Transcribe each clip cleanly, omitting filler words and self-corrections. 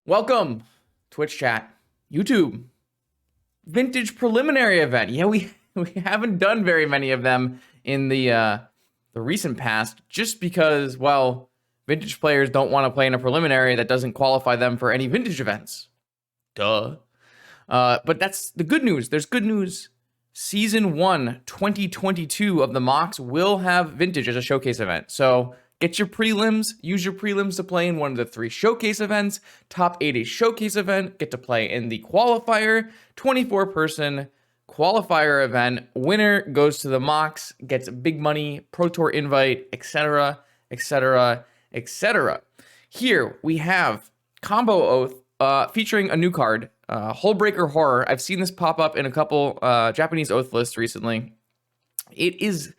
Welcome, Twitch chat, YouTube, vintage preliminary event. Yeah, we haven't done very many of them in the recent past, just because, well, vintage players don't want to play in a preliminary that doesn't qualify them for any vintage events. Duh. But that's the good news. There's good news. Season 1, 2022 of the mocks will have vintage as a showcase event. So get your prelims, use your prelims to play in one of the 3 showcase events. Top 80 showcase event, get to play in the qualifier, 24-person qualifier event. Winner goes to the mocks, gets big money, Pro Tour invite, etc., etc., etc. Here we have Combo Oath featuring a new card, Hullbreaker Horror. I've seen this pop up in a couple Japanese Oath lists recently. It is,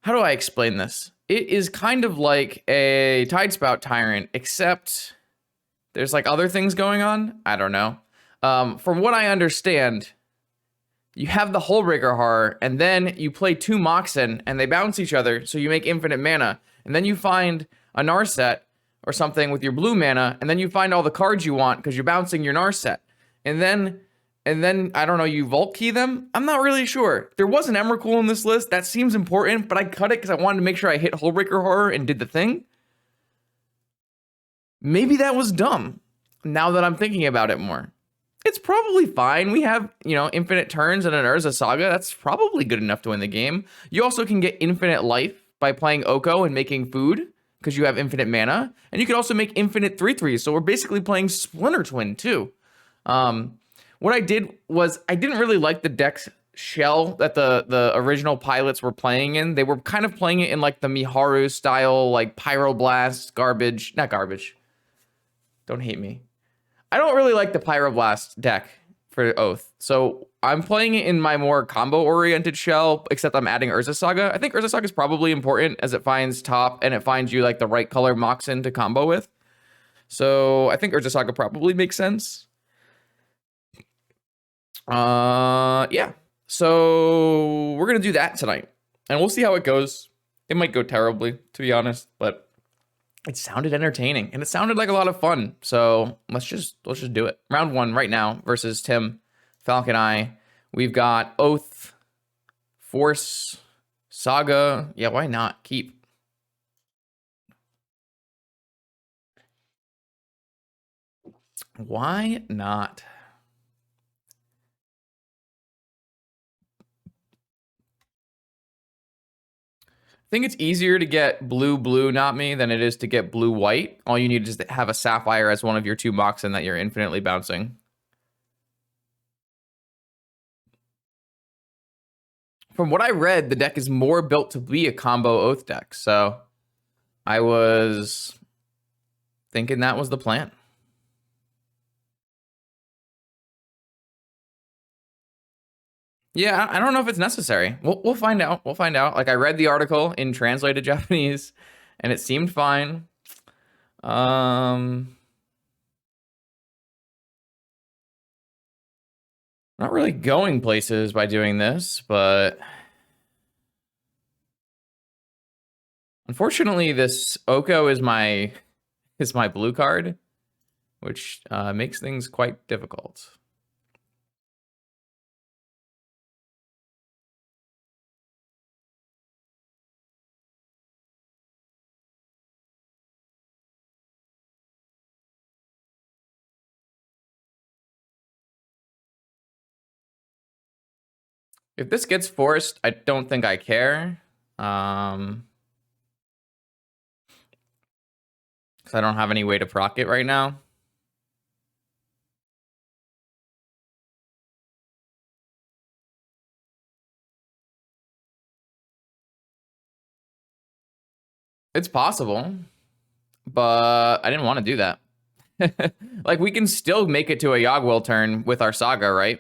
how do I explain this? It is kind of like a Tidespout Tyrant, except there's like other things going on. I don't know. From what I understand, you have the Hullbreaker Horror, and then you play 2 Moxen, and they bounce each other, so you make infinite mana. And then you find a Narset or something with your blue mana, and then you find all the cards you want because you're bouncing your Narset. And then I don't know, you Vault Key them? I'm not really sure. There was an Emrakul in this list. That seems important, but I cut it because I wanted to make sure I hit Hullbreaker Horror and did the thing. Maybe that was dumb, now that I'm thinking about it more. It's probably fine. We have, infinite turns and an Urza Saga. That's probably good enough to win the game. You also can get infinite life by playing Oko and making food, because you have infinite mana. And you can also make infinite 3/3s. So we're basically playing Splinter Twin too. What I did was I didn't really like the deck's shell that the original pilots were playing in. They were kind of playing it in like the Miharu style, like Pyroblast garbage. Not garbage. Don't hate me. I don't really like the Pyroblast deck for Oath. So I'm playing it in my more combo-oriented shell, except I'm adding Urza Saga. I think Urza Saga is probably important as it finds top and it finds you like the right color Moxen to combo with. So I think Urza Saga probably makes sense. Yeah. So we're gonna do that tonight, and we'll see how it goes. It might go terribly, to be honest, but it sounded entertaining and it sounded like a lot of fun. So let's just do it. Round 1 right now versus Tim, Falcon Eye. We've got Oath, Force, Saga. Yeah, why not? Keep. Why not? I think it's easier to get blue, not me, than it is to get blue-white. All you need is to have a Sapphire as one of your 2 Moxen that you're infinitely bouncing. From what I read, the deck is more built to be a combo Oath deck, so I was thinking that was the plan. Yeah, I don't know if it's necessary. We'll find out. We'll find out. Like, I read the article in translated Japanese, and it seemed fine. Not really going places by doing this, but unfortunately, this Oko is my blue card, which makes things quite difficult. If this gets forced, I don't think I care. Because I don't have any way to proc it right now. It's possible, but I didn't want to do that. Like, we can still make it to a Yogwill turn with our Saga, right?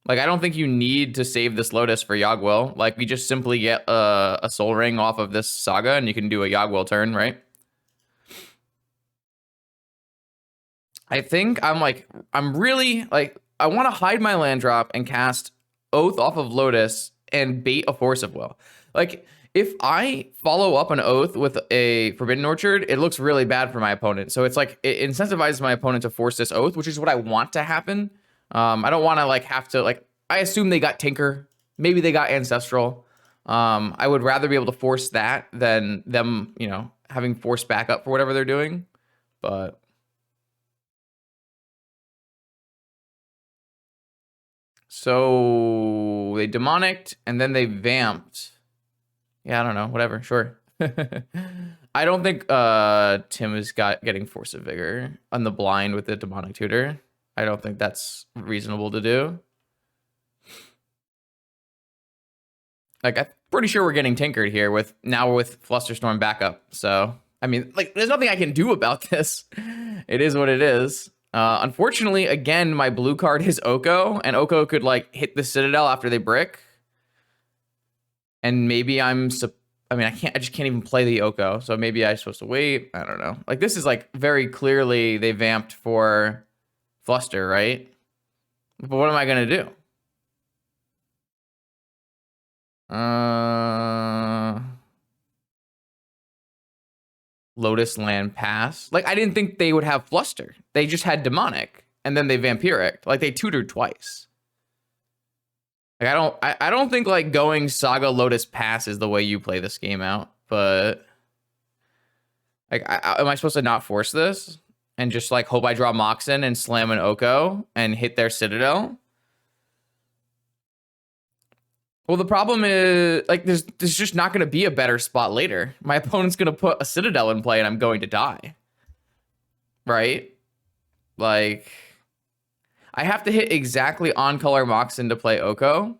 Like, I don't think you need to save this Lotus for Yogwill. Like, we just simply get a Soul Ring off of this Saga, and you can do a Yogwill turn, right? I think I'm really, like, I want to hide my land drop and cast Oath off of Lotus and bait a Force of Will. Like, if I follow up an Oath with a Forbidden Orchard, it looks really bad for my opponent. So it's like, it incentivizes my opponent to force this Oath, which is what I want to happen. I don't want to like have to like, I assume they got Tinker. Maybe they got Ancestral. I would rather be able to force that than them, you know, having forced backup for whatever they're doing. But so they demonicked and then they vamped. Yeah, I don't know. Whatever. Sure. I don't think Tim is getting Force of Vigor on the blind with the demonic tutor. I don't think that's reasonable to do. Like, I'm pretty sure we're getting tinkered here with Flusterstorm backup. So, I mean, like, there's nothing I can do about this. It is what it is. Unfortunately, again, my blue card is Oko, and Oko could, like, hit the Citadel after they brick. And maybe I mean, I just can't even play the Oko. So maybe I'm supposed to wait. I don't know. Like, this is, like, very clearly they vamped for Fluster, right? But what am I going to do? Lotus Land Pass. Like, I didn't think they would have Fluster. They just had Demonic, and then they Vampiric. Like, they tutored twice. Like, I don't think like going Saga Lotus Pass is the way you play this game out. But like, am I supposed to not force this and just like hope I draw Moxen and slam an Oko and hit their Citadel? Well, the problem is, like, there's just not going to be a better spot later. My opponent's going to put a Citadel in play, and I'm going to die. Right? Like, I have to hit exactly on color Moxen to play Oko.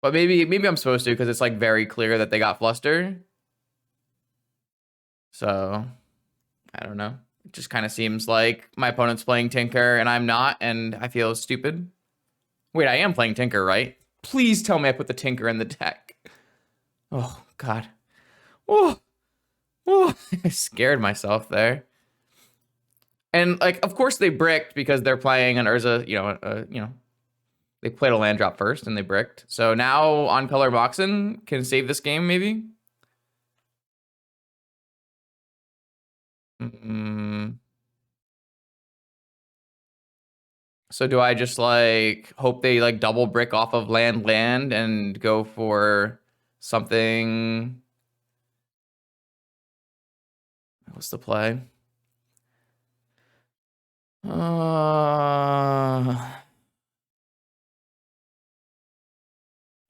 But maybe I'm supposed to, because it's, like, very clear that they got Fluster. So, I don't know. It just kind of seems like my opponent's playing Tinker, and I'm not, and I feel stupid. Wait, I am playing Tinker, right? Please tell me I put the Tinker in the deck. Oh, God. Oh, I scared myself there. And, like, of course they bricked because they're playing an Urza, you know, they played a land drop first and they bricked. So now on color Moxen can save this game, maybe? So do I just like hope they like double brick off of land and go for something? What's the play? Like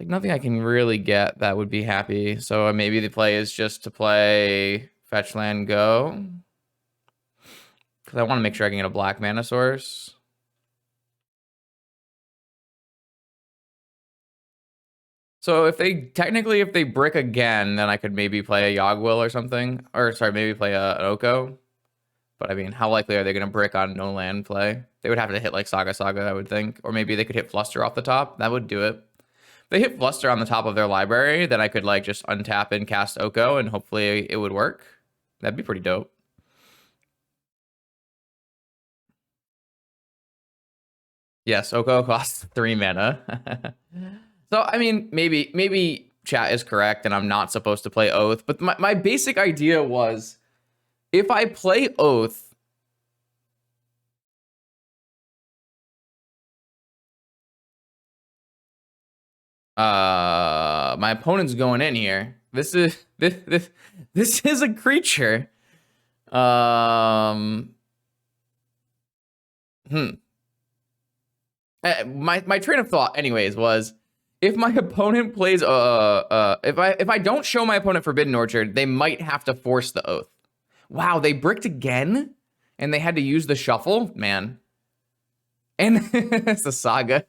nothing I can really get that would be happy. So maybe the play is just to play fetch land go. Because I want to make sure I can get a black mana source. So if they brick again, then I could maybe play a Yogwill or something. Or sorry, maybe play an Oko. But I mean, how likely are they going to brick on no land play? They would have to hit like Saga, I would think. Or maybe they could hit Fluster off the top. That would do it. If they hit Fluster on the top of their library, then I could like just untap and cast Oko and hopefully it would work. That'd be pretty dope. Yes, Oko costs 3 mana. So, I mean, maybe chat is correct and I'm not supposed to play Oath. But my basic idea was, if I play Oath, my opponent's going in here. This is a creature. My train of thought, anyways, was if my opponent plays if I don't show my opponent Forbidden Orchard, they might have to force the Oath. Wow, they bricked again, and they had to use the shuffle, man. And it's the Saga.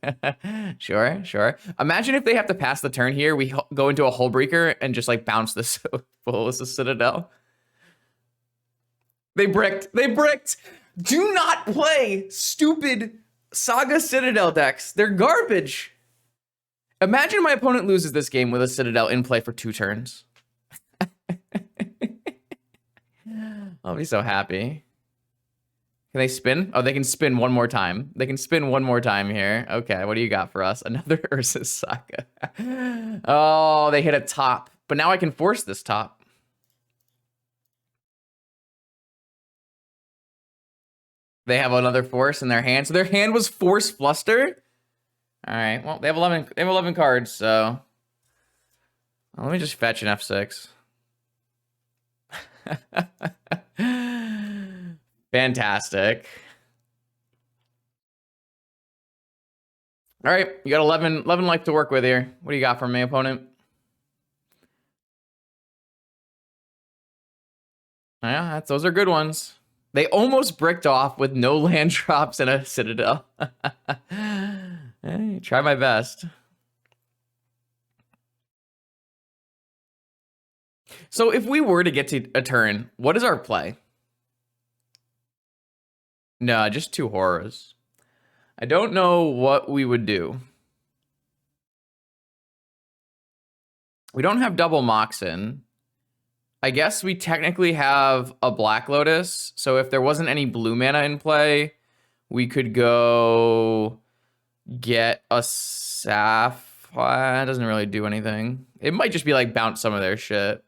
Sure. Imagine if they have to pass the turn here. We go into a Hullbreaker and just like bounce this full as a Citadel. They bricked. Do not play stupid Saga Citadel decks. They're garbage. Imagine my opponent loses this game with a Citadel in play for 2 turns. I'll be so happy. Can they spin? Oh, they can spin one more time. They can spin one more time here. Okay, what do you got for us? Another Ursus Saga. Oh, they hit a top. But now I can force this top. They have another force in their hand. So their hand was Force Fluster? All right, well, they have 11 cards, so... Well, let me just fetch an F6. Fantastic. All right, you got 11 life to work with here. What do you got for me, opponent? Yeah, those are good ones. They almost bricked off with no land drops and a Citadel. Hey, try my best. So if we were to get to a turn, what is our play? No, just 2 horrors. I don't know what we would do. We don't have double Moxen. I guess we technically have a Black Lotus, so if there wasn't any blue mana in play, we could go get a Sapphire. It doesn't really do anything. It might just be like bounce some of their shit.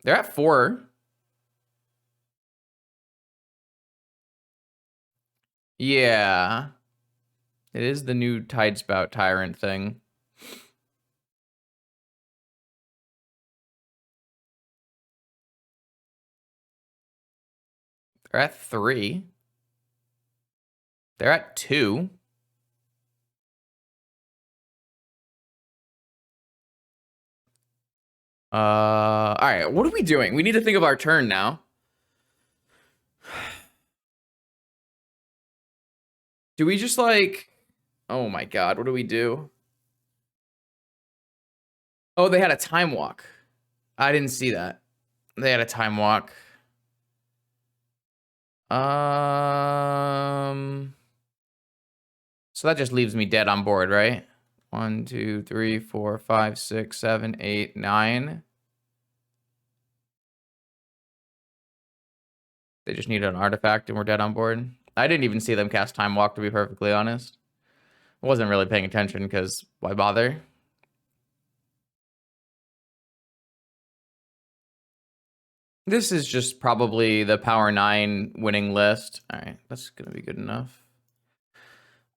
They're at 4. Yeah. It is the new Tidespout Tyrant thing. They're at 3. They're at 2. All right, what are we doing? We need to think of our turn now. Do we just like... Oh my god, what do we do? Oh, they had a Time Walk. I didn't see that. They had a Time Walk. So that just leaves me dead on board, right? 1, 2, 3, 4, 5, 6, 7, 8, 9. They just needed an artifact and we're dead on board. I didn't even see them cast Time Walk, to be perfectly honest. I wasn't really paying attention because why bother? This is just probably the Power 9 winning list. All right, that's going to be good enough.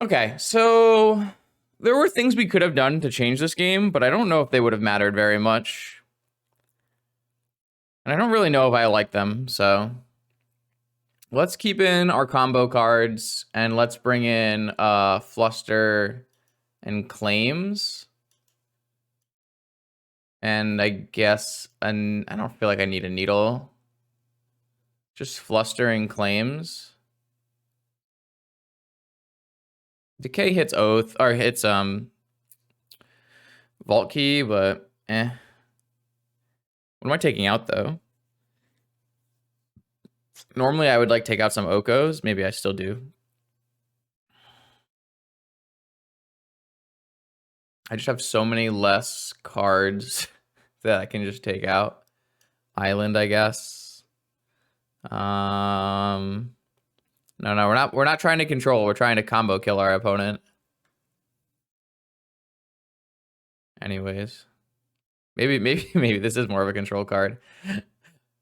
Okay, so there were things we could have done to change this game, but I don't know if they would have mattered very much. And I don't really know if I like them, so... Let's keep in our combo cards, and let's bring in Fluster and Claims. And I guess, I don't feel like I need a Needle. Just Fluster and Claims. Decay hits Oath, or hits Vault Key, but eh. What am I taking out, though? Normally, I would like take out some Okos. Maybe I still do. I just have so many less cards that I can just take out. Island, I guess. No, we're not trying to control. We're trying to combo kill our opponent. Anyways, maybe this is more of a control card.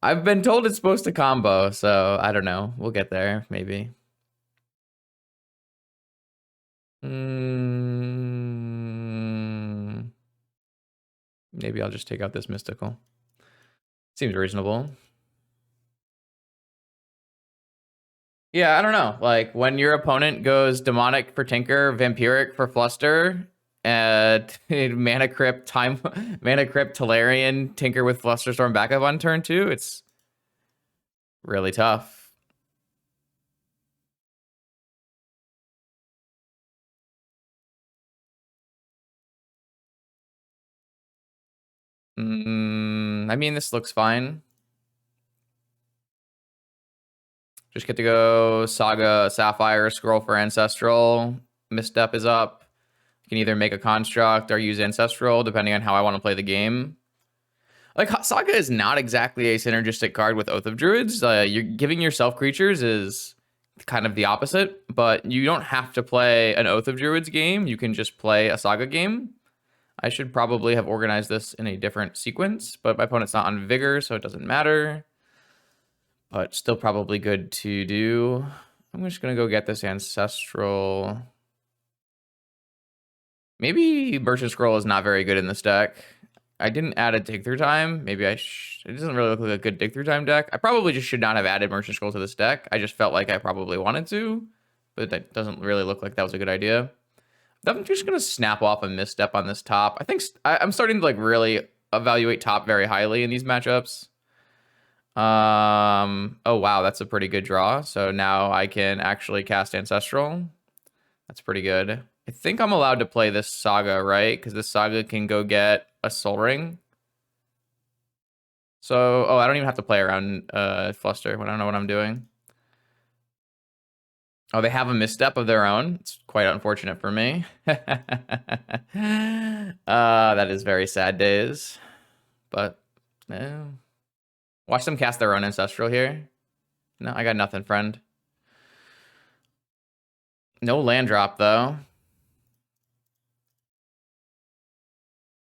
I've been told it's supposed to combo, so I don't know. We'll get there, maybe. Maybe I'll just take out this mystical. Seems reasonable. Yeah, I don't know. Like, when your opponent goes Demonic for Tinker, Vampiric for Fluster, Mana Crypt, Tolarian, Tinker with Flusterstorm backup on turn 2, it's really tough. I mean, this looks fine. Just get to go Saga, Sapphire, Scroll for Ancestral. Misstep is up. You can either make a Construct or use Ancestral, depending on how I want to play the game. Like, Saga is not exactly a synergistic card with Oath of Druids. You're giving yourself creatures is kind of the opposite, but you don't have to play an Oath of Druids game. You can just play a Saga game. I should probably have organized this in a different sequence, but my opponent's not on Vigor, so it doesn't matter. But still probably good to do. I'm just going to go get this Ancestral. Maybe Merchant Scroll is not very good in this deck. I didn't add a dig through time. Maybe it doesn't really look like a good dig through time deck. I probably just should not have added Merchant Scroll to this deck. I just felt like I probably wanted to, but that doesn't really look like that was a good idea. I'm just going to snap off a misstep on this top. I think I'm starting to like really evaluate top very highly in these matchups. Oh wow, that's a pretty good draw. So now I can actually cast Ancestral. That's pretty good. I think I'm allowed to play this Saga, right? Because this Saga can go get a Soul Ring. So, oh, I don't even have to play around Fluster when I don't know what I'm doing. Oh, they have a misstep of their own. It's quite unfortunate for me. That is very sad days. But, watch them cast their own Ancestral here. No, I got nothing, friend. No land drop, though.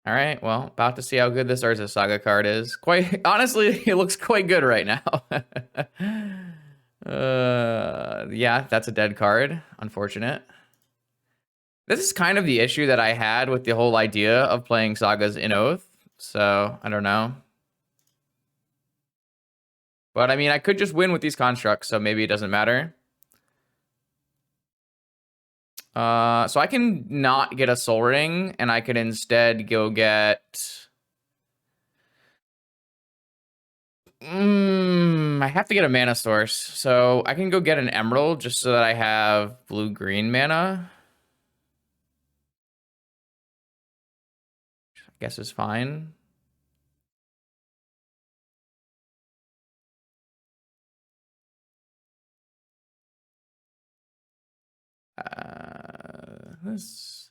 All right, well, about to see how good this Urza Saga card is. Quite honestly, it looks quite good right now. Yeah, that's a dead card. Unfortunate. This is kind of the issue that I had with the whole idea of playing Sagas in Oath. So, I don't know. But I mean, I could just win with these constructs, so maybe it doesn't matter. So I can not get a Soul Ring, and I could instead go get... I have to get a mana source. So I can go get an Emerald just so that I have blue-green mana. I guess is fine. This...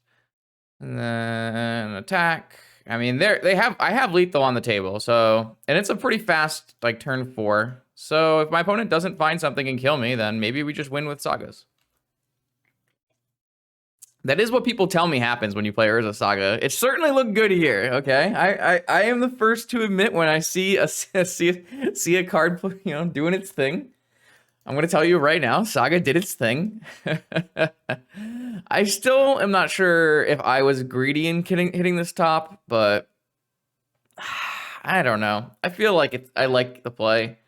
And then attack. I mean, I have lethal on the table, so, and it's a pretty fast like turn 4. So if my opponent doesn't find something and kill me, then maybe we just win with Sagas. That is what people tell me happens when you play Urza Saga. It certainly looked good here. Okay, I am the first to admit when I see a card, you know, doing its thing. I'm going to tell you right now, Saga did its thing. I still am not sure if I was greedy in hitting this top, but I don't know. I feel like I like the play.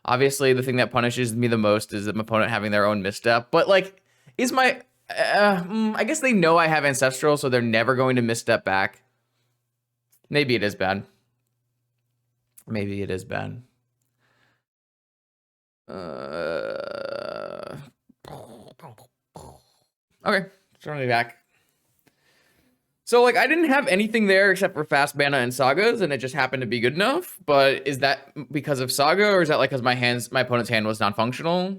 Obviously, the thing that punishes me the most is my opponent having their own misstep. But like, is my... I guess they know I have Ancestral, so they're never going to misstep back. Maybe it is bad. Maybe it is bad. Okay, turn me back. So, like, I didn't have anything there except for fast mana and Sagas, and it just happened to be good enough. But is that because of Saga, or is that like because my opponent's hand was non-functional?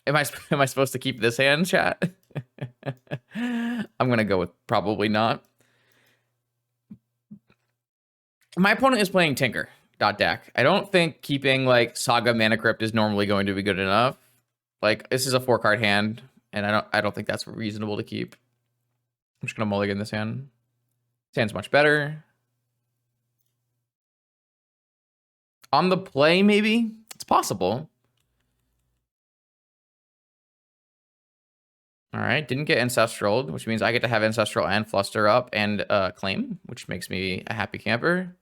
Am I supposed to keep this hand, chat? I'm gonna go with probably not. My opponent is playing Tinker. Deck. I don't think keeping like Saga Mana Crypt is normally going to be good enough. Like, this is a 4-card hand, and I don't think that's reasonable to keep. I'm just gonna mulligan this hand. This hand's much better. On the play, maybe? It's possible. All right, didn't get Ancestral, which means I get to have Ancestral and Fluster up and Claim, which makes me a happy camper.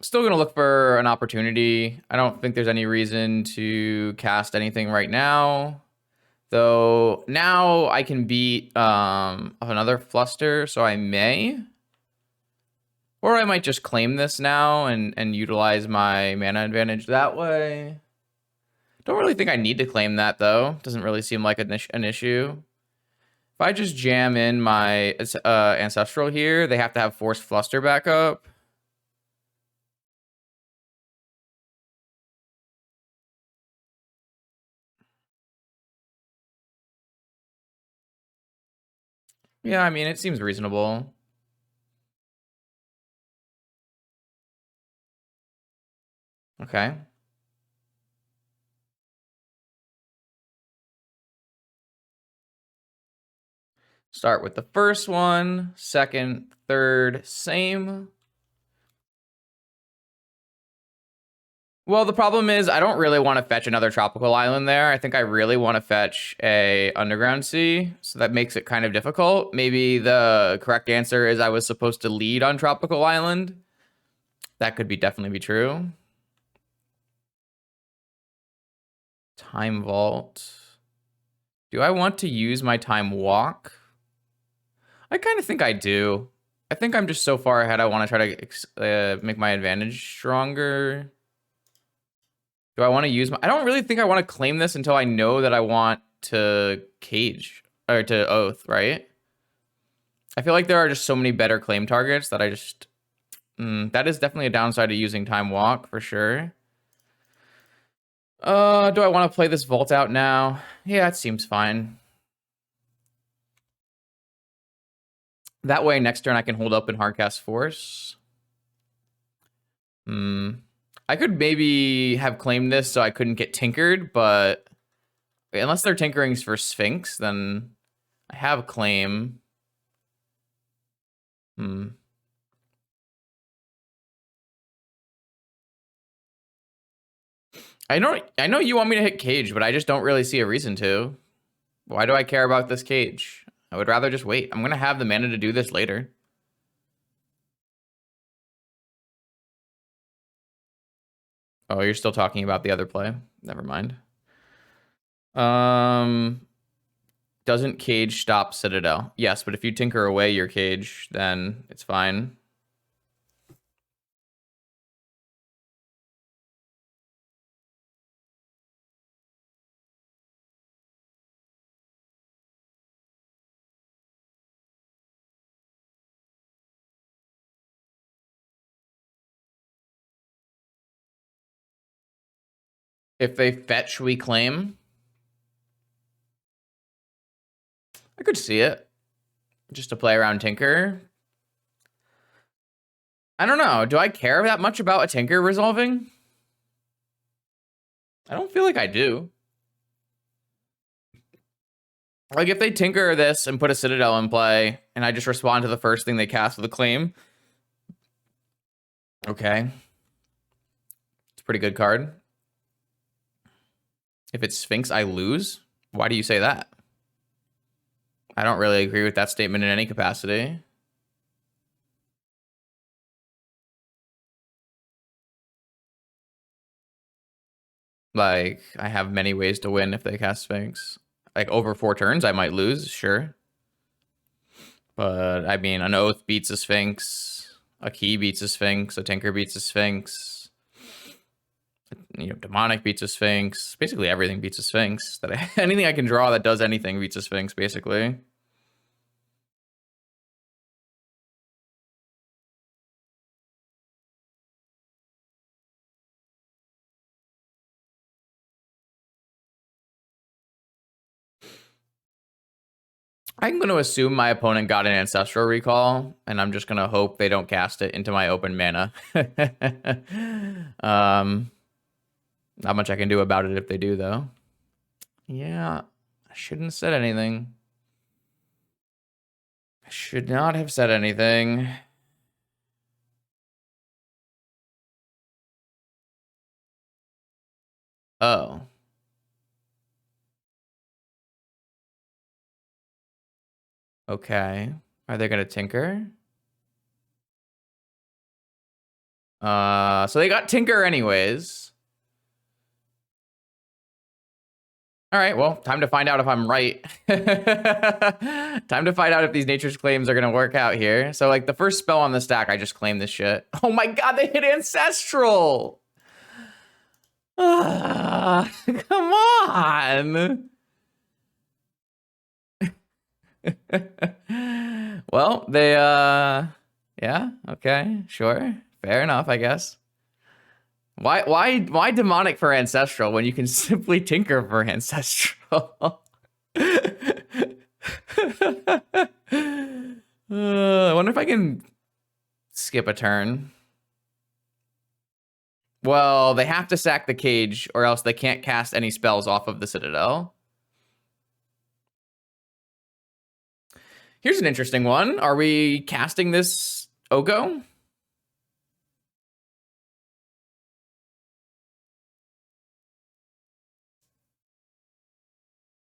Still going to look for an opportunity. I don't think there's any reason to cast anything right now. Though now I can beat another Fluster, so I may. Or I might just claim this now and utilize my mana advantage that way. Don't really think I need to claim that, though. Doesn't really seem like an issue. If I just jam in my Ancestral here, they have to have Force Fluster back up. Yeah, I mean, it seems reasonable. Okay. Start with the first one, second, third, same. Well, the problem is I don't really want to fetch another tropical island there. I think I really want to fetch a underground sea, so that makes it kind of difficult. Maybe the correct answer is I was supposed to lead on tropical island. That could definitely be true. Time vault. Do I want to use my time walk? I kind of think I do. I think I'm just so far ahead I want to try to make my advantage stronger. Do I want to use my... I don't really think I want to claim this until I know that I want to cage or to oath, right? I feel like there are just so many better claim targets that I just... that is definitely a downside to using time walk for sure. Do I want to play this vault out now? Yeah, it seems fine. That way next turn I can hold up in hardcast force. I could maybe have claimed this so I couldn't get tinkered, but unless they're tinkerings for Sphinx, then I have claim. I know you want me to hit cage, but I just don't really see a reason to. Why do I care about this cage? I would rather just wait. I'm gonna have the mana to do this later. Oh, you're still talking about the other play? Never mind. Doesn't cage stop Citadel? Yes, but if you tinker away your cage, then it's fine. If they fetch, we claim. I could see it. Just to play around Tinker. I don't know. Do I care that much about a Tinker resolving? I don't feel like I do. Like, if they Tinker this and put a Citadel in play, and I just respond to the first thing they cast with a claim. Okay. It's a pretty good card. If it's Sphinx, I lose? Why do you say that? I don't really agree with that statement in any capacity. Like, I have many ways to win if they cast Sphinx. Like, over 4 turns, I might lose, sure. But, I mean, an Oath beats a Sphinx. A Key beats a Sphinx. A Tinker beats a Sphinx. You know, Demonic beats a Sphinx. Basically, everything beats a Sphinx. Anything I can draw that does anything beats a Sphinx, basically. I'm going to assume my opponent got an Ancestral Recall, and I'm just going to hope they don't cast it into my open mana. Not much I can do about it if they do, though. Yeah, I shouldn't have said anything. I should not have said anything. Oh. Okay. Are they going to Tinker? So they got Tinker anyways. All right, well, time to find out if I'm right. Time to find out if these nature's claims are going to work out here. So, like, the first spell on the stack, I just claim this shit. Oh my god, they hit Ancestral! Come on! Well, they, yeah, okay, sure. Fair enough, I guess. Why demonic for Ancestral when you can simply tinker for Ancestral? I wonder if I can skip a turn. Well, they have to sack the cage or else they can't cast any spells off of the Citadel. Here's an interesting one. Are we casting this Oko?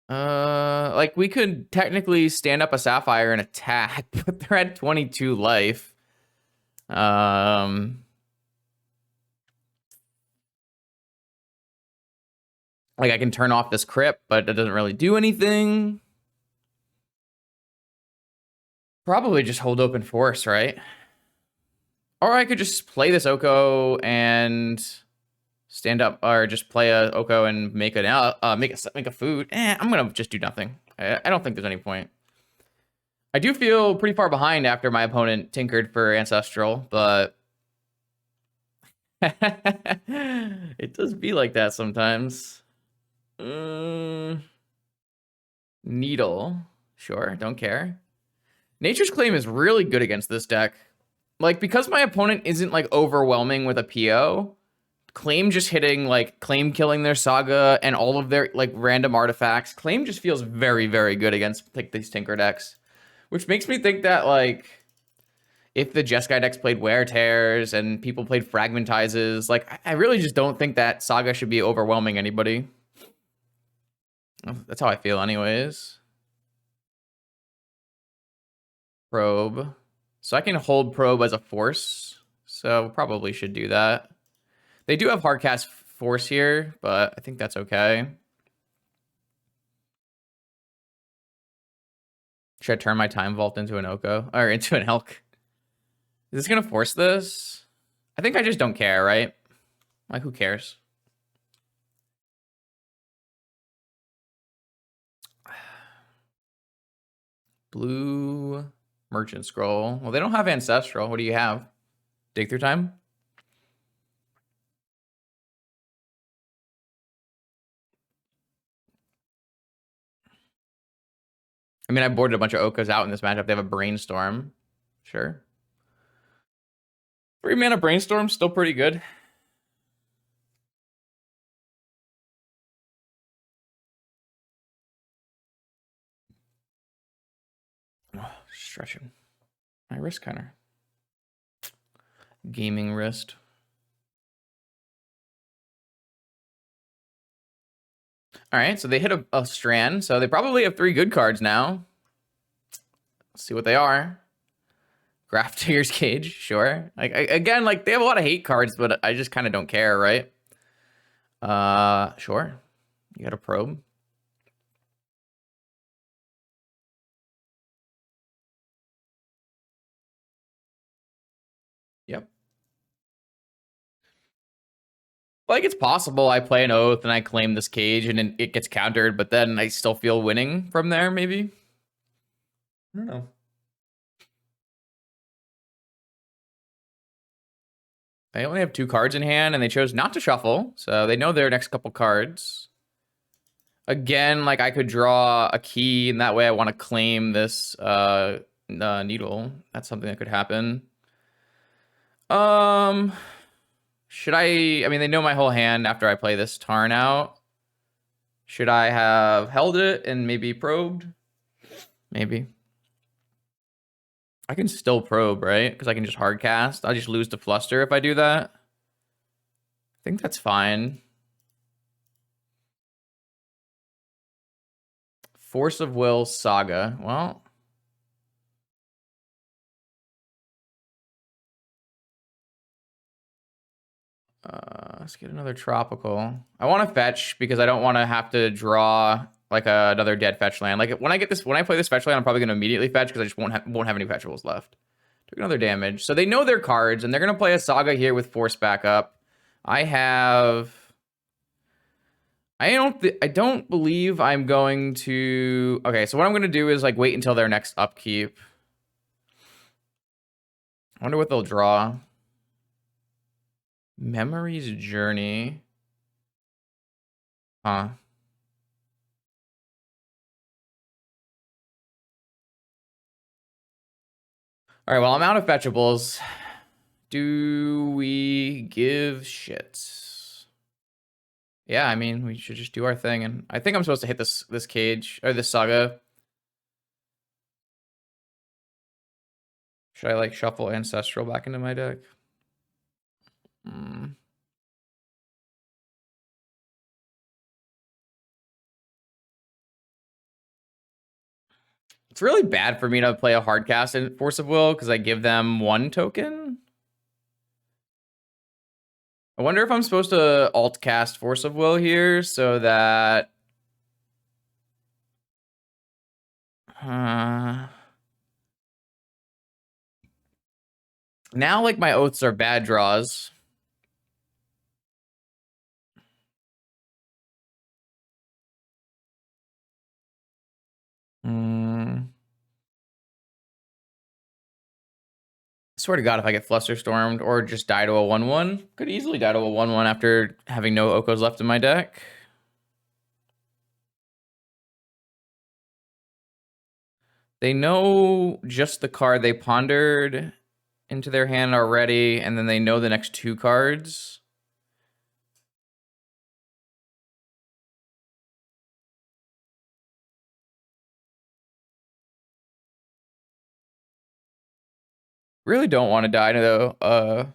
Like we could technically stand up a Sapphire and attack, but they're at 22 life. Like I can turn off this crypt, but it doesn't really do anything. Probably just hold open force, right? Or I could just play this Oko and stand up, or just play a Oko and make a food. I'm gonna just do nothing. I don't think there's any point. I do feel pretty far behind after my opponent tinkered for Ancestral, but it does be like that sometimes. Needle. Sure, don't care. Nature's Claim is really good against this deck. Like, because my opponent isn't, like, overwhelming with a PO, Claim just hitting, like, Claim killing their Saga and all of their, like, random artifacts, Claim just feels very, very good against, like, these Tinker decks. Which makes me think that, like, if the Jeskai decks played Wear Tears and people played Fragmentizes, like, I really just don't think that Saga should be overwhelming anybody. That's how I feel anyways. Probe. So I can hold Probe as a force. So probably should do that. They do have hardcast force here, but I think that's okay. Should I turn my Time Vault into an Oko? Or into an Elk? Is this going to force this? I think I just don't care, right? Like, who cares? Blue Merchant Scroll. Well, they don't have Ancestral. What do you have? Dig Through Time? I mean, I boarded a bunch of Okos out in this matchup. They have a Brainstorm. Sure. 3 mana Brainstorm, still pretty good. Oh, stretching. My wrist kind of. Gaming wrist. All right, so they hit a Strand, so they probably have 3 good cards now. Let's see what they are. Graph Digger's Cage, sure. Like again, like they have a lot of hate cards, but I just kind of don't care, right? Sure. You got a Probe. Yep. Like it's possible I play an Oath and I claim this cage and it gets countered, but then I still feel winning from there, maybe? I don't know. They only have 2 cards in hand, and they chose not to shuffle, so they know their next couple cards. Again, like I could draw a key, and that way I want to claim this needle. That's something that could happen. Should I mean, they know my whole hand after I play this Tarn out. Should I have held it and maybe probed? Maybe. I can still probe, right? Because I can just hard cast. I'll just lose to Fluster if I do that. I think that's fine. Force of Will Saga. Well, let's get another tropical. I want to fetch because I don't want to have to draw like another dead fetch land. Like when I play this fetch land, I'm probably going to immediately fetch because I just won't have any fetchables left. Took another damage. So they know their cards, and they're going to play a Saga here with Force backup. I don't believe I'm going to... Okay, so what I'm going to do is like wait until their next upkeep. I wonder what they'll draw. Memory's Journey. Huh. All right, well, I'm out of fetchables. Do we give shits? Yeah, I mean, we should just do our thing. And I think I'm supposed to hit this cage, or this Saga. Should I like shuffle Ancestral back into my deck? It's really bad for me to play a hard cast in Force of Will because I give them 1 token. I wonder if I'm supposed to alt cast Force of Will here so that now like my oaths are bad draws. I swear to God, if I get Flusterstormed or just die to a 1/1, could easily die to a 1/1 after having no Okos left in my deck. They know just the card they pondered into their hand already, and then they know the next 2 cards. Really don't want to die to a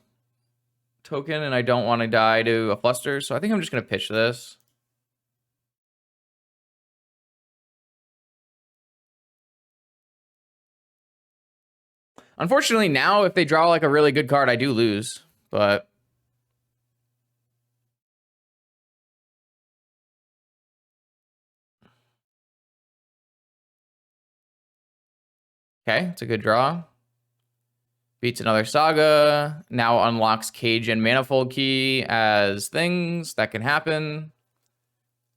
token, and I don't want to die to a Fluster, so I think I'm just going to pitch this. Unfortunately, now if they draw like a really good card, I do lose, but... Okay, it's a good draw. Beats another Saga. Now unlocks Cage and Manifold Key as things that can happen.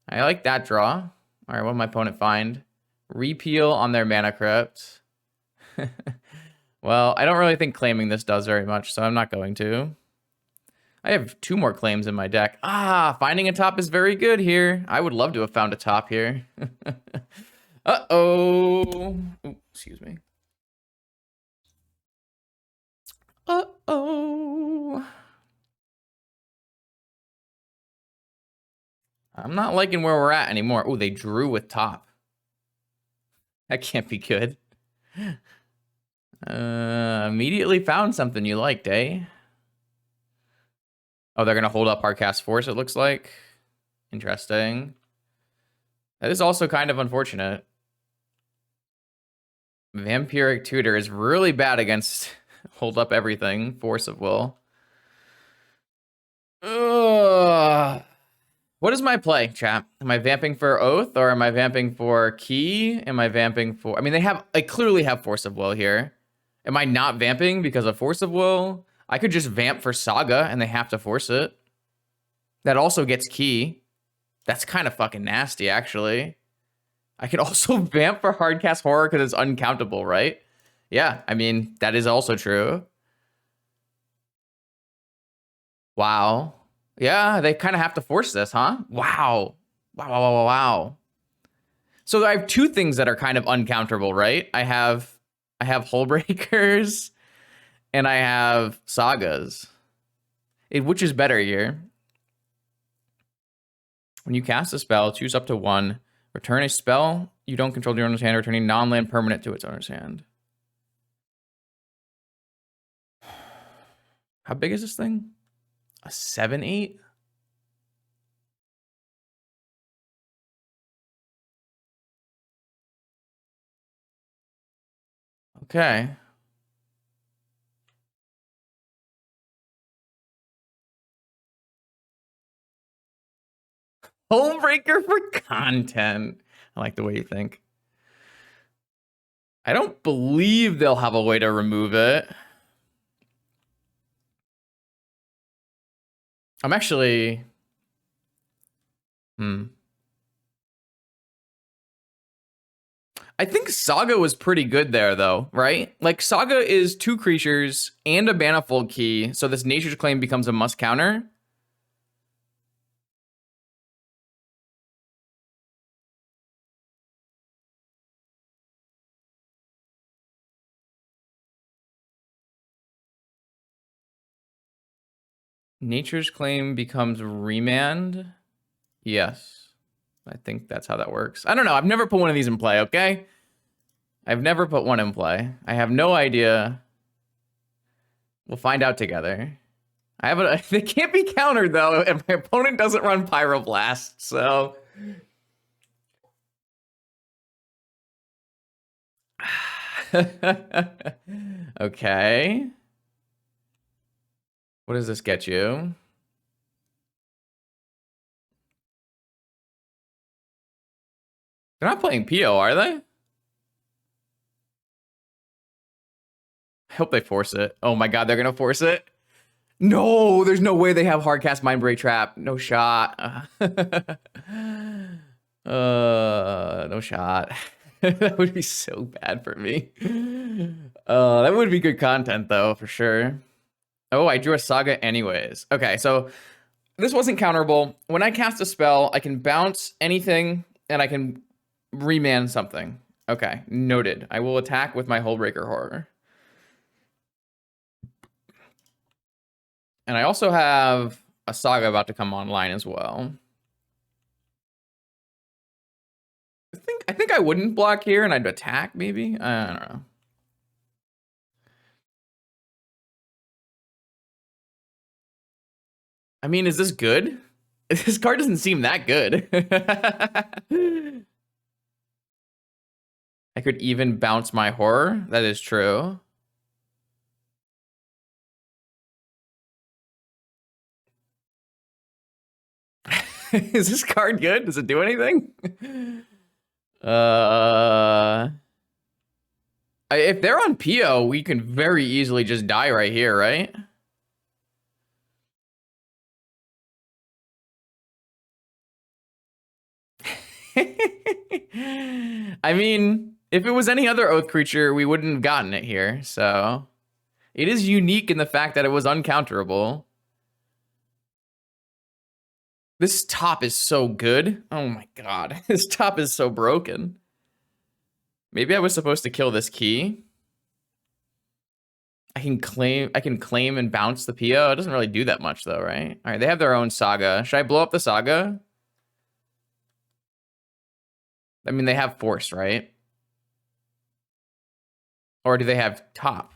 I like that draw. All right, what did my opponent find? Repeal on their Mana Crypt. Well, I don't really think claiming this does very much, so I'm not going to. I have 2 more claims in my deck. Finding a top is very good here. I would love to have found a top here. Uh-oh. Excuse me. Uh-oh. I'm not liking where we're at anymore. Oh, they drew with top. That can't be good. Immediately found something you liked, eh? Oh, they're going to hold up our cast force, it looks like. Interesting. That is also kind of unfortunate. Vampiric Tutor is really bad against hold up everything. Force of Will. Ugh. What is my play, chat? Am I vamping for Oath or am I vamping for Key? Am I vamping for... I mean, I clearly have Force of Will here. Am I not vamping because of Force of Will? I could just vamp for Saga and they have to force it. That also gets Key. That's kind of fucking nasty, actually. I could also vamp for Hardcast Horror because it's uncountable, right? Yeah, I mean, that is also true. Wow. Yeah, they kind of have to force this, huh? Wow. Wow. So I have 2 things that are kind of uncounterable, right? I have Hullbreakers and I have Sagas. Which is better here? When you cast a spell, choose up to 1. Return a spell you don't control to your owner's hand, returning non-land permanent to its owner's hand. How big is this thing? A 7/8? Okay. Hullbreaker for content. I like the way you think. I don't believe they'll have a way to remove it. I'm actually... I think Saga was pretty good there, though, right? Like, Saga is 2 creatures and a Manifold Key, so this Nature's Claim becomes a must counter. Nature's Claim becomes Remand. Yes. I think that's how that works. I don't know. I've never put one of these in play, okay? I've never put one in play. I have no idea We'll find out together. I have a. They can't be countered though, if my opponent doesn't run Pyroblast. So. Okay. What does this get you? They're not playing PO, are they? I hope they force it. Oh my god, they're gonna force it. No, there's no way they have Hardcast Mindbreak Trap. No shot. No shot. That would be so bad for me. That would be good content though, for sure. Oh, I drew a Saga anyways. Okay, so this wasn't counterable. When I cast a spell, I can bounce anything and I can reman something. Okay, noted. I will attack with my Hullbreaker Horror. And I also have a Saga about to come online as well. I think I wouldn't block here and I'd attack maybe. I don't know. I mean, is this good? This card doesn't seem that good. I could even bounce my horror. That is true. Is this card good? Does it do anything? If they're on PO, we can very easily just die right here, right? I mean, if it was any other Oath creature, we wouldn't have gotten it here, so... It is unique in the fact that it was uncounterable. This top is so good. Oh my god. This top is so broken. Maybe I was supposed to kill this key. I can claim and bounce the PO. It doesn't really do that much though, right? All right, they have their own Saga. Should I blow up the Saga? I mean, they have Force, right? Or do they have top?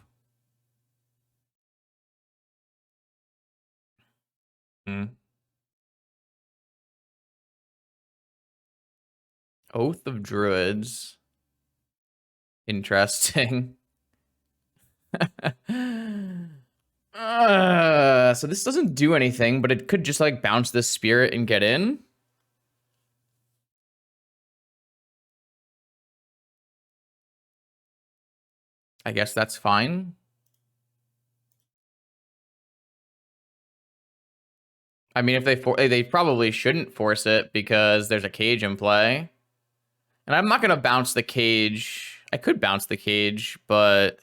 Oath of Druids. Interesting. So this doesn't do anything, but it could just like bounce this spirit and get in. I guess that's fine. I mean, if they probably shouldn't force it because there's a cage in play. And I'm not going to bounce the cage. I could bounce the cage, but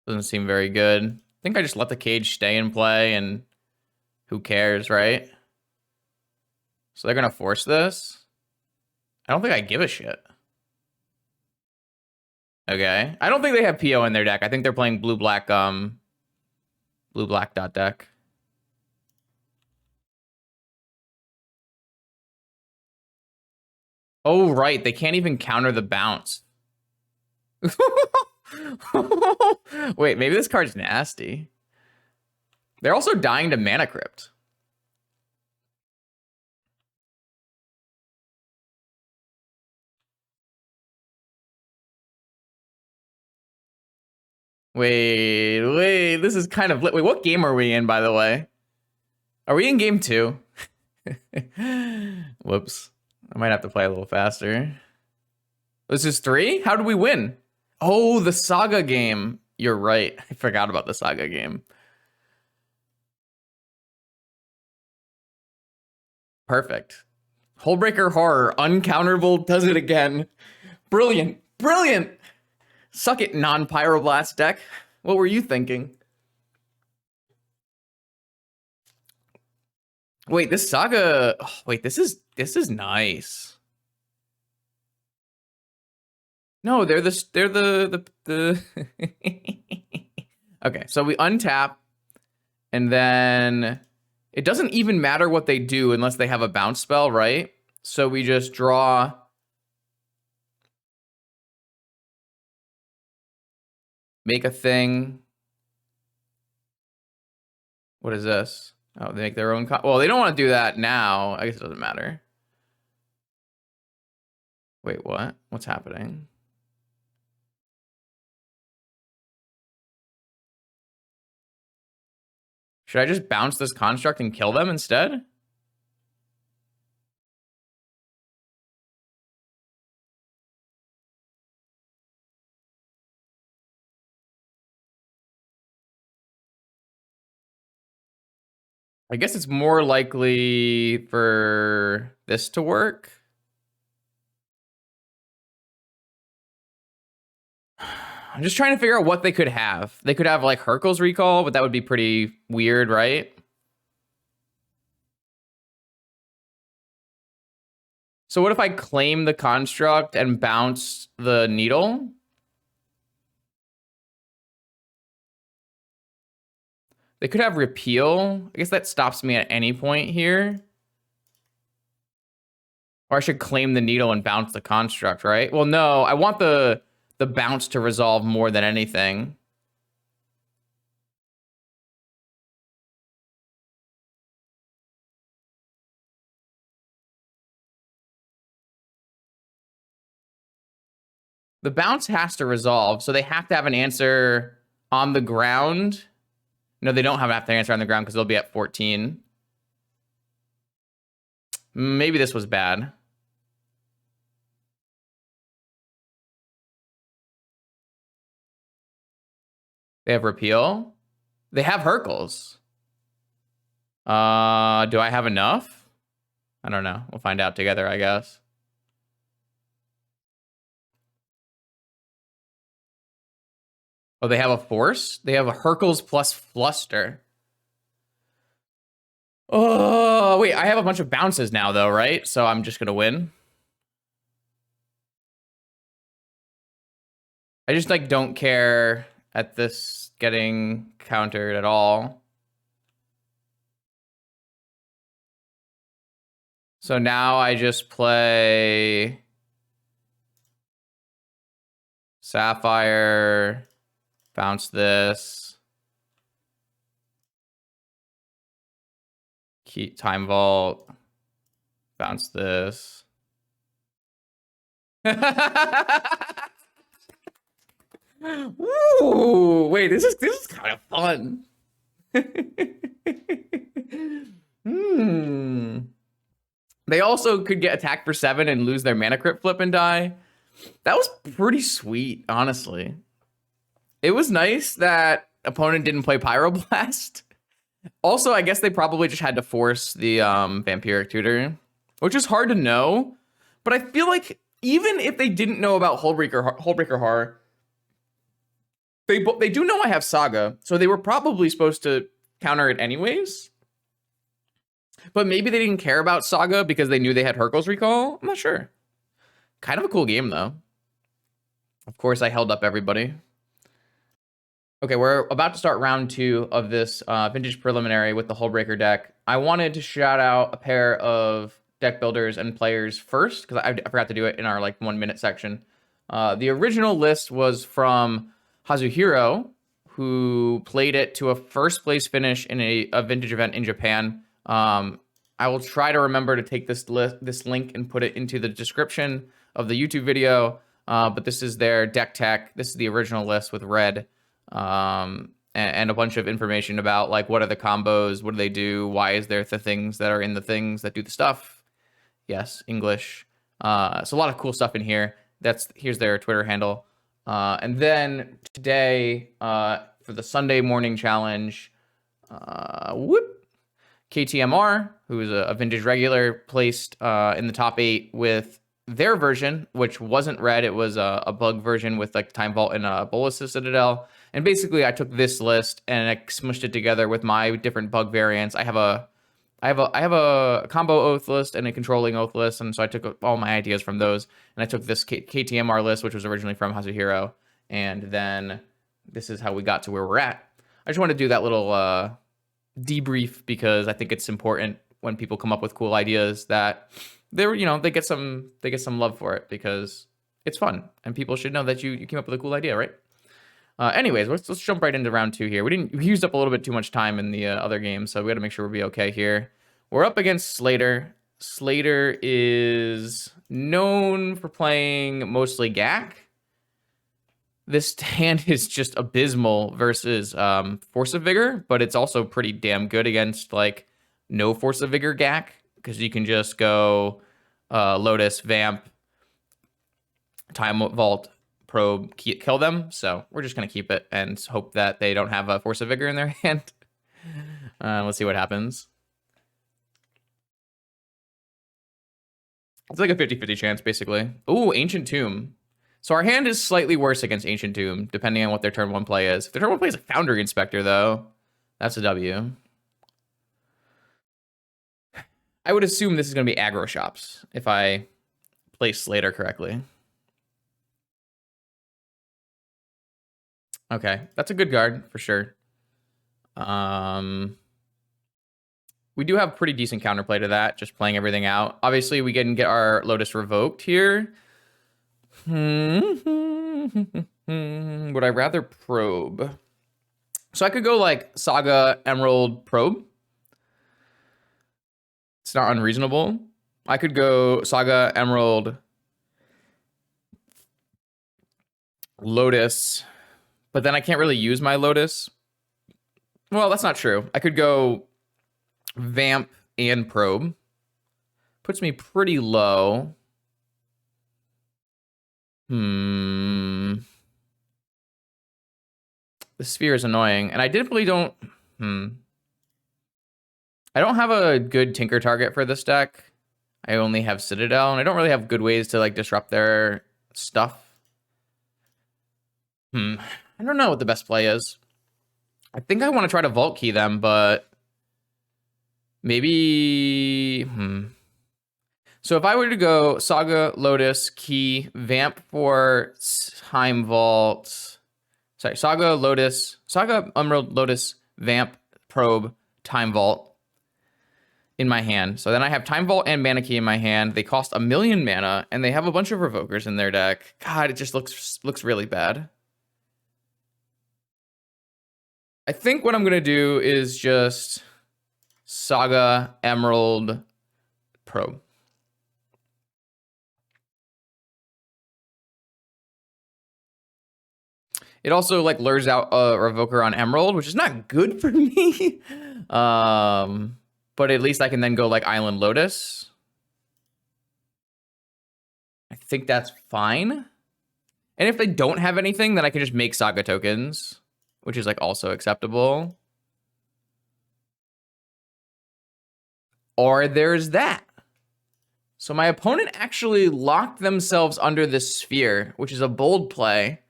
doesn't seem very good. I think I just let the cage stay in play and who cares, right? So they're going to force this. I don't think I give a shit. Okay. I don't think they have PO in their deck. I think they're playing blue-black dot deck. Oh, right. They can't even counter the bounce. Wait, maybe this card's nasty. They're also dying to Mana Crypt. Wait. This is kind of lit. Wait, what game are we in, by the way? Are we in game 2? Whoops. I might have to play a little faster. This is 3? How did we win? Oh, the Saga game. You're right. I forgot about the Saga game. Perfect. Hullbreaker Horror, uncounterable, does it again. Brilliant. Brilliant. Suck it, non-Pyroblast deck. What were you thinking? Wait, this Saga... Oh, wait, this is nice. No, they're the Okay, so we untap, and then it doesn't even matter what they do unless they have a bounce spell, right? So we just draw... Make a thing. What is this? Oh, they make their own. Well, they don't want to do that now. I guess it doesn't matter. Wait, what? What's happening? Should I just bounce this construct and kill them instead? I guess it's more likely for this to work. I'm just trying to figure out what they could have. They could have like Hercule's Recall, but that would be pretty weird, right? So what if I claim the construct and bounce the needle? They could have repeal. I guess that stops me at any point here. Or I should claim the needle and bounce the construct, right? Well, no, I want the bounce to resolve more than anything. The bounce has to resolve, so they have to have an answer on the ground. No, they don't have to answer on the ground because they'll be at 14. Maybe this was bad. They have repeal. They have Hercules. Do I have enough? I don't know. We'll find out together, I guess. Oh, they have a force? They have a Hercules plus Fluster. Oh, wait, I have a bunch of bounces now, though, right? So I'm just gonna win. I just, like, don't care at this getting countered at all. So now I just play Sapphire, bounce this, keep Time Vault, bounce this. Ooh, wait, this is kind of fun. They also could get attacked for 7 and lose their mana crypt flip and die. That was pretty sweet, honestly. It was nice that opponent didn't play Pyroblast. Also, I guess they probably just had to force the Vampiric Tutor, which is hard to know. But I feel like even if they didn't know about Hullbreaker Horror, they do know I have Saga, so they were probably supposed to counter it anyways. But maybe they didn't care about Saga because they knew they had Hercule's Recall. I'm not sure. Kind of a cool game, though. Of course, I held up everybody. Okay, we're about to start round 2 of this vintage preliminary with the Hullbreaker deck. I wanted to shout out a pair of deck builders and players first, because I forgot to do it in our like 1 minute section. The original list was from Hazuhiro, who played it to a first place finish in a vintage event in Japan. I will try to remember to take this link and put it into the description of the YouTube video. But this is their deck tech. This is the original list with red. And a bunch of information about like what are the combos, what do they do, why is there the things that are in the things that do the stuff. Yes, English. So a lot of cool stuff in here. Here's their Twitter handle. And then today, for the Sunday morning challenge, KTMR, who is a vintage regular, placed in the top 8 with their version, which wasn't red. It was a bug version with like Time Vault and a Bolas Citadel. And basically, I took this list and I smushed it together with my different bug variants. I have a combo oath list and a controlling oath list, and so I took all my ideas from those. And I took this KTMR list, which was originally from Hazuhiro, and then this is how we got to where we're at. I just want to do that little debrief because I think it's important when people come up with cool ideas that they get some love for it because it's fun and people should know that you came up with a cool idea, right? Anyways, let's jump right into round 2 here. We used up a little bit too much time in the other game, so we got to make sure we'll be okay here. We're up against Slater. Slater is known for playing mostly GAC. This hand is just abysmal versus Force of Vigor, but it's also pretty damn good against like no Force of Vigor GAC, because you can just go Lotus, Vamp, Time Vault, Probe, kill them. So we're just going to keep it and hope that they don't have a Force of Vigor in their hand. Let's see what happens. It's like a 50-50 chance, basically. Ooh, Ancient Tomb. So our hand is slightly worse against Ancient Tomb, depending on what their turn 1 play is. If their turn 1 play is a Foundry Inspector, though, that's a W. I would assume this is going to be aggro shops, if I play Slater correctly. Okay, that's a good guard, for sure. We do have pretty decent counterplay to that, just playing everything out. Obviously, we can get our Lotus revoked here. Would I rather probe? So I could go like Saga, Emerald, Probe. It's not unreasonable. I could go Saga, Emerald, Lotus, but then I can't really use my Lotus. Well, that's not true. I could go Vamp and Probe. Puts me pretty low. The sphere is annoying, and I definitely don't. I don't have a good Tinker target for this deck. I only have Citadel, and I don't really have good ways to like disrupt their stuff. I don't know what the best play is. I think I want to try to Vault Key them, but maybe. So if I were to go Saga, Lotus, Key, Vamp for Time Vault. Sorry, Saga, Lotus, Saga, Emerald, Lotus, Vamp, Probe, Time Vault in my hand. So then I have Time Vault and Mana Key in my hand. They cost 1,000,000 mana, and they have a bunch of Revokers in their deck. God, it just looks really bad. I think what I'm going to do is just Saga, Emerald, Probe. It also like lures out a Revoker on Emerald, which is not good for me. But at least I can then go like Island Lotus. I think that's fine. And if they don't have anything, then I can just make Saga tokens, which is like also acceptable. Or there's that. So my opponent actually locked themselves under this sphere, which is a bold play.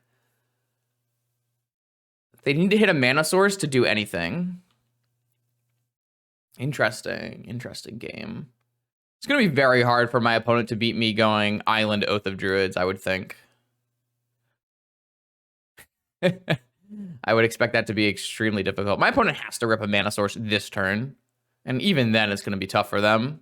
They need to hit a mana source to do anything. Interesting game. It's going to be very hard for my opponent to beat me going Island Oath of Druids, I would think. I would expect that to be extremely difficult. My opponent has to rip a mana source this turn, and even then it's going to be tough for them.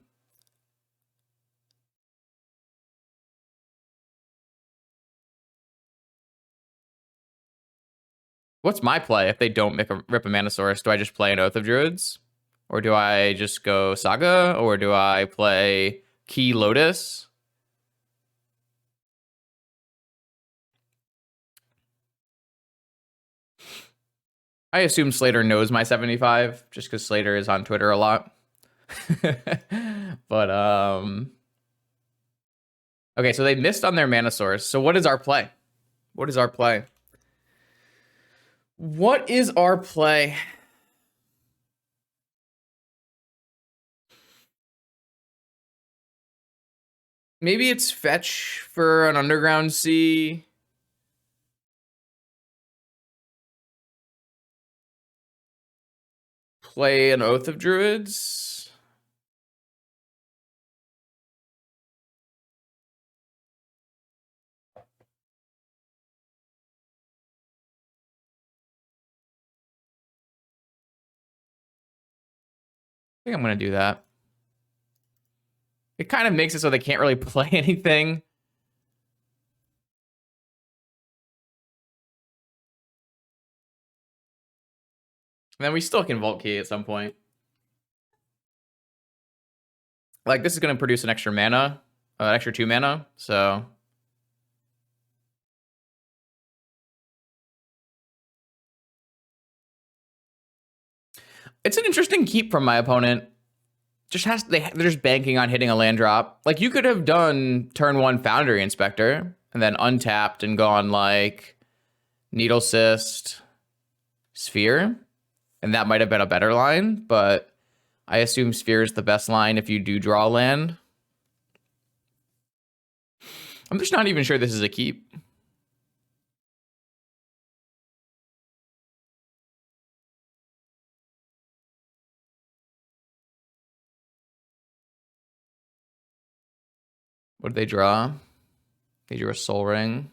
What's my play if they don't rip a mana source? Do I just play an Oath of Druids? Or do I just go Saga? Or do I play Key Lotus? I assume Slater knows my 75, just because Slater is on Twitter a lot. But, okay, so they missed on their mana source. So what is our play? What is our play? What is our play? Maybe it's fetch for an Underground Sea. Play an Oath of Druids. I think I'm going to do that. It kind of makes it so they can't really play anything. And then we still can Vault Key at some point. Like, this is going to produce an extra mana, an extra 2 mana, so... It's an interesting keep from my opponent. They're just banking on hitting a land drop. Like, you could have done turn 1 Foundry Inspector, and then untapped and gone, like, Needle Cyst, Sphere, and that might have been a better line, but I assume Sphere is the best line if you do draw land. I'm just not even sure this is a keep. What did they draw? They drew a Soul Ring.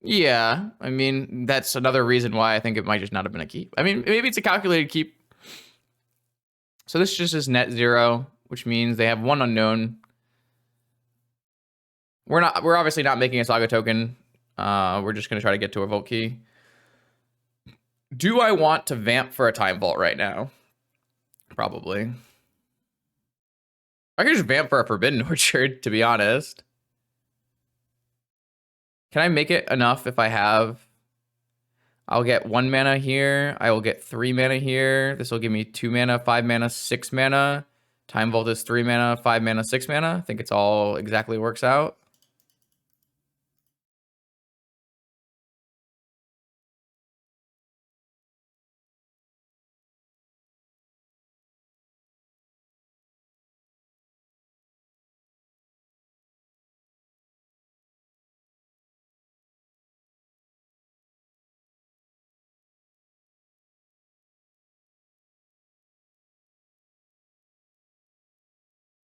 Yeah, I mean, that's another reason why I think it might just not have been a keep. I mean, maybe it's a calculated keep. So this just is net 0, which means they have 1 unknown. We're obviously not making a Saga token. We're just gonna try to get to a Vault Key. Do I want to vamp for a Time Vault right now? Probably. I could just vamp for a Forbidden Orchard, to be honest. Can I make it enough if I have... I'll get 1 mana here. I will get 3 mana here. This will give me 2 mana, 5 mana, 6 mana. Time Vault is 3 mana, 5 mana, 6 mana. I think it's all exactly works out.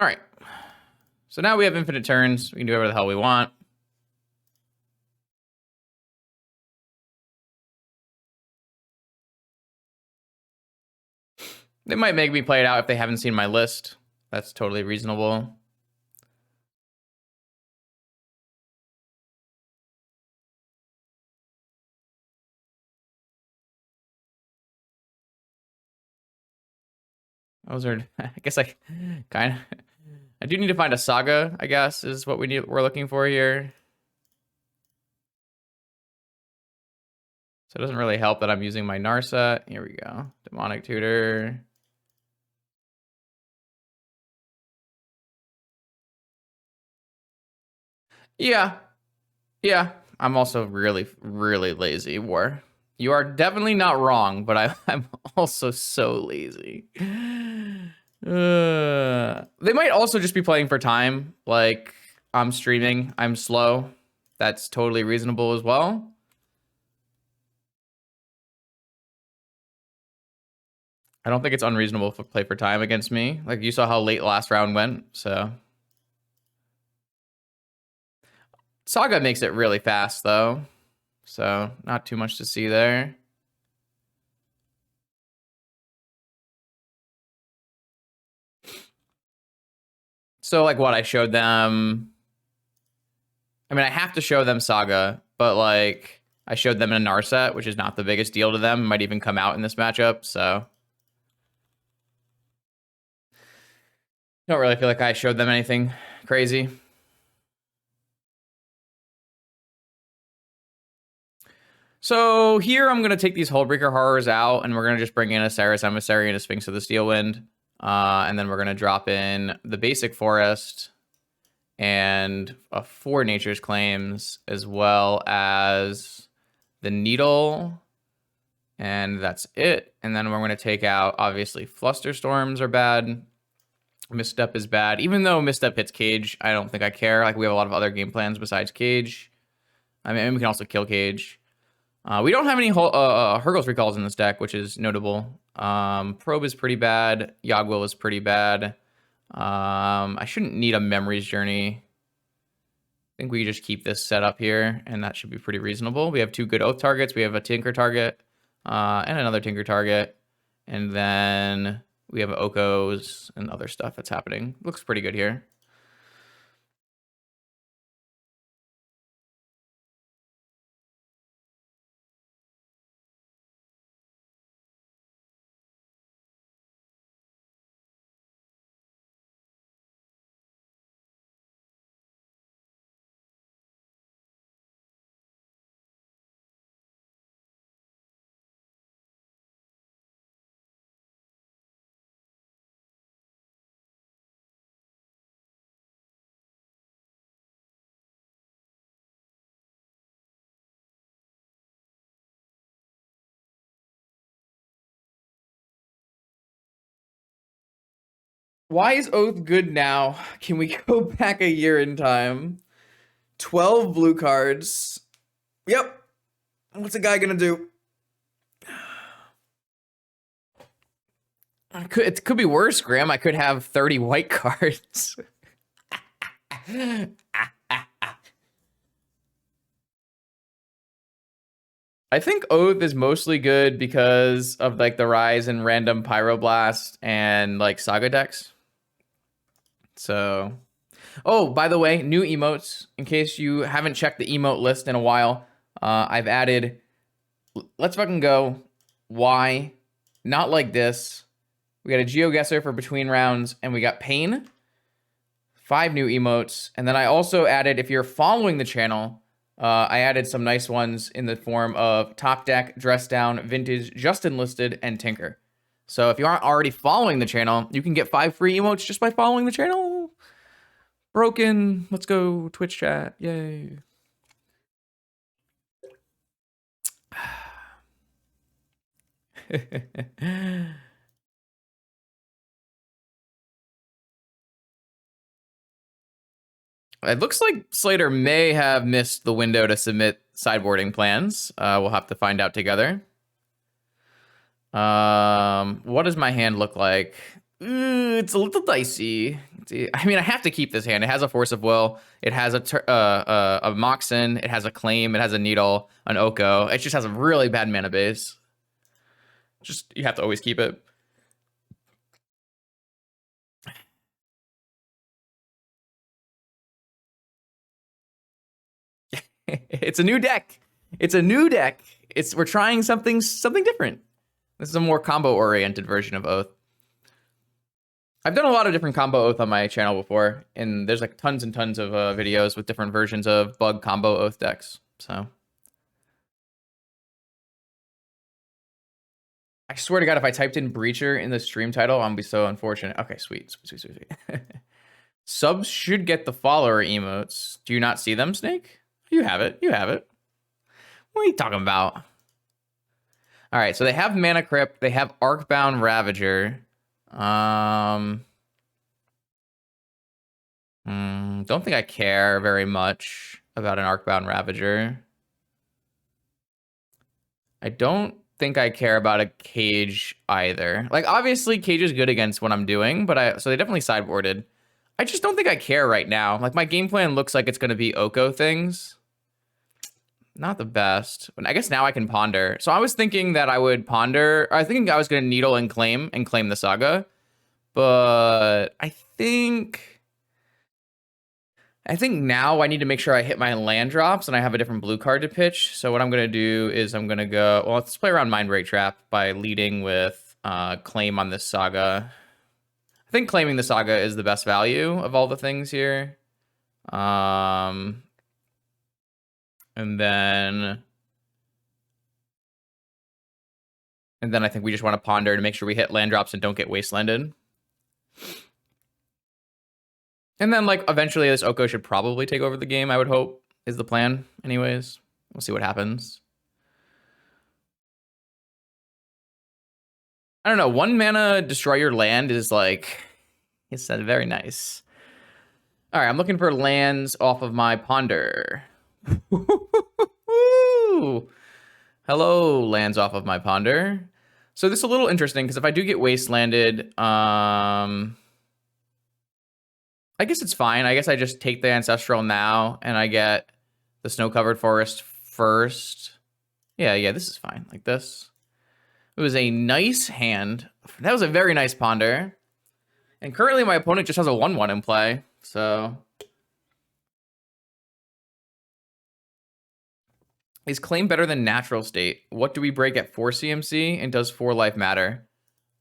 All right. So now we have infinite turns. We can do whatever the hell we want. They might make me play it out if they haven't seen my list. That's totally reasonable. Those are, I guess I kind of, I do need to find a Saga, I guess, is what we're looking for here. So it doesn't really help that I'm using my Narset. Here we go. Demonic Tutor. Yeah. Yeah. I'm also really, really lazy, War. You are definitely not wrong, but I'm also so lazy. They might also just be playing for time. Like, I'm streaming, I'm slow. That's totally reasonable as well. I don't think it's unreasonable to play for time against me. Like, you saw how late last round went, so. Saga makes it really fast, though. So, not too much to see there. So, like, what I showed them... I mean, I have to show them Saga, but, like, I showed them a Narset, which is not the biggest deal to them. Might even come out in this matchup, so... Don't really feel like I showed them anything crazy. So here I'm going to take these Hullbreaker Horrors out, and we're going to just bring in a Sarah's Emissary and a Sphinx of the Steel Wind. And then we're going to drop in the basic Forest and 4 Nature's Claims, as well as the Needle. And that's it. And then we're going to take out, obviously, Flusterstorms are bad. Misstep is bad. Even though Misstep hits Cage, I don't think I care. Like, we have a lot of other game plans besides Cage. I mean, we can also kill Cage. We don't have any Hurgle's Recalls in this deck, which is notable. Probe is pretty bad. Yogwill is pretty bad. I shouldn't need a Memories Journey. I think we just keep this set up here, and that should be pretty reasonable. We have 2 good Oath targets. We have a Tinker target and another Tinker target. And then we have Okos and other stuff that's happening. Looks pretty good here. Why is Oath good now? Can we go back a year in time? 12 blue cards. Yep. What's a guy gonna do? It could be worse, Graham. I could have 30 white cards. I think Oath is mostly good because of like the rise in random Pyroblast and like Saga decks. So, oh, by the way, new emotes. In case you haven't checked the emote list in a while, I've added Let's Fucking Go. Why? Not Like This. We got a GeoGuessr for between rounds, and we got Pain. 5 new emotes. And then I also added, if you're following the channel, I added some nice ones in the form of Top Deck, Dress Down, Vintage, Just Enlisted, and Tinker. So if you aren't already following the channel, you can get 5 free emotes just by following the channel. Broken. Let's go Twitch chat. Yay. It looks like Slater may have missed the window to submit sideboarding plans. We'll have to find out together. What does my hand look like? It's a little dicey. I mean, I have to keep this hand. It has a Force of Will. It has a Moxen. It has a Claim. It has a Needle, an Oko. It just has a really bad mana base. Just, you have to always keep it. It's a new deck. It's a new deck. We're trying something different. This is a more combo-oriented version of Oath. I've done a lot of different combo Oath on my channel before, and there's like tons and tons of videos with different versions of bug combo Oath decks. So I swear to God, if I typed in Breacher in the stream title, I'm gonna be so unfortunate. Okay, sweet. Subs should get the follower emotes. Do you not see them, Snake? You have it. You have it. What are you talking about? All right, so they have Mana Crypt. They have Arcbound Ravager. Don't think I care very much about an Arcbound Ravager. I don't think I care about a Cage either. Like, obviously, Cage is good against what I'm doing, but so they definitely sideboarded. I just don't think I care right now. Like, my game plan looks like it's going to be Oko things. Not the best. But I guess now I can ponder. So I was thinking that I would ponder. I think I was going to Needle and claim the Saga. But I think now I need to make sure I hit my land drops and I have a different blue card to pitch. So what I'm going to do is I'm going to go, well, let's play around Mindbreak Trap by leading with claim on this Saga. I think claiming the Saga is the best value of all the things here. And then I think we just want to ponder to make sure we hit land drops and don't get wastelanded. And then, like, eventually this Oko should probably take over the game, I would hope, is the plan. Anyways, we'll see what happens. I don't know. 1 mana destroy your land is like, it's very nice. All right, I'm looking for lands off of my ponder. Hello, lands off of my ponder. So this is a little interesting because if I do get wastelanded, I guess it's fine. I guess I just take the Ancestral now and I get the Snow-Covered Forest first. Yeah, this is fine. Like this. It was a nice hand. That was a very nice ponder. And currently my opponent just has a 1/1 in play. So is claim better than natural state? What do we break at 4 CMC? And does 4 life matter?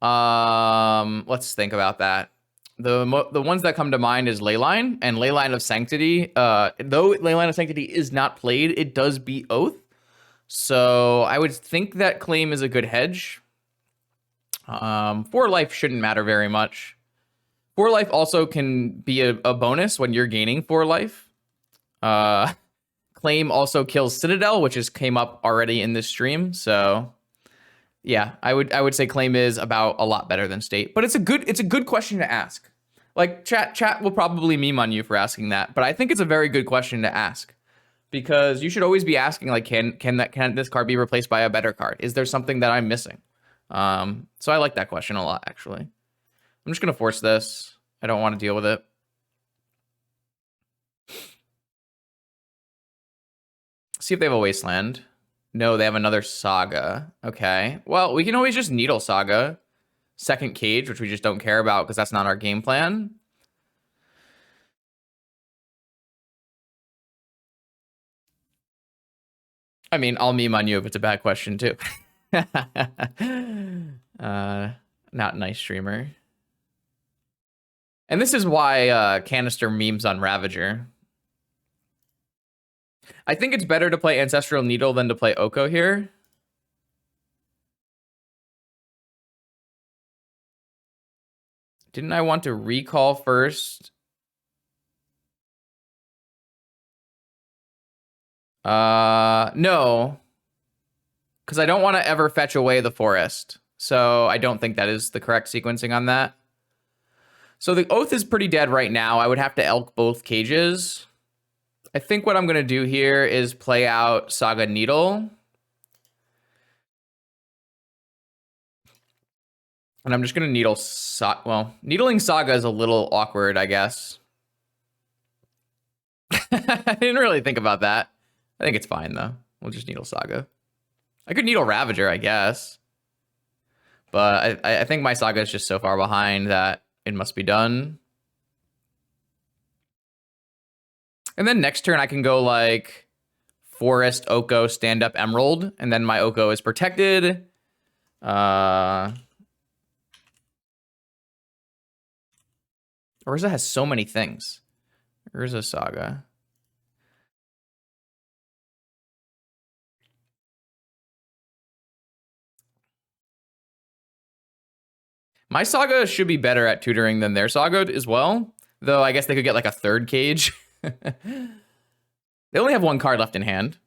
Let's think about that. The ones that come to mind is Leyline and Leyline of Sanctity. Though Leyline of Sanctity is not played, it does beat Oath. So I would think that claim is a good hedge. 4 life shouldn't matter very much. 4 life also can be a bonus when you're gaining 4 life. Claim also kills Citadel, which came up already in this stream. So yeah, I would say claim is about a lot better than state. But it's a good question to ask. Like chat will probably meme on you for asking that, but I think it's a very good question to ask because you should always be asking like, can this card be replaced by a better card? Is there something that I'm missing? So I like that question a lot actually. I'm just gonna force this. I don't want to deal with it. See if they have a Wasteland. No, they have another Saga. Okay. Well, we can always just Needle Saga. Second Cage, which we just don't care about because that's not our game plan. I mean, I'll meme on you if it's a bad question too. Not nice streamer. And this is why Canister memes on Ravager. I think it's better to play Ancestral Needle than to play Oko here. Didn't I want to recall first? No. Because I don't want to ever fetch away the forest. So I don't think that is the correct sequencing on that. So the Oath is pretty dead right now. I would have to elk both cages. I think what I'm going to do here is play out Saga Needle. And I'm just going to needle... well, needling Saga is a little awkward, I guess. I didn't really think about that. I think it's fine, though. We'll just needle Saga. I could needle Ravager, I guess. But I think my Saga is just so far behind that it must be done. And then next turn I can go like Forest, Oko, Stand Up, Emerald. And then my Oko is protected. Urza has so many things. Urza Saga. My Saga should be better at tutoring than their Saga as well. Though I guess they could get like a third cage. They only have one card left in hand.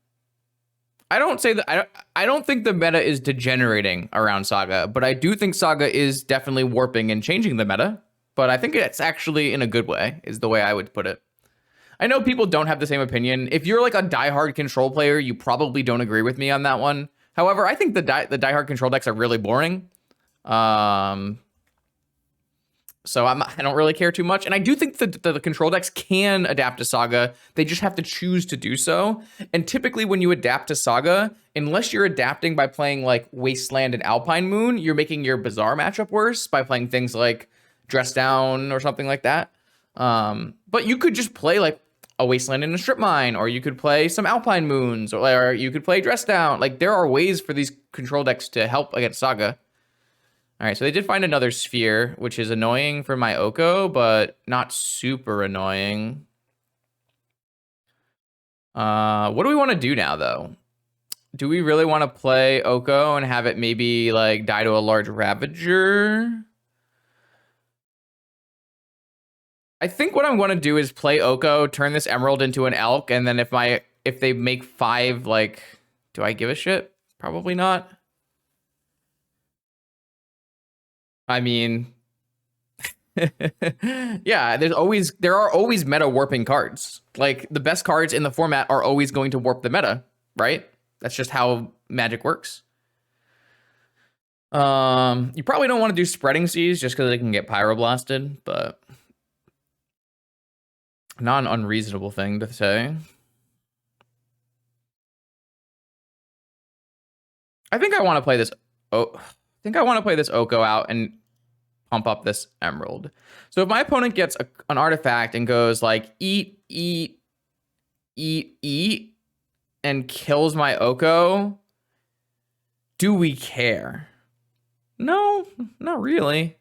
I don't say that. I don't think the meta is degenerating around Saga, but I do think Saga is definitely warping and changing the meta. But I think it's actually in a good way, is the way I would put it. I know people don't have the same opinion. If you're like a diehard control player, you probably don't agree with me on that one. However, I think the diehard control decks are really boring. So I don't really care too much. And I do think that the control decks can adapt to Saga. They just have to choose to do so. And typically when you adapt to Saga, unless you're adapting by playing like Wasteland and Alpine Moon, you're making your Bazaar matchup worse by playing things like Dress Down or something like that. But you could just play like a Wasteland and a Strip Mine, or you could play some Alpine Moons, or you could play Dress Down. Like there are ways for these control decks to help against Saga. All right, so they did find another sphere, which is annoying for my Oko, but not super annoying. What do we want to do now, though? Do we really want to play Oko and have it maybe like die to a large Ravager? I think what I'm going to do is play Oko, turn this Emerald into an Elk, and then if they make 5, like, do I give a shit? Probably not. I mean, yeah, there are always meta warping cards. Like the best cards in the format are always going to warp the meta, right? That's just how Magic works. You probably don't want to do Spreading Seas just because they can get Pyroblasted, but not an unreasonable thing to say. I think I want to play this. I think I want to play this Oko out and pump up this Emerald. So if my opponent gets an artifact and goes like eat, eat, eat, eat, and kills my Oko, do we care? No, not really.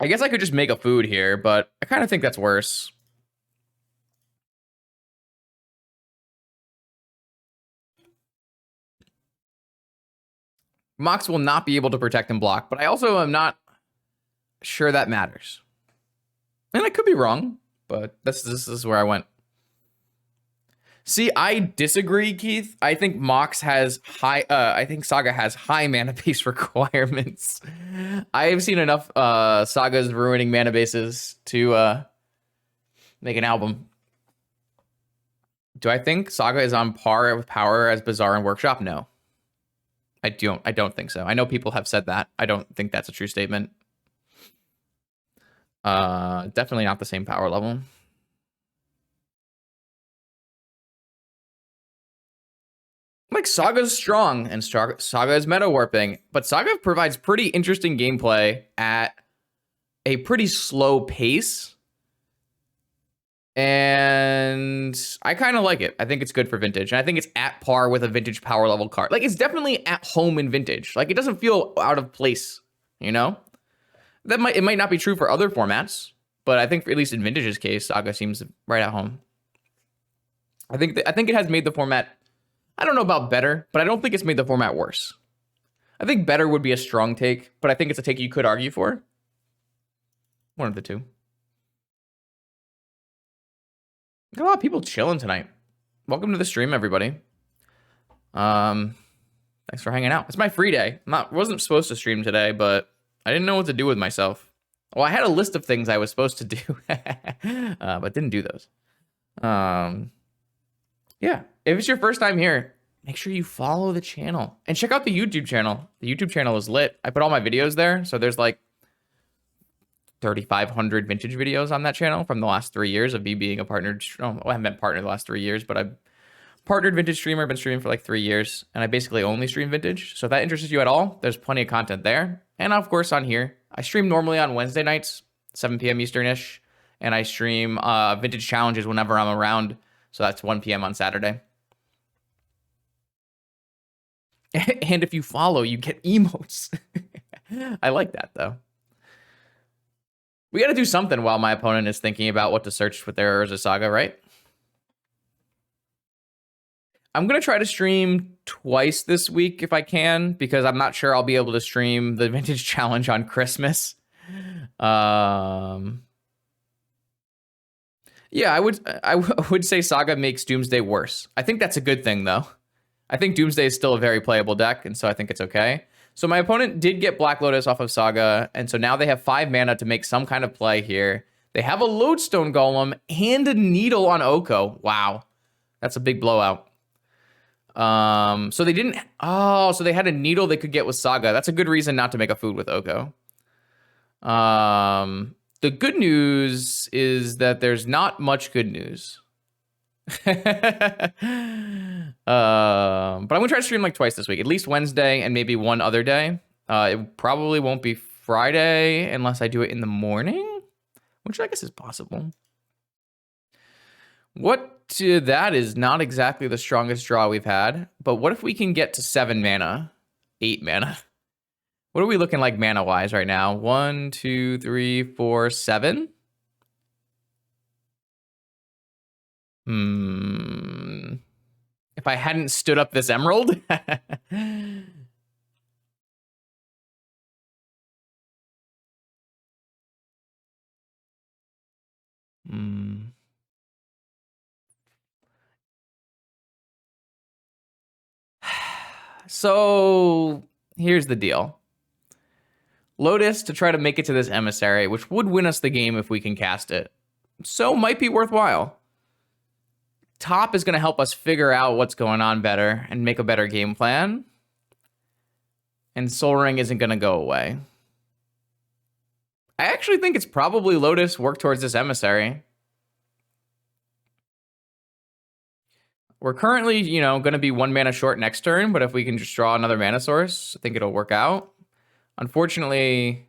I guess I could just make a food here, but I kind of think that's worse. Mox will not be able to protect and block, but I also am not sure that matters. And I could be wrong, but this is where I went. See, I disagree, Keith. I think Mox has high. I think Saga has high mana base requirements. I've seen enough sagas ruining mana bases to make an album. Do I think Saga is on par with power as Bazaar and Workshop? No, I don't. I don't think so. I know people have said that. I don't think that's a true statement. Definitely not the same power level. Like Saga's strong and Saga is meta warping, but Saga provides pretty interesting gameplay at a pretty slow pace. And I kind of like it. I think it's good for Vintage. And I think it's at par with a Vintage power level card. Like, it's definitely at home in Vintage. Like, it doesn't feel out of place, you know? It might not be true for other formats, but I think at least in Vintage's case, Saga seems right at home. I think it has made the format, I don't know about better, but I don't think it's made the format worse. I think better would be a strong take, but I think it's a take you could argue for. One of the two. Got a lot of people chilling tonight. Welcome to the stream, everybody. Thanks for hanging out. It's my free day. Wasn't supposed to stream today, but I didn't know what to do with myself. Well, I had a list of things I was supposed to do, but didn't do those. Yeah, if it's your first time here, make sure you follow the channel and check out the YouTube channel. The YouTube channel is lit. I put all my videos there, so there's like 3,500 vintage videos on that channel from the last 3 years of me being a partnered. I haven't been partnered the last 3 years, but I've partnered vintage streamer. Been streaming for like 3 years, and I basically only stream vintage. So if that interests you at all, there's plenty of content there. And of course on here, I stream normally on Wednesday nights, 7 p.m. Eastern-ish, and I stream vintage challenges whenever I'm around. So that's 1 p.m. on Saturday. And if you follow, you get emotes. I like that, though. We got to do something while my opponent is thinking about what to search with their Urza Saga, right? I'm going to try to stream twice this week if I can, because I'm not sure I'll be able to stream the Vintage Challenge on Christmas. Yeah, I would say Saga makes Doomsday worse. I think that's a good thing, though. I think Doomsday is still a very playable deck, and so I think it's okay. So my opponent did get Black Lotus off of Saga, and so now they have 5 mana to make some kind of play here. They have a Lodestone Golem and a Needle on Oko. Wow, that's a big blowout. So they didn't. Oh, so they had a Needle they could get with Saga. That's a good reason not to make a food with Oko. The good news is that there's not much good news. But I'm gonna try to stream like twice this week, at least Wednesday and maybe one other day. It probably won't be Friday unless I do it in the morning, which I guess is possible. That is not exactly the strongest draw we've had, but what if we can get to 7 mana, 8 mana? What are we looking like mana wise right now? 1, 2, 3, 4, 7. If I hadn't stood up this emerald. So here's the deal. Lotus to try to make it to this emissary, which would win us the game if we can cast it. So might be worthwhile. Top is going to help us figure out what's going on better and make a better game plan. And Sol Ring isn't going to go away. I actually think it's probably Lotus work towards this emissary. We're currently, going to be 1 mana short next turn, but if we can just draw another mana source, I think it'll work out. Unfortunately,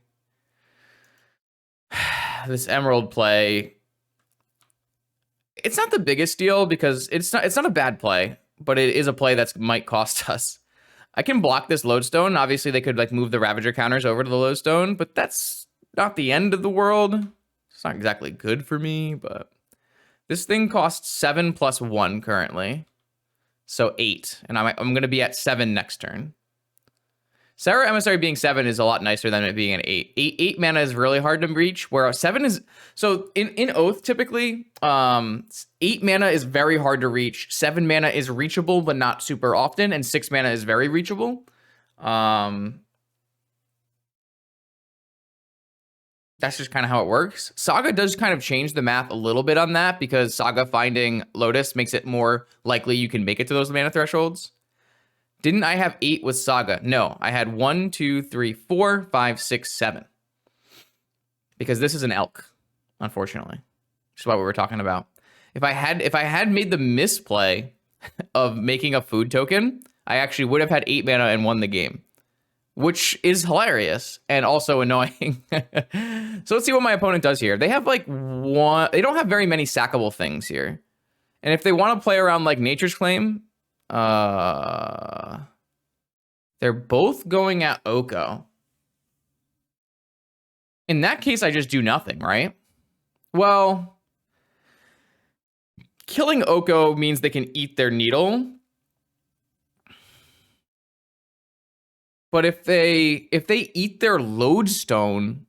this Emerald play, it's not the biggest deal because it's not a bad play, but it is a play that might cost us. I can block this Lodestone. Obviously, they could like move the Ravager counters over to the Lodestone, but that's not the end of the world. It's not exactly good for me, but this thing costs 7 plus 1 currently, so 8, and I'm going to be at 7 next turn. Sarah Emissary being 7 is a lot nicer than it being an 8. 8 mana is really hard to reach, where 7 is... So in Oath, typically, 8 mana is very hard to reach. 7 mana is reachable, but not super often, and 6 mana is very reachable. That's just kind of how it works. Saga does kind of change the math a little bit on that, because Saga finding Lotus makes it more likely you can make it to those mana thresholds. Didn't I have 8 with Saga? No, I had 1, 2, 3, 4, 5, 6, 7. Because this is an elk, unfortunately. Which is what we were talking about. If I had made the misplay of making a food token, I actually would have had 8 mana and won the game. Which is hilarious and also annoying. So let's see what my opponent does here. They have like one... They don't have very many sackable things here. And if they want to play around like Nature's Claim... They're both going at Oko. In that case, I just do nothing, right? Well, killing Oko means they can eat their needle. But if they eat their lodestone,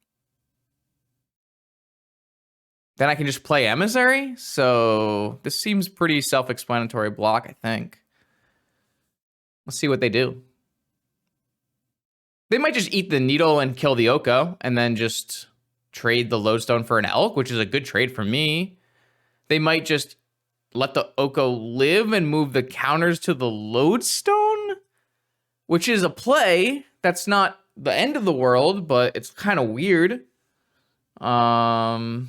then I can just play Emissary. So this seems pretty self-explanatory block, I think. Let's see what they do. They might just eat the needle and kill the Oko, and then just trade the lodestone for an elk, which is a good trade for me. They might just let the Oko live and move the counters to the lodestone, which is a play. That's not the end of the world, but it's kind of weird. I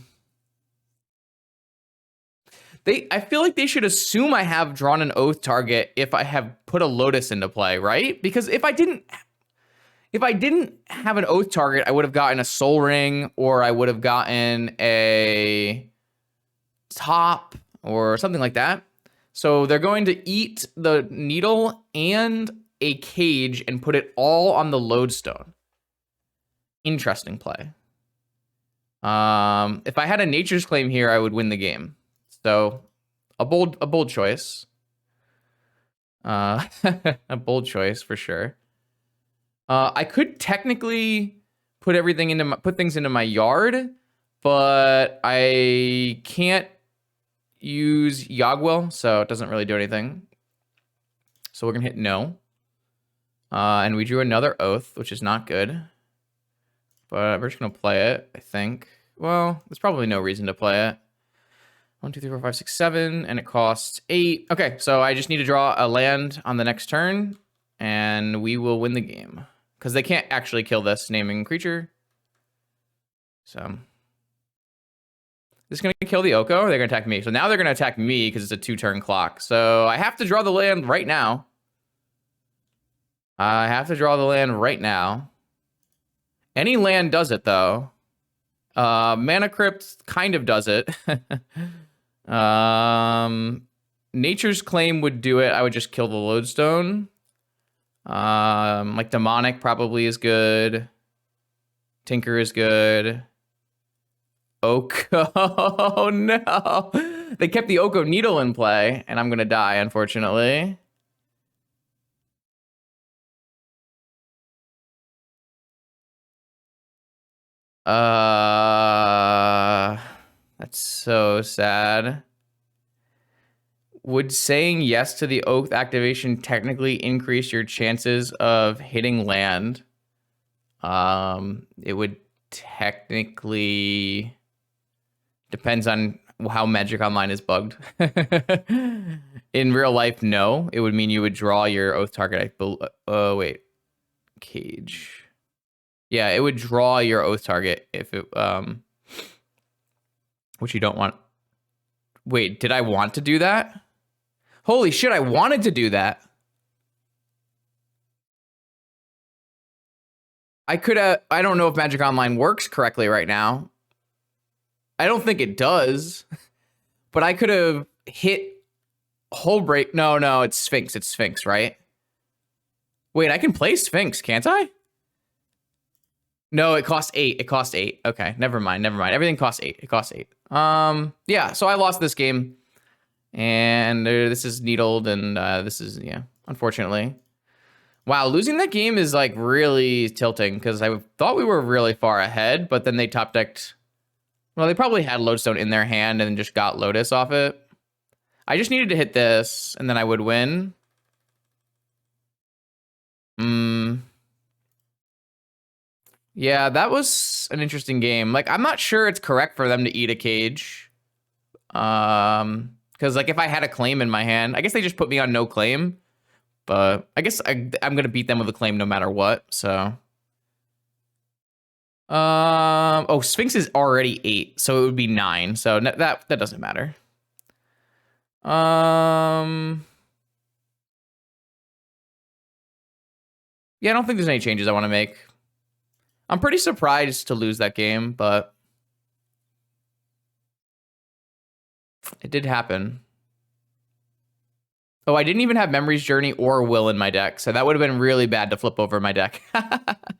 feel like they should assume I have drawn an Oath target if I have put a Lotus into play, right? Because if I didn't have an Oath target, I would have gotten a Soul Ring, or I would have gotten a top or something like that. So they're going to eat the needle and a cage and put it all on the lodestone. Interesting play. If I had a Nature's Claim here, I would win the game. So, a bold choice. A bold choice for sure. I could technically put things into my yard, but I can't use Yogwell, so it doesn't really do anything. So we're gonna hit no. And we drew another Oath, which is not good. But we're just gonna play it, I think. Well, there's probably no reason to play it. 1, 2, 3, 4, 5, 6, 7, and it costs 8. Okay, so I just need to draw a land on the next turn, and we will win the game. Because they can't actually kill this naming creature. So. This is going to kill the Oko, or they're going to attack me? So now they're going to attack me because it's a 2-turn clock. So I have to draw the land right now. Any land does it, though. Mana Crypt kind of does it. Nature's Claim would do it. I would just kill the lodestone. Like Demonic probably is good. Tinker is good. Oko. Oh no. They kept the Oko Needle in play, and I'm gonna die, unfortunately. That's so sad. Would saying yes to the Oath activation technically increase your chances of hitting land? It would technically... Depends on how Magic Online is bugged. In real life, no. It would mean you would draw your Oath target. Oh, wait. Cage. Yeah, it would draw your Oath target if it... which you don't want. Wait, did I want to do that? Holy shit, I wanted to do that. I could have... I don't know if Magic Online works correctly right now. I don't think it does. But I could have hit Hullbreaker. No, it's Sphinx. It's Sphinx, right? Wait, I can play Sphinx, can't I? No, it costs 8. It costs 8. Okay, never mind. Everything costs 8. It costs 8. Yeah, so I lost this game. And this is needled, and this is, yeah, unfortunately. Wow, losing that game is like really tilting because I thought we were really far ahead, but then they top decked. Well, they probably had Lodestone in their hand and just got Lotus off it. I just needed to hit this and then I would win. Yeah, that was an interesting game. Like, I'm not sure it's correct for them to eat a cage. Because like if I had a claim in my hand, I guess they just put me on no claim. But I guess I'm gonna beat them with a claim no matter what. So, oh, Sphinx is already 8, so it would be 9. So that doesn't matter. Yeah, I don't think there's any changes I want to make. I'm pretty surprised to lose that game, but it did happen. Oh, I didn't even have Memory's Journey or Will in my deck, so that would have been really bad to flip over my deck.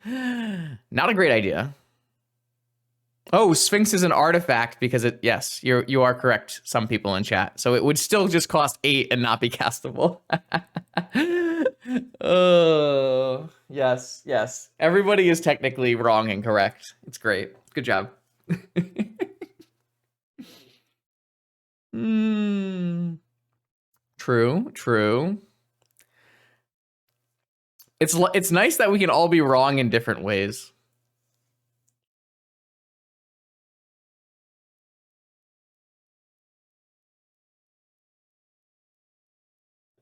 Not a great idea. Oh, Sphinx is an artifact because it. Yes, you are correct. Some people in chat, so it would still just cost 8 and not be castable. Oh, yes. Everybody is technically wrong and correct. It's great. Good job. True. It's nice that we can all be wrong in different ways.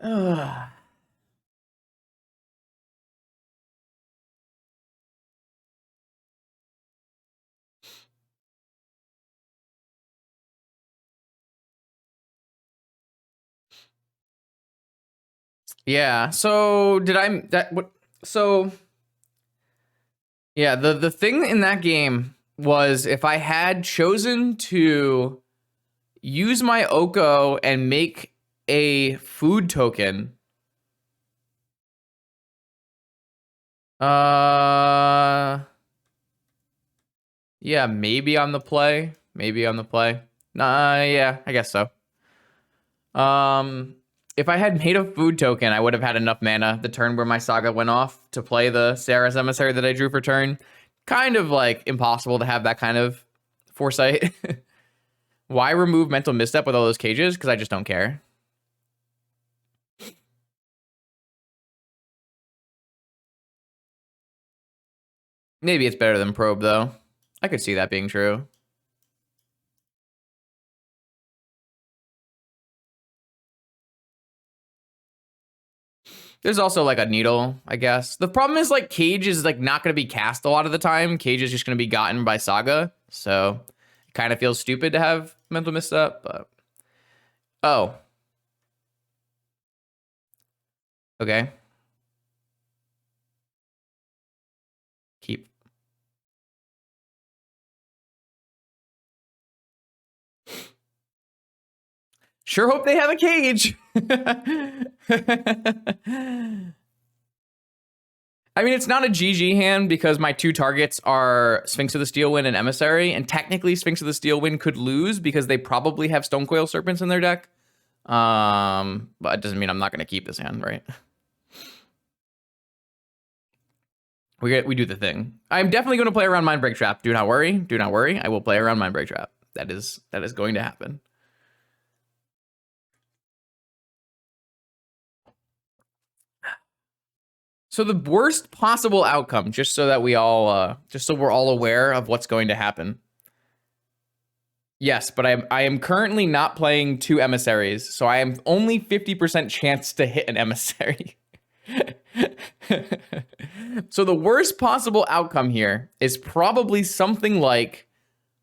Ugh. Yeah. So did I that what? So yeah, the thing in that game was if I had chosen to use my Oko and make a food token. Yeah, maybe on the play. Yeah, I guess so. If I had made a food token, I would have had enough mana the turn where my Saga went off to play the Sarah's Emissary that I drew for turn. Kind of like impossible to have that kind of foresight. Why remove Mental Misstep with all those cages? Because I just don't care. Maybe it's better than Probe, though. I could see that being true. There's also like a needle, I guess. The problem is like Cage is like not going to be cast a lot of the time. Cage is just going to be gotten by Saga. So it kind of feels stupid to have Mental Misstep, but... Oh. Okay. Keep. Sure hope they have a cage. I mean, it's not a GG hand because my 2 targets are Sphinx of the Steel Wind and Emissary, and technically Sphinx of the Steel Wind could lose because they probably have Stonecoil Serpents in their deck. But it doesn't mean I'm not going to keep this hand, right? We do the thing. I'm definitely going to play around Mindbreak Trap. Do not worry. I will play around Mindbreak Trap. That is going to happen. So the worst possible outcome, just so that we all, just so we're all aware of what's going to happen. Yes, but I am currently not playing 2 emissaries, so I am only 50% chance to hit an emissary. So the worst possible outcome here is probably something like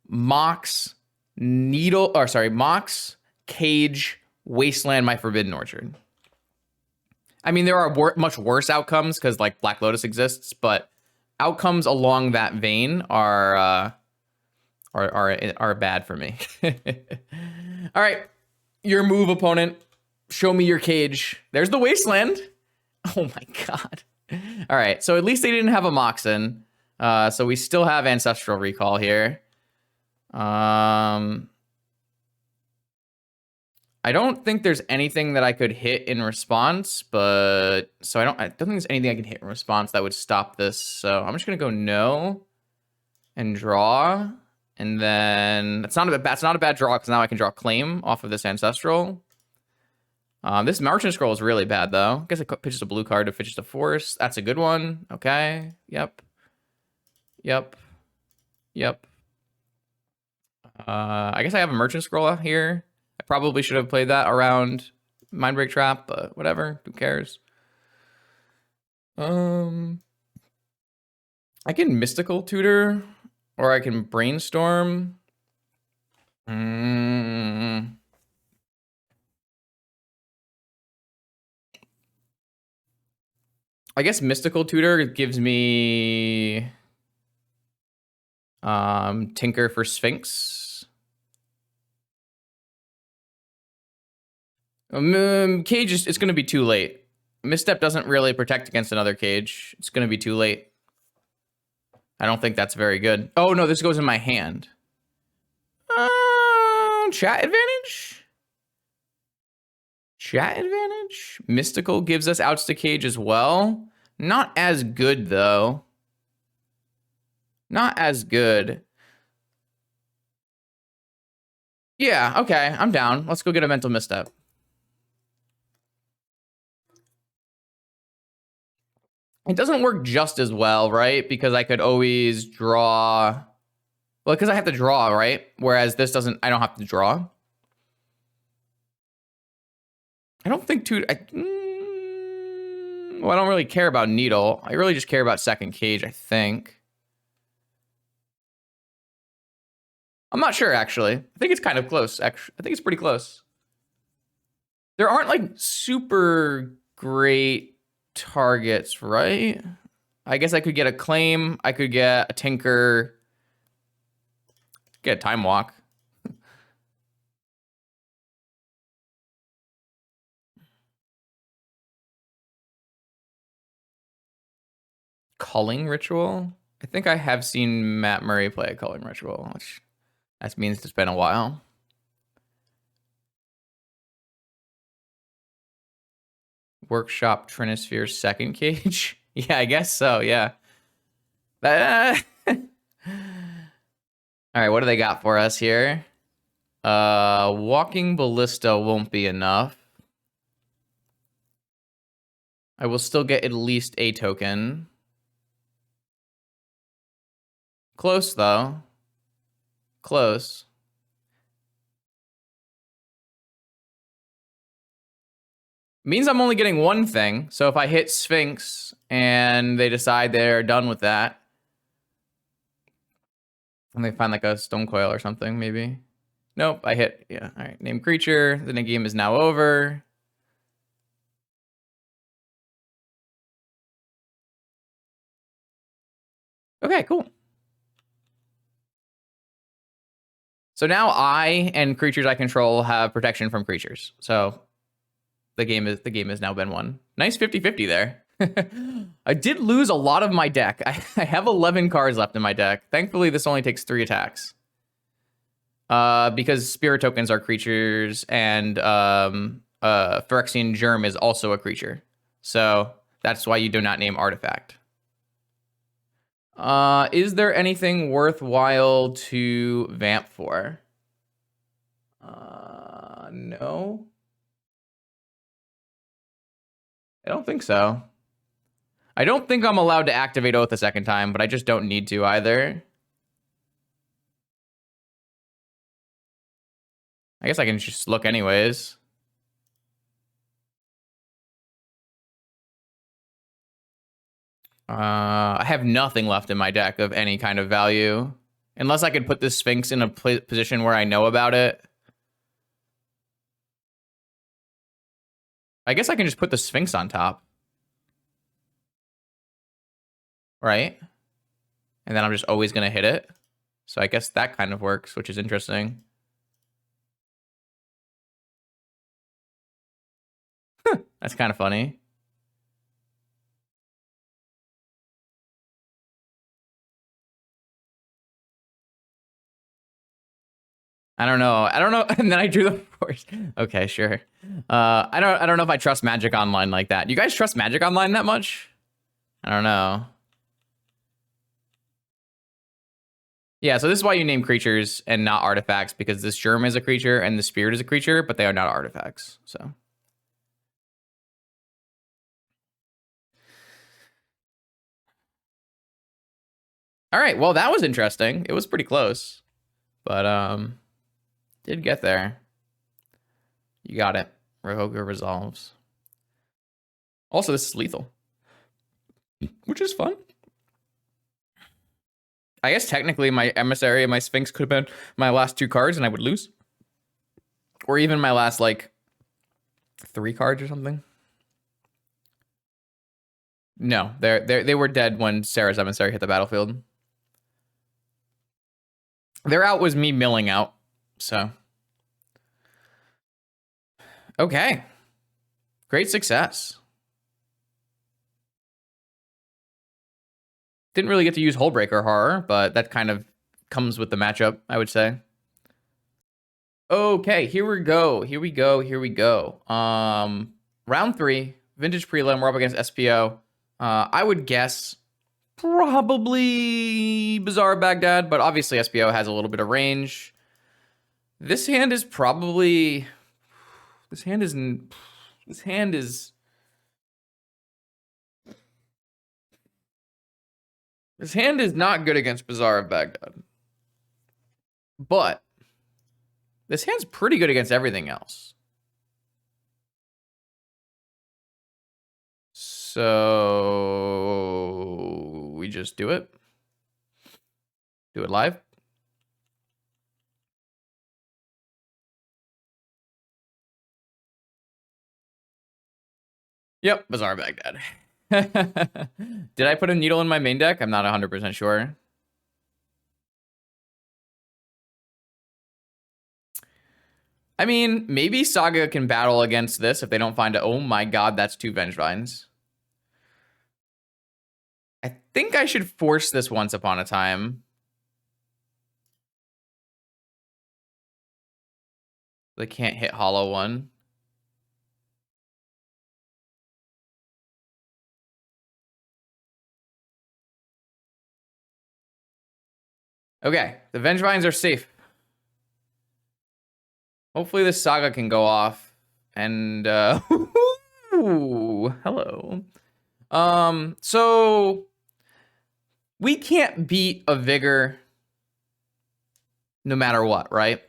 Mox, Mox, Cage, Wasteland, My Forbidden Orchard. I mean, there are much worse outcomes because like Black Lotus exists, but outcomes along that vein are bad for me. All right, your move, opponent. Show me your cage. There's the Wasteland. Oh my god. All right, so at least they didn't have a Moxen. So we still have Ancestral Recall here. I I don't think there's anything that I could hit in response, but so I don't think there's anything I can hit in response that would stop this. So I'm just gonna go no and draw, and then that's not a bad draw because now I can draw claim off of this ancestral. This Marching Scroll is really bad though. I guess it pitches a blue card to pitches a force. That's a good one. Okay. Yep. Yep. Yep. I guess I have a Merchant Scroll out here. I probably should have played that around Mindbreak Trap, but whatever. Who cares? I can Mystical Tutor, or I can Brainstorm. I guess Mystical Tutor gives me Tinker for Sphinx. Cage it's going to be too late. Misstep doesn't really protect against another cage. It's going to be too late. I don't think that's very good. Oh no, this goes in my hand. Chat advantage? Chat advantage? Mystical gives us outs to cage as well. Not as good though. Not as good. Yeah, okay, I'm down. Let's go get a mental misstep. It doesn't work just as well, right? Because I could always draw. Well, because I have to draw, right? Whereas this doesn't, I don't have to draw. I don't think well, I don't really care about needle. I really just care about second cage, I think. I'm not sure, actually. I think it's kind of close. Actually, I think it's pretty close. There aren't like super great targets, right? I guess I could get a claim. I could get a tinker. Get a time walk. Culling ritual. I think I have seen Matt Murray play a culling ritual, which that means it's been a while. Workshop Trinisphere second cage. Yeah, I guess so. Yeah. All right, what do they got for us here? Walking Ballista won't be enough. I will still get at least a token. Close, though. Close. Means I'm only getting one thing. So if I hit Sphinx and they decide they're done with that, and they find like a Stone Coil or something, maybe. Nope, I hit, yeah. All right, name creature. The game is now over. Okay, cool. So now I and creatures I control have protection from creatures. So the game has now been won. Nice 50-50 there. I did lose a lot of my deck. I have 11 cards left in my deck. Thankfully, this only takes 3 attacks. Because spirit tokens are creatures, and Phyrexian Germ is also a creature. So that's why you do not name artifact. Is there anything worthwhile to vamp for? No. I don't think so. I don't think I'm allowed to activate Oath a second time, but I just don't need to either. I guess I can just look anyways. I have nothing left in my deck of any kind of value. Unless I could put this Sphinx in a position where I know about it. I guess I can just put the Sphinx on top. Right? And then I'm just always going to hit it. So I guess that kind of works, which is interesting. That's kind of funny. I don't know. And then I drew the force. Okay, sure. I don't know if I trust Magic Online like that. You guys trust Magic Online that much? I don't know. Yeah, so this is why you name creatures and not artifacts, because this germ is a creature and the spirit is a creature, but they are not artifacts. So. All right, well, that was interesting. It was pretty close, but did get there. You got it. Rohoga resolves. Also, this is lethal, which is fun. I guess technically my Emissary and my Sphinx could have been my last 2 cards and I would lose. Or even my last, like, 3 cards or something. No, they were dead when Sarah's Emissary hit the battlefield. Their out was me milling out, so. Okay. Great success. Didn't really get to use Hullbreaker Horror, but that kind of comes with the matchup, I would say. Okay, here we go. Round 3, Vintage Prelim. We're up against SPO. I would guess probably Bazaar of Baghdad, but obviously SPO has a little bit of range. This hand is probably... This hand is not good against Bazaar of Baghdad. But this hand's pretty good against everything else. So we just do it. Do it live. Yep, Bazaar Baghdad. Did I put a needle in my main deck? I'm not 100% sure. I mean, maybe Saga can battle against this if they don't find it. Oh my god, that's 2 Vengevines. I think I should force this Once Upon a Time. They can't hit Hollow One. Okay, the Vengevines are safe. Hopefully this Saga can go off. And, ooh, hello. So we can't beat a Vigor no matter what, right?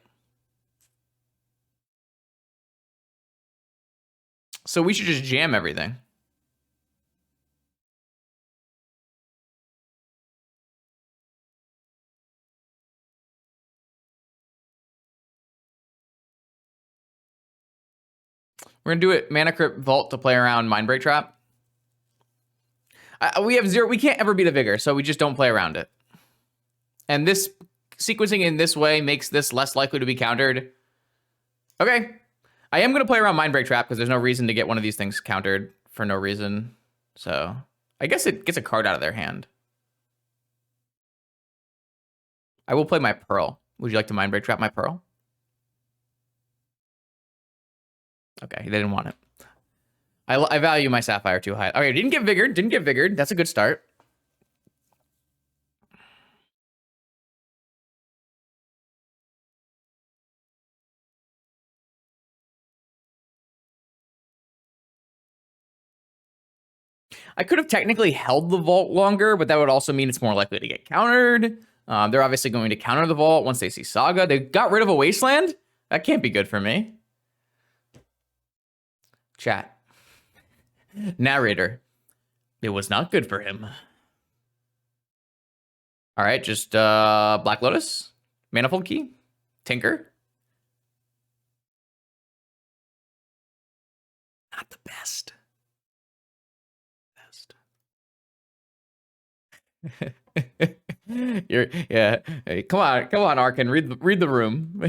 So we should just jam everything. We're gonna do it Mana Crypt Vault to play around Mindbreak Trap. We have 0. We can't ever beat a Vigor, so we just don't play around it. And this sequencing in this way makes this less likely to be countered. Okay. I am going to play around Mindbreak Trap because there's no reason to get one of these things countered for no reason. So I guess it gets a card out of their hand. I will play my Pearl. Would you like to Mindbreak Trap my Pearl? Okay, they didn't want it. I value my Sapphire too high. Okay, didn't get Vigored. That's a good start. I could have technically held the vault longer, but that would also mean it's more likely to get countered. They're obviously going to counter the vault once they see Saga. They got rid of a Wasteland? That can't be good for me. Chat. Narrator. It was not good for him. All right, just Black Lotus, Manifold Key, Tinker. Not the best. Yeah. Hey, come on, Arkin. Read the room.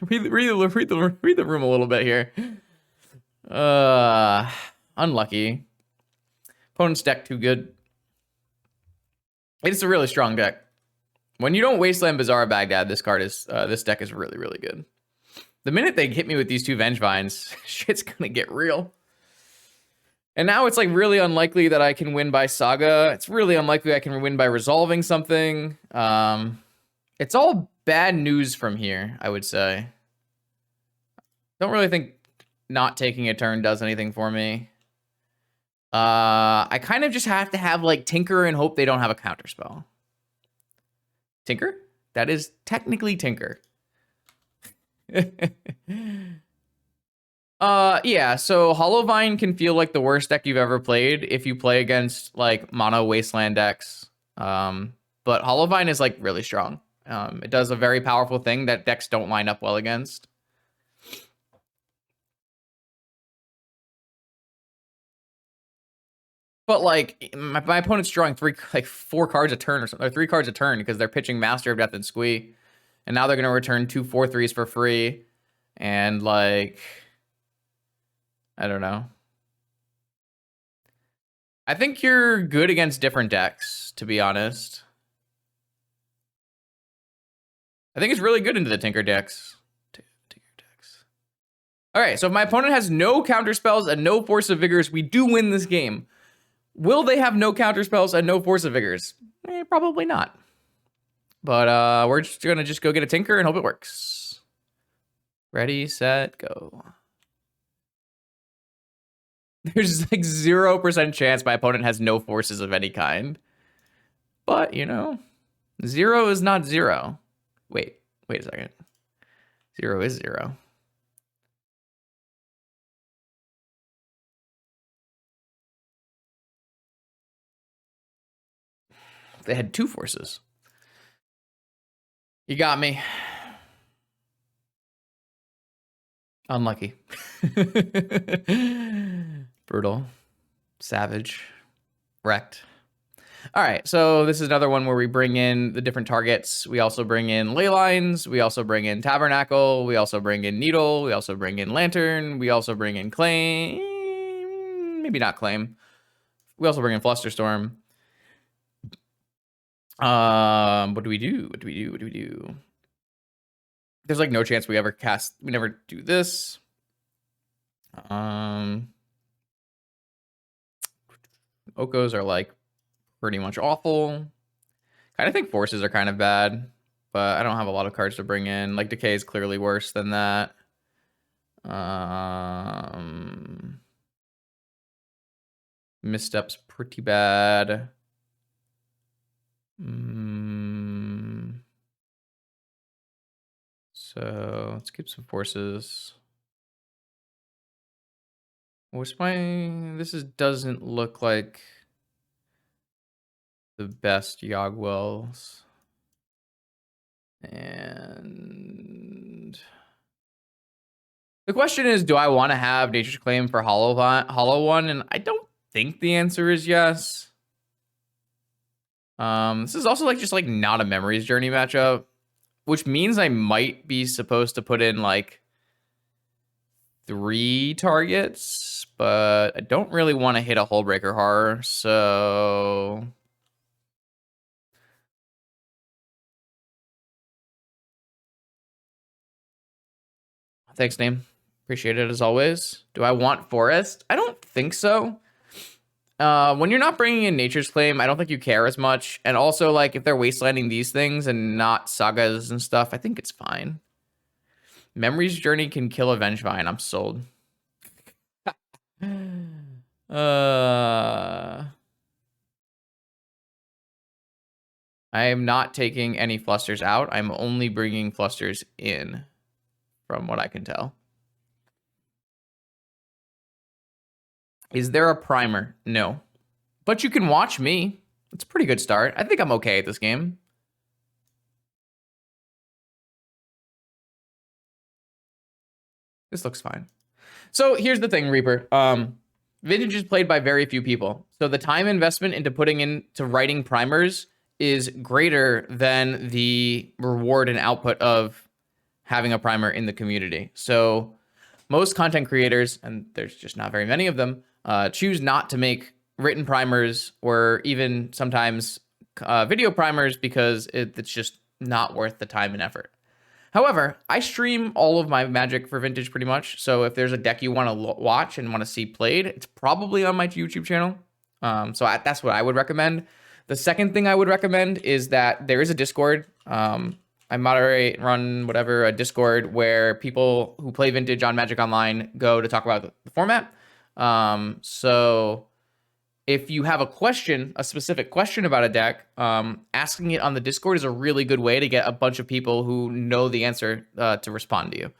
read the room a little bit here. Unlucky. Opponent's deck too good. It's a really strong deck. When you don't Wasteland Bazaar Baghdad, this deck is really, really good. The minute they hit me with these 2 Vengevines, shit's gonna get real. And now it's like really unlikely that I can win by Saga. It's really unlikely I can win by resolving something. It's all bad news from here, I would say. Don't really think not taking a turn does anything for me. I kind of just have to have like Tinker and hope they don't have a counterspell. Tinker? That is technically Tinker. Yeah, so Hollowvine can feel like the worst deck you've ever played if you play against like mono wasteland decks. But Hollowvine is like really strong. It does a very powerful thing that decks don't line up well against. But like my opponent's drawing 4 cards a turn or something, or 3 cards a turn because they're pitching Master of Death and Squee, and now they're gonna return 2 4/3s for free, and like I don't know. I think you're good against different decks, to be honest. I think it's really good into the Tinker decks. All right, so if my opponent has no counter spells and no Force of Vigors, we do win this game. Will they have no counter spells and no Force of Vigors? Probably not. But we're just gonna go get a Tinker and hope it works. Ready, set, go. There's like 0% chance my opponent has no forces of any kind. But, you know, 0 is not 0. Wait a second. 0 is 0. They had 2 forces. You got me. Unlucky. Brutal. Savage. Wrecked. All right, so this is another one where we bring in the different targets. We also bring in ley lines. We also bring in Tabernacle. We also bring in Needle. We also bring in Lantern. We also bring in Claim. Maybe not Claim. We also bring in Flusterstorm. What do we do? There's like no chance we never do this. Okos are like pretty much awful. Kind of think forces are kind of bad, but I don't have a lot of cards to bring in. Like Decay is clearly worse than that. Misstep's pretty bad. So let's keep some forces. This doesn't look like the best Yogwells. And the question is, do I want to have Nature's Claim for Hollow One? And I don't think the answer is yes. This is also like just like not a Memories Journey matchup, which means I might be supposed to put in like 3 targets, but I don't really want to hit a Hullbreaker Horror, so thanks, Name. Appreciate it as always. Do I want Forest? I don't think so. When you're not bringing in Nature's Claim, I don't think you care as much. And also, like, if they're wastelanding these things and not sagas and stuff, I think it's fine. Memories Journey can kill a Vengevine. I'm sold. I am not taking any Flusters out. I'm only bringing Flusters in, from what I can tell. Is there a primer? No. But you can watch me. It's a pretty good start. I think I'm okay at this game. This looks fine. So here's the thing, Reaper. Vintage is played by very few people. So the time investment into writing primers is greater than the reward and output of having a primer in the community. So most content creators, and there's just not very many of them, choose not to make written primers, or even sometimes video primers because it's just not worth the time and effort. However, I stream all of my Magic for Vintage pretty much. So if there's a deck you want to watch and want to see played, it's probably on my YouTube channel. That's what I would recommend. The second thing I would recommend is that there is a Discord. I moderate, run whatever, a Discord where people who play Vintage on Magic Online go to talk about the format. So if you have a question, a specific question about a deck, asking it on the Discord is a really good way to get a bunch of people who know the answer to respond to you.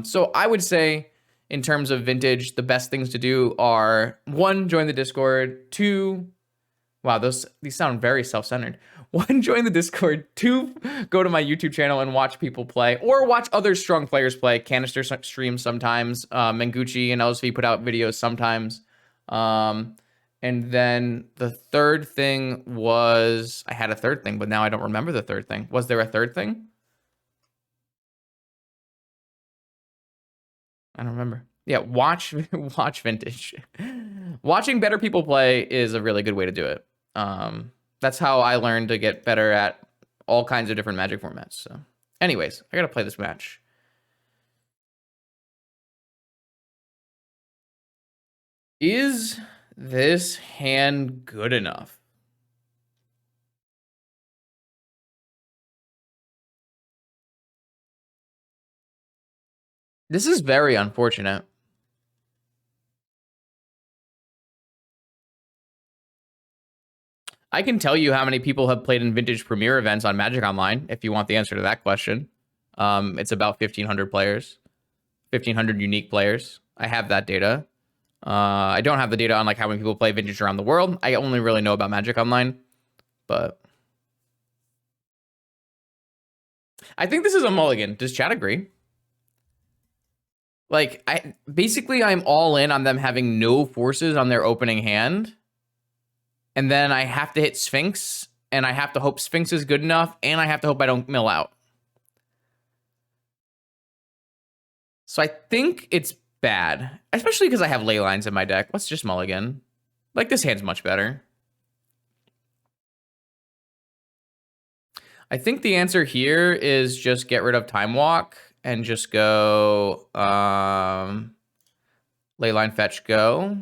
So I would say, in terms of Vintage, the best things to do are 1, join the Discord. 2, wow, these sound very self-centered. 1, join the Discord. 2, go to my YouTube channel and watch people play, or watch other strong players play. Canister streams sometimes. Mengucci and LSV put out videos sometimes. And then the third thing was, I had a third thing, but now I don't remember the third thing. Was there a third thing? I don't remember. Yeah, watch Vintage. Watching better people play is a really good way to do it. That's how I learned to get better at all kinds of different Magic formats. So anyways, I gotta play this match. Is this hand good enough? This is very unfortunate. I can tell you how many people have played in Vintage Premier events on Magic Online, if you want the answer to that question. It's about 1,500 players, 1,500 unique players. I have that data. I don't have the data on like how many people play Vintage around the world. I only really know about Magic Online, but I think this is a mulligan. Does chat agree? Like, I'm all in on them having no forces on their opening hand. And then I have to hit Sphinx, and I have to hope Sphinx is good enough, and I have to hope I don't mill out. So I think it's bad, especially because I have ley lines in my deck. Let's just mulligan. Like, this hand's much better. I think the answer here is just get rid of Time Walk and just go Leyline Fetch go.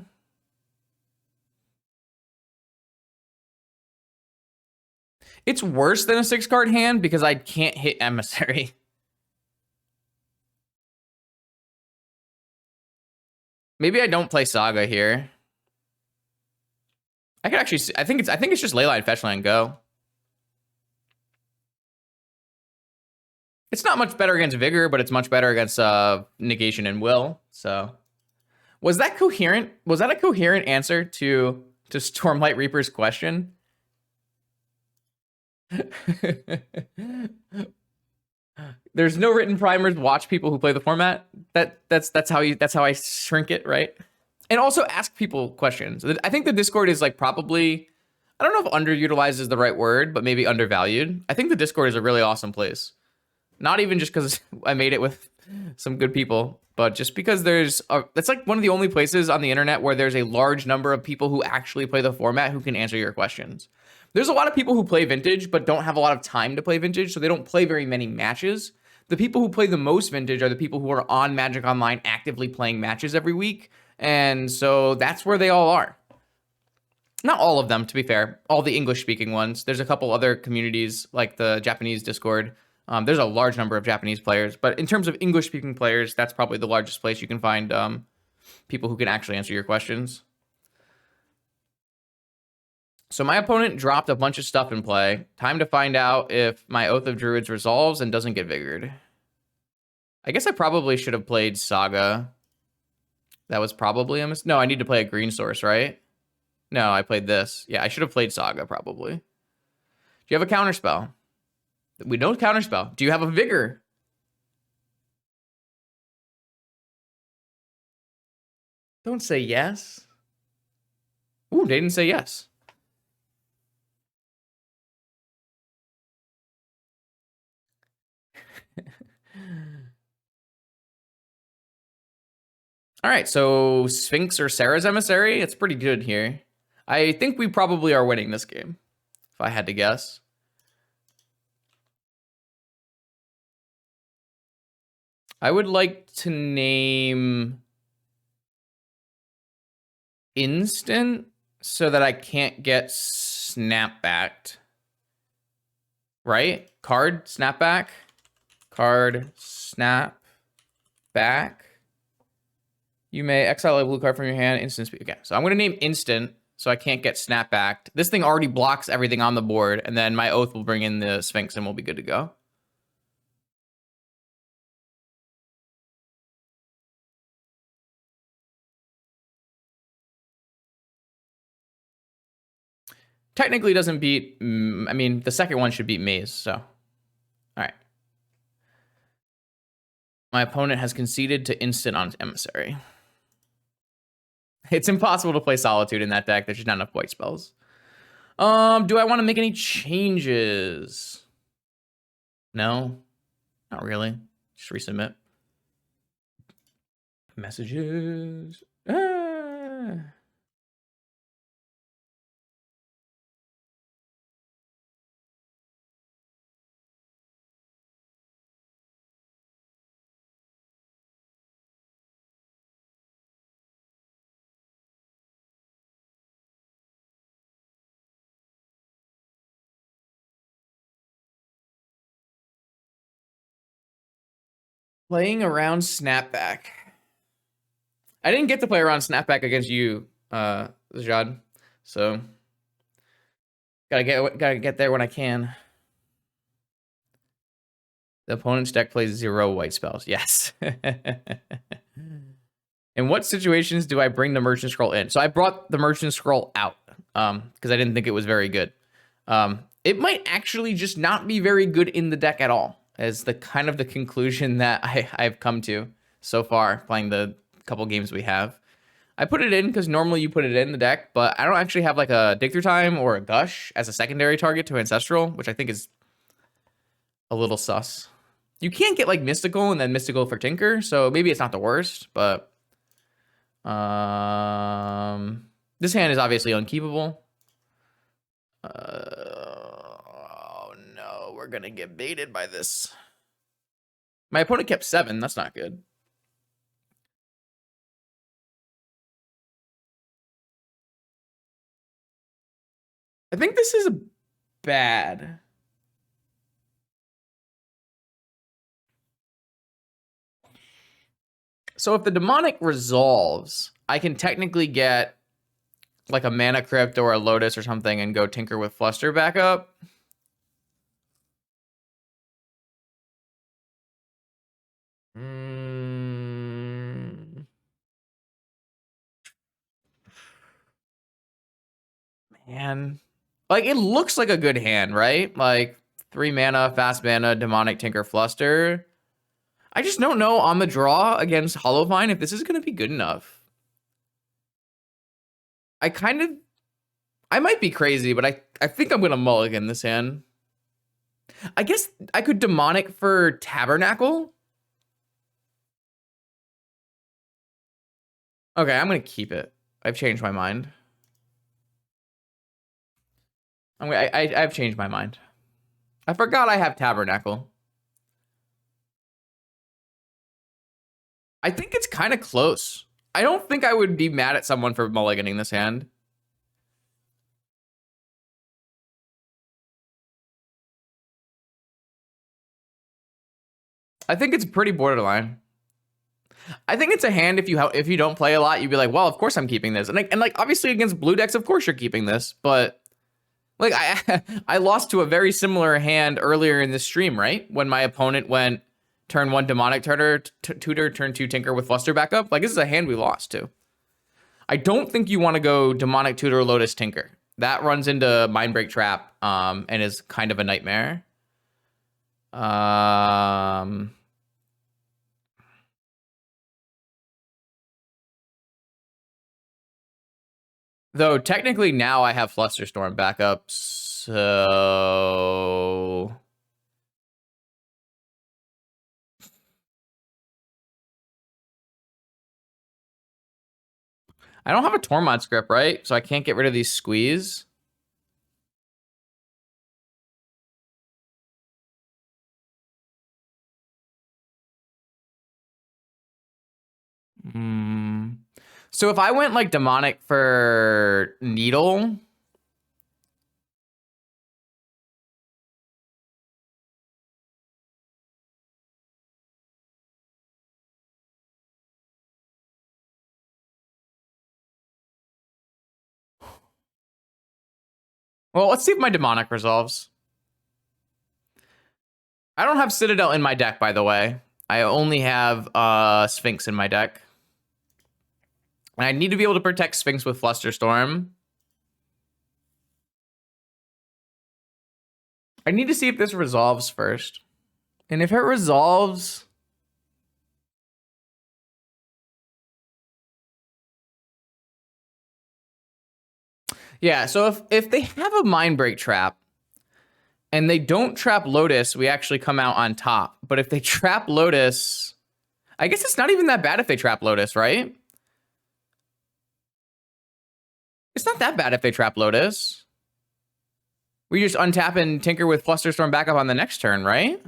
It's worse than a 6-card hand because I can't hit Emissary. Maybe I don't play Saga here. I could actually see, I think it's just Leyline Fetchland go. It's not much better against Vigor, but it's much better against Negation and Will. So was that coherent? Was that a coherent answer to Stormlight Reaper's question? There's no written primers. Watch people who play the format. That's how I shrink it, right? And also ask people questions. I think the Discord is like probably, I don't know if underutilized is the right word, but maybe undervalued. I think the Discord is a really awesome place. Not even just because I made it with some good people, but just because that's like one of the only places on the internet where there's a large number of people who actually play the format who can answer your questions. There's a lot of people who play Vintage, but don't have a lot of time to play Vintage, so they don't play very many matches. The people who play the most Vintage are the people who are on Magic Online actively playing matches every week, and so that's where they all are. Not all of them, to be fair. All the English-speaking ones. There's a couple other communities, like the Japanese Discord. There's a large number of Japanese players, but in terms of English-speaking players, that's probably the largest place you can find people who can actually answer your questions. So my opponent dropped a bunch of stuff in play. Time to find out if my Oath of Druids resolves and doesn't get Vigored. I guess I probably should have played Saga. That was probably a mistake. No, I need to play a green source, right? No, I played this. Yeah, I should have played Saga, probably. Do you have a counterspell? We don't counterspell. Do you have a Vigor? Don't say yes. Ooh, they didn't say yes. All right, so Sphinx or Sarah's Emissary. It's pretty good here. I think we probably are winning this game, if I had to guess. I would like to name instant so that I can't get snapbacked. Right? Card snapback. Card snap back. You may exile a blue card from your hand. Instant speed. Okay, so I'm going to name instant so I can't get snapbacked. This thing already blocks everything on the board, and then my oath will bring in the Sphinx and we'll be good to go. Technically doesn't beat, I mean, the second one should beat Maze, so. All right. My opponent has conceded to instant on Emissary. It's impossible to play Solitude in that deck. There's just not enough white spells. Do I want to make any changes? No, not really. Just resubmit. Messages. Playing around snapback. I didn't get to play around snapback against you, Jad. So gotta get there when I can. The opponent's deck plays 0 white spells. Yes. In what situations do I bring the Merchant Scroll in? So I brought the Merchant Scroll out because I didn't think it was very good. It might actually just not be very good in the deck at all, as the kind of the conclusion that I've come to so far playing the couple games we have. I put it in because normally you put it in the deck, but I don't actually have like a Dig Through Time or a Gush as a secondary target to Ancestral, which I think is a little sus. You can't get like Mystical and then Mystical for Tinker, so maybe it's not the worst, but this hand is obviously unkeepable. Oh no, we're gonna get baited by this. My opponent kept 7. That's not good. I think this is bad. So if the demonic resolves, I can technically get like a Mana Crypt or a Lotus or something and go Tinker with Fluster back up. Man. Like, it looks like a good hand, right? Like, 3 mana, fast mana, demonic, Tinker, Fluster. I just don't know on the draw against Hollowvine if this is going to be good enough. I might be crazy, but I think I'm going to mulligan this hand. I guess I could demonic for Tabernacle. Okay, I'm going to keep it. I've changed my mind. I've changed my mind. I forgot I have Tabernacle. I think it's kind of close. I don't think I would be mad at someone for mulliganing this hand. I think it's pretty borderline. I think it's a hand if you don't play a lot, you'd be like, well, of course I'm keeping this. And like obviously against blue decks, of course you're keeping this. But like I lost to a very similar hand earlier in the stream, right? When my opponent went turn 1 demonic tutor, turn 2 tinker with fluster back up. Like this is a hand we lost to. I don't think you want to go demonic tutor lotus tinker. That runs into Mindbreak Trap and is kind of a nightmare. Though technically now I have Flusterstorm back up, so I don't have a Tormod script, right? So I can't get rid of these squeeze. So if I went like demonic for needle. Well, let's see if my demonic resolves. I don't have Citadel in my deck, by the way. I only have Sphinx in my deck. And I need to be able to protect Sphinx with Flusterstorm. I need to see if this resolves first. And if it resolves... Yeah, so if they have a Mind Break trap, and they don't trap Lotus, we actually come out on top. But if they trap Lotus... I guess it's not even that bad if they trap Lotus, right? It's not that bad if they trap Lotus. We just untap and tinker with Flusterstorm back up on the next turn, right?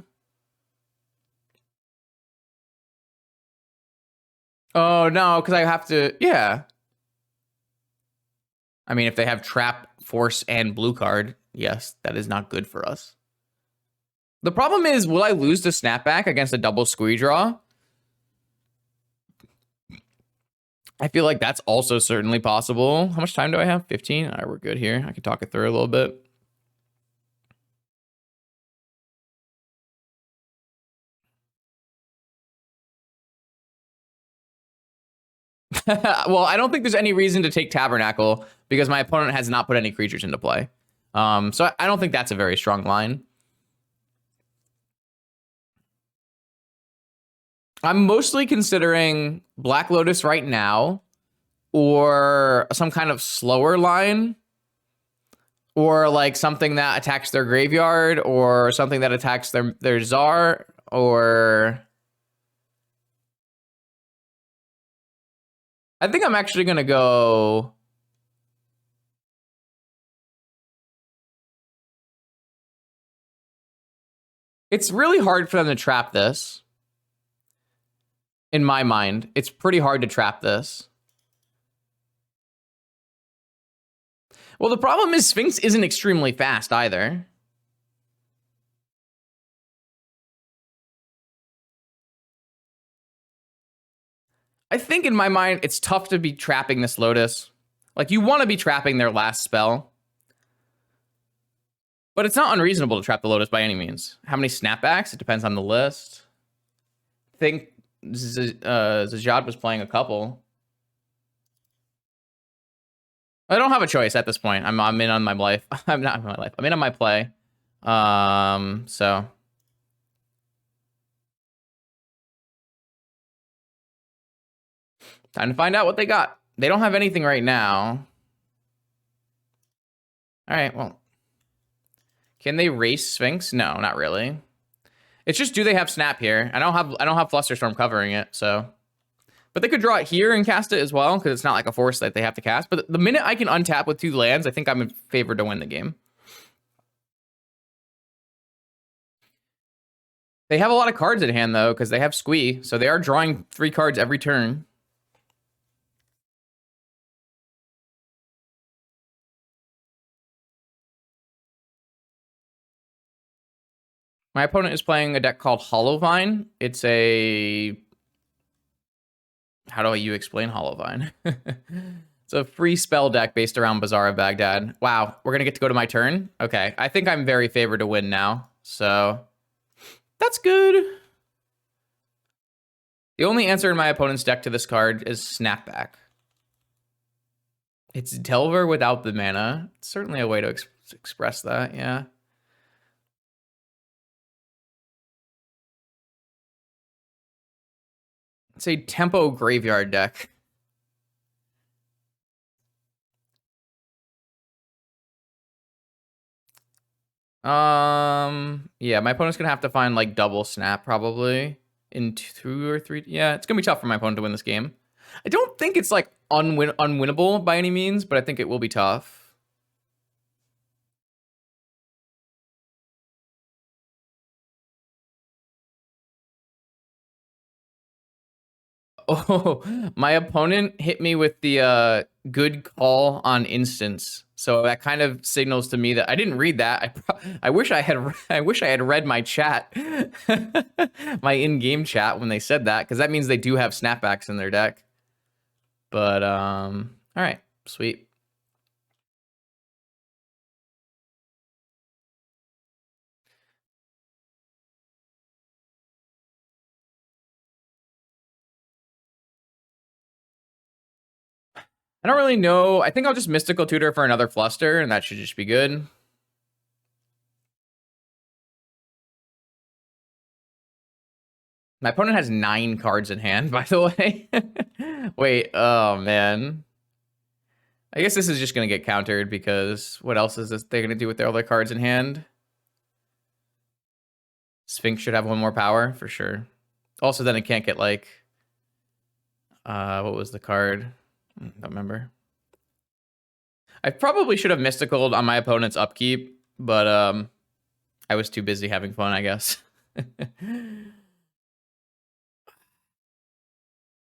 Oh, no, because I have to... Yeah. I mean, if they have Trap, Force, and Blue card, yes, that is not good for us. The problem is, will I lose to Snapback against a double squee draw? I feel like that's also certainly possible. How much time do I have? 15? All right, we're good here. I can talk it through a little bit. Well, I don't think there's any reason to take Tabernacle because my opponent has not put any creatures into play. So I don't think that's a very strong line. I'm mostly considering Black Lotus right now or some kind of slower line or like something that attacks their graveyard or something that attacks their Czar or... I think I'm actually going to go... It's really hard for them to trap this. In my mind, it's pretty hard to trap this. Well, the problem is Sphinx isn't extremely fast either. I think in my mind, it's tough to be trapping this Lotus. Like, you want to be trapping their last spell. But it's not unreasonable to trap the Lotus by any means. How many snapbacks? It depends on the list. I think Zajad was playing a couple. I don't have a choice at this point. I'm in on my life. I'm not in my life. I'm in on my play. So... Time to find out what they got. They don't have anything right now. All right, well. Can they race Sphinx? No, not really. It's just, do they have Snap here? I don't have Flusterstorm covering it, so. But they could draw it here and cast it as well, because it's not like a force that they have to cast. But the minute I can untap with 2 lands, I think I'm in favor to win the game. They have a lot of cards at hand, though, because they have Squee, so they are drawing 3 cards every turn. My opponent is playing a deck called Hollowvine. It's a... How do you explain Hollowvine? It's a free spell deck based around Bazaar of Baghdad. Wow, we're going to go to my turn? Okay, I think I'm very favored to win now, so... That's good. The only answer in my opponent's deck to this card is Snapback. It's Delver without the mana. It's certainly a way to express that, yeah. It's a tempo graveyard deck. Yeah, my opponent's gonna have to find like double snap probably in 2 or 3. Yeah, it's gonna be tough for my opponent to win this game. I don't think it's like unwinnable by any means, but I think it will be tough. Oh, my opponent hit me with the good call on instance. So that kind of signals to me that I didn't read that. I wish I had I wish I had read my chat, my in-game chat when they said that, because that means they do have snapbacks in their deck. But all right, sweet. I don't really know. I think I'll just Mystical Tutor for another Fluster, and that should just be good. My opponent has 9 cards in hand, by the way. Wait, oh man. I guess this is just going to get countered because what else is this they're going to do with their other cards in hand? Sphinx should have 1 more power for sure. Also, then it can't get like, what was the card? Don't remember. I probably should have Mysticaled on my opponent's upkeep, but I was too busy having fun, I guess.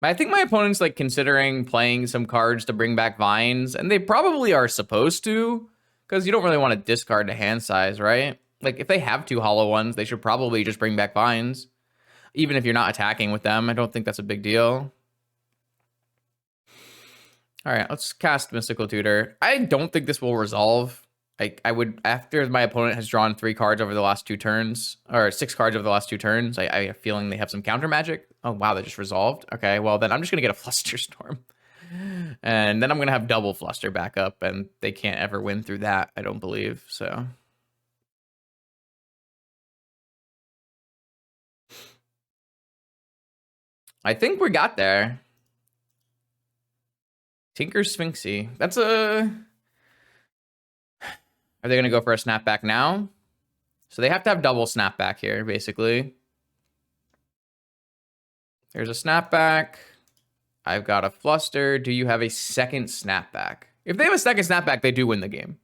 I think my opponent's like considering playing some cards to bring back Vines, and they probably are supposed to, because you don't really want to discard the hand size, right? Like if they have 2 hollow ones, they should probably just bring back Vines, even if you're not attacking with them. I don't think that's a big deal. All right, let's cast Mystical Tutor. I don't think this will resolve. I would, after my opponent has drawn 3 cards over the last 2 turns, or 6 cards over the last 2 turns, I have a feeling they have some counter magic. Oh, wow, that just resolved. Okay, well, then I'm just going to get a Flusterstorm. And then I'm going to have double Fluster backup, and they can't ever win through that, I don't believe, so. I think we got there. Tinker Sphinxy. That's a... Are they going to go for a snapback now? So they have to have double snapback here, basically. There's a snapback. I've got a Fluster. Do you have a second snapback? If they have a second snapback, they do win the game.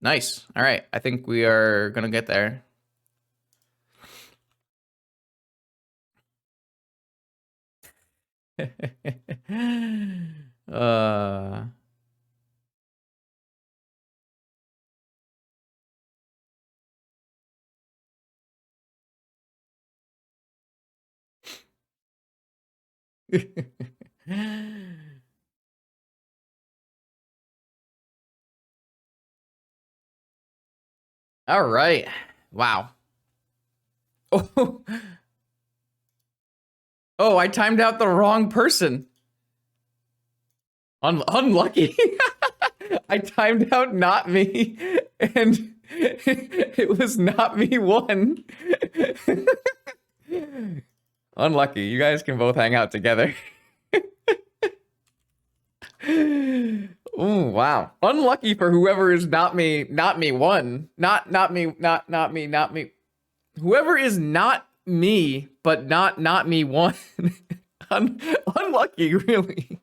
Nice. All right. I think we are going to get there. All right. Wow. Oh. Oh, I timed out the wrong person. Unlucky. I timed out not me, and it was not me one. Unlucky. You guys can both hang out together. Ooh, wow. Unlucky for whoever is not me one. Not me. Whoever is not me, but not me one. Unlucky, really.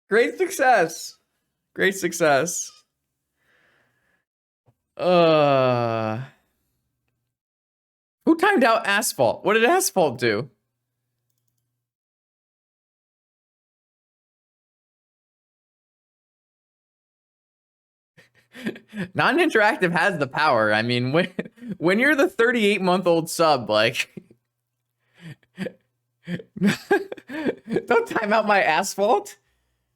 Great success. Great success. Who timed out Asphalt? What did Asphalt do? Non-interactive has the power. I mean, when you're the 38-month-old sub, like, don't time out my Asphalt.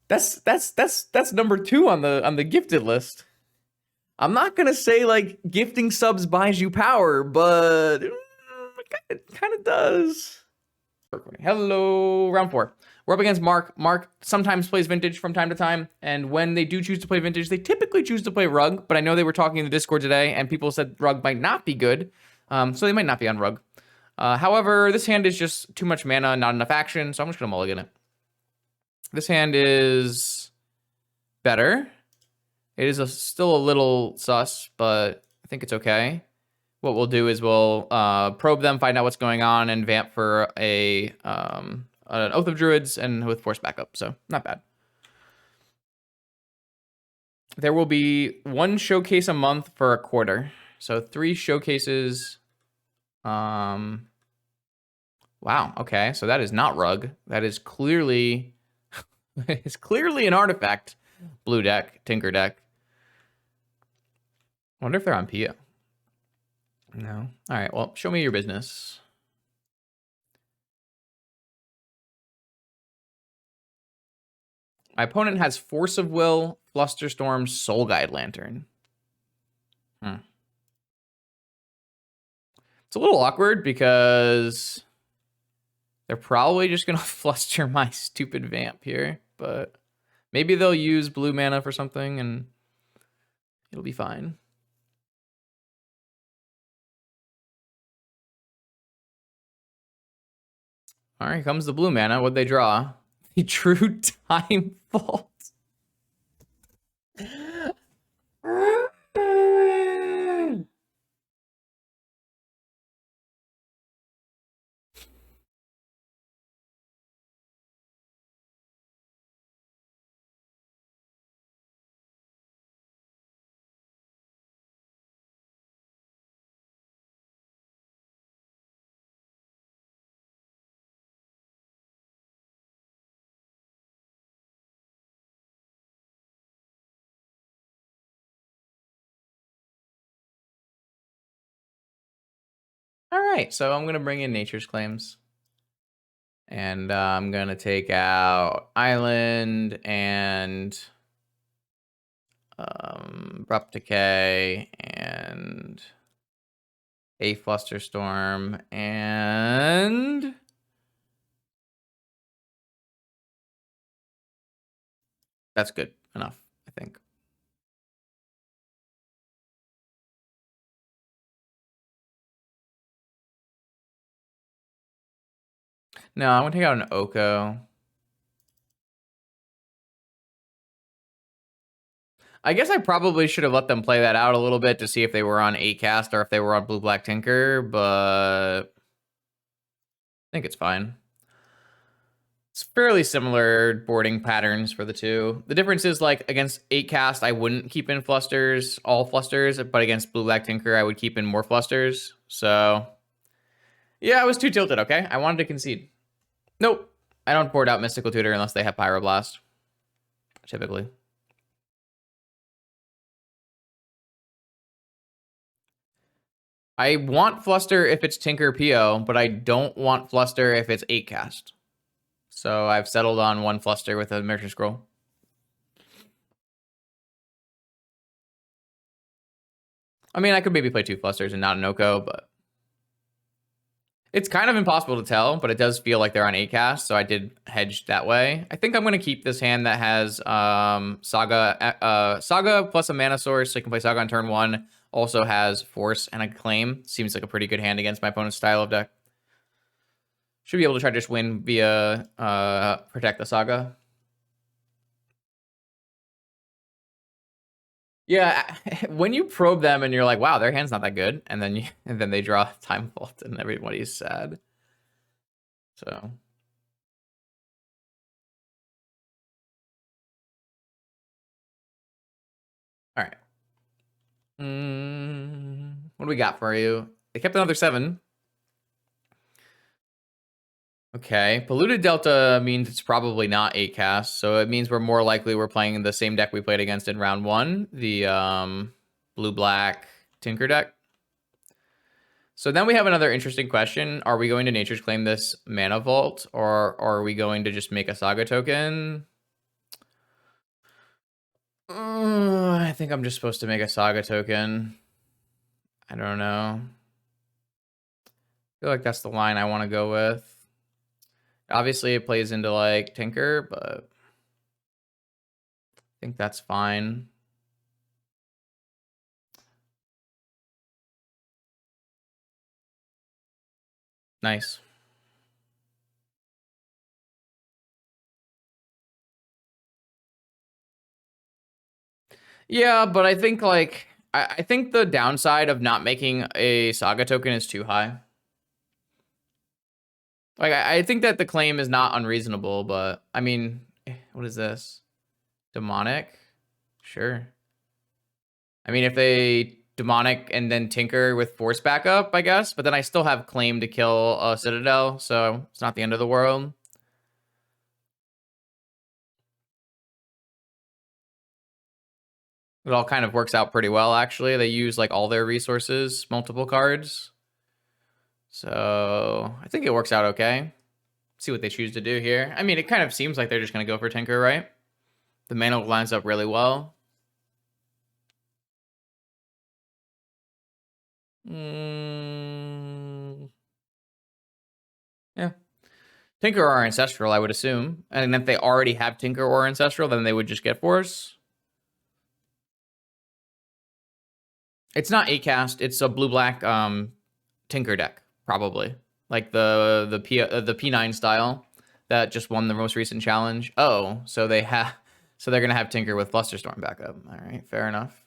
That's number 2 on the gifted list. I'm not gonna say like gifting subs buys you power, but it kind of does. Hello, round 4. We're up against Mark. Mark sometimes plays Vintage from time to time, and when they do choose to play Vintage, they typically choose to play Rug, but I know they were talking in the Discord today, and people said Rug might not be good, so they might not be on Rug. However, this hand is just too much mana, not enough action, so I'm just going to mulligan it. This hand is better. It is still a little sus, but I think it's okay. what we'll do is we'll probe them, find out what's going on, and vamp for an Oath of Druids and with force backup. So not bad. There will be one showcase a month for a quarter. So 3 showcases. Wow. Okay. So that is not Rug. That is clearly it's clearly an artifact. Blue deck, Tinker deck. I wonder if they're on Pia. No. All right. Well, show me your business. My opponent has Force of Will, Flusterstorm, Soul Guide Lantern. It's a little awkward because they're probably just going to fluster my stupid vamp here, but maybe they'll use blue mana for something and it'll be fine. All right, here comes the blue mana. What'd they draw? The True Time Vault. All right, so I'm going to bring in Nature's Claims. And I'm going to take out Island and Abrupt Decay and a Flusterstorm and that's good enough, I think. No, I'm going to take out an Oko. I guess I probably should have let them play that out a little bit to see if they were on 8-cast or if they were on Blue-Black Tinker, but I think it's fine. It's fairly similar boarding patterns for the two. The difference is, like, against 8-cast, I wouldn't keep in flusters, all flusters, but against Blue-Black Tinker, I would keep in more flusters. So, yeah, I was too tilted, okay? I wanted to concede. Nope. I don't board out Mystical Tutor unless they have Pyroblast, typically. I want Fluster if it's Tinker PO, but I don't want Fluster if it's 8-cast. So I've settled on one Fluster with a Merchant Scroll. I mean, I could maybe play 2 Flusters and not an Oko, but it's kind of impossible to tell, but it does feel like they're on 8-cast, so I did hedge that way. I think I'm going to keep this hand that has Saga plus a mana source, so I can play Saga on turn 1. Also has Force and a Claim. Seems like a pretty good hand against my opponent's style of deck. Should be able to try to just win via Protect the Saga. Yeah, when you probe them and you're like, wow, their hand's not that good, and then they draw Time Vault and everybody's sad. So all right. What do we got for you? They kept another 7. Okay, Polluted Delta means it's probably not 8-cast, so it means we're more likely we're playing the same deck we played against in round 1, the blue-black Tinker deck. So then we have another interesting question. Are we going to Nature's Claim this Mana Vault, or are we going to just make a Saga token? I think I'm just supposed to make a Saga token. I don't know. I feel like that's the line I want to go with. Obviously, it plays into, like, Tinker, but I think that's fine. Nice. Yeah, but I think, like, I think the downside of not making a Saga token is too high. Like, I think that the claim is not unreasonable, but I mean, what is this? Demonic? Sure. I mean, if they demonic and then tinker with force backup, I guess, but then I still have claim to kill a Citadel, so it's not the end of the world. It all kind of works out pretty well, actually. They use like all their resources, multiple cards. So I think it works out okay. See what they choose to do here. I mean, it kind of seems like they're just going to go for Tinker, right? The mana lines up really well. Yeah. Tinker or Ancestral, I would assume. And if they already have Tinker or Ancestral, then they would just get Force. It's not 8-cast. It's a blue-black Tinker deck, probably. Like the P9 style that just won the most recent challenge. Oh, so they're gonna have Tinker with Flusterstorm backup. All right, fair enough.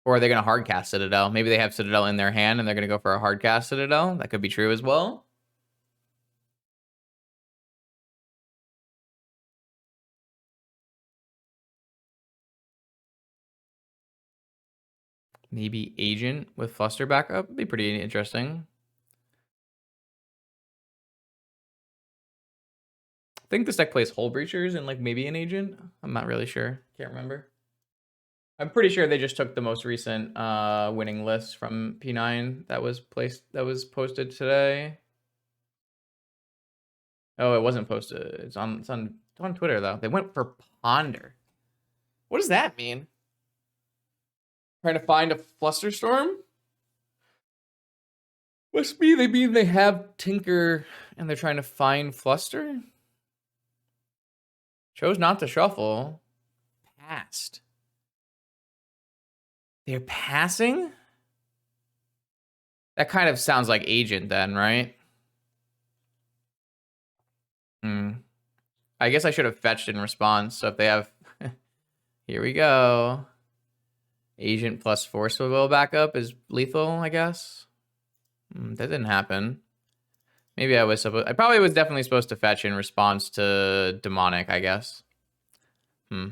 Or are they gonna hardcast Citadel? Maybe they have Citadel in their hand and they're gonna go for a hardcast Citadel. That could be true as well. Maybe Agent with Fluster backup would be pretty interesting. I think this deck plays Hullbreachers and like maybe an Agent. I'm not really sure. Can't remember. I'm pretty sure they just took the most recent winning list from P9 that was posted today. Oh, it wasn't posted. It's on Twitter though. They went for Ponder. What does that mean? Trying to find a Flusterstorm? Must be they mean they have Tinker and they're trying to find Fluster? Chose not to shuffle. Passed. They're passing? That kind of sounds like Agent then, right? I guess I should have fetched in response. So if they have... Here we go. Agent plus Force Will backup is lethal, I guess. That didn't happen. Maybe I probably was definitely supposed to fetch in response to Demonic, I guess. I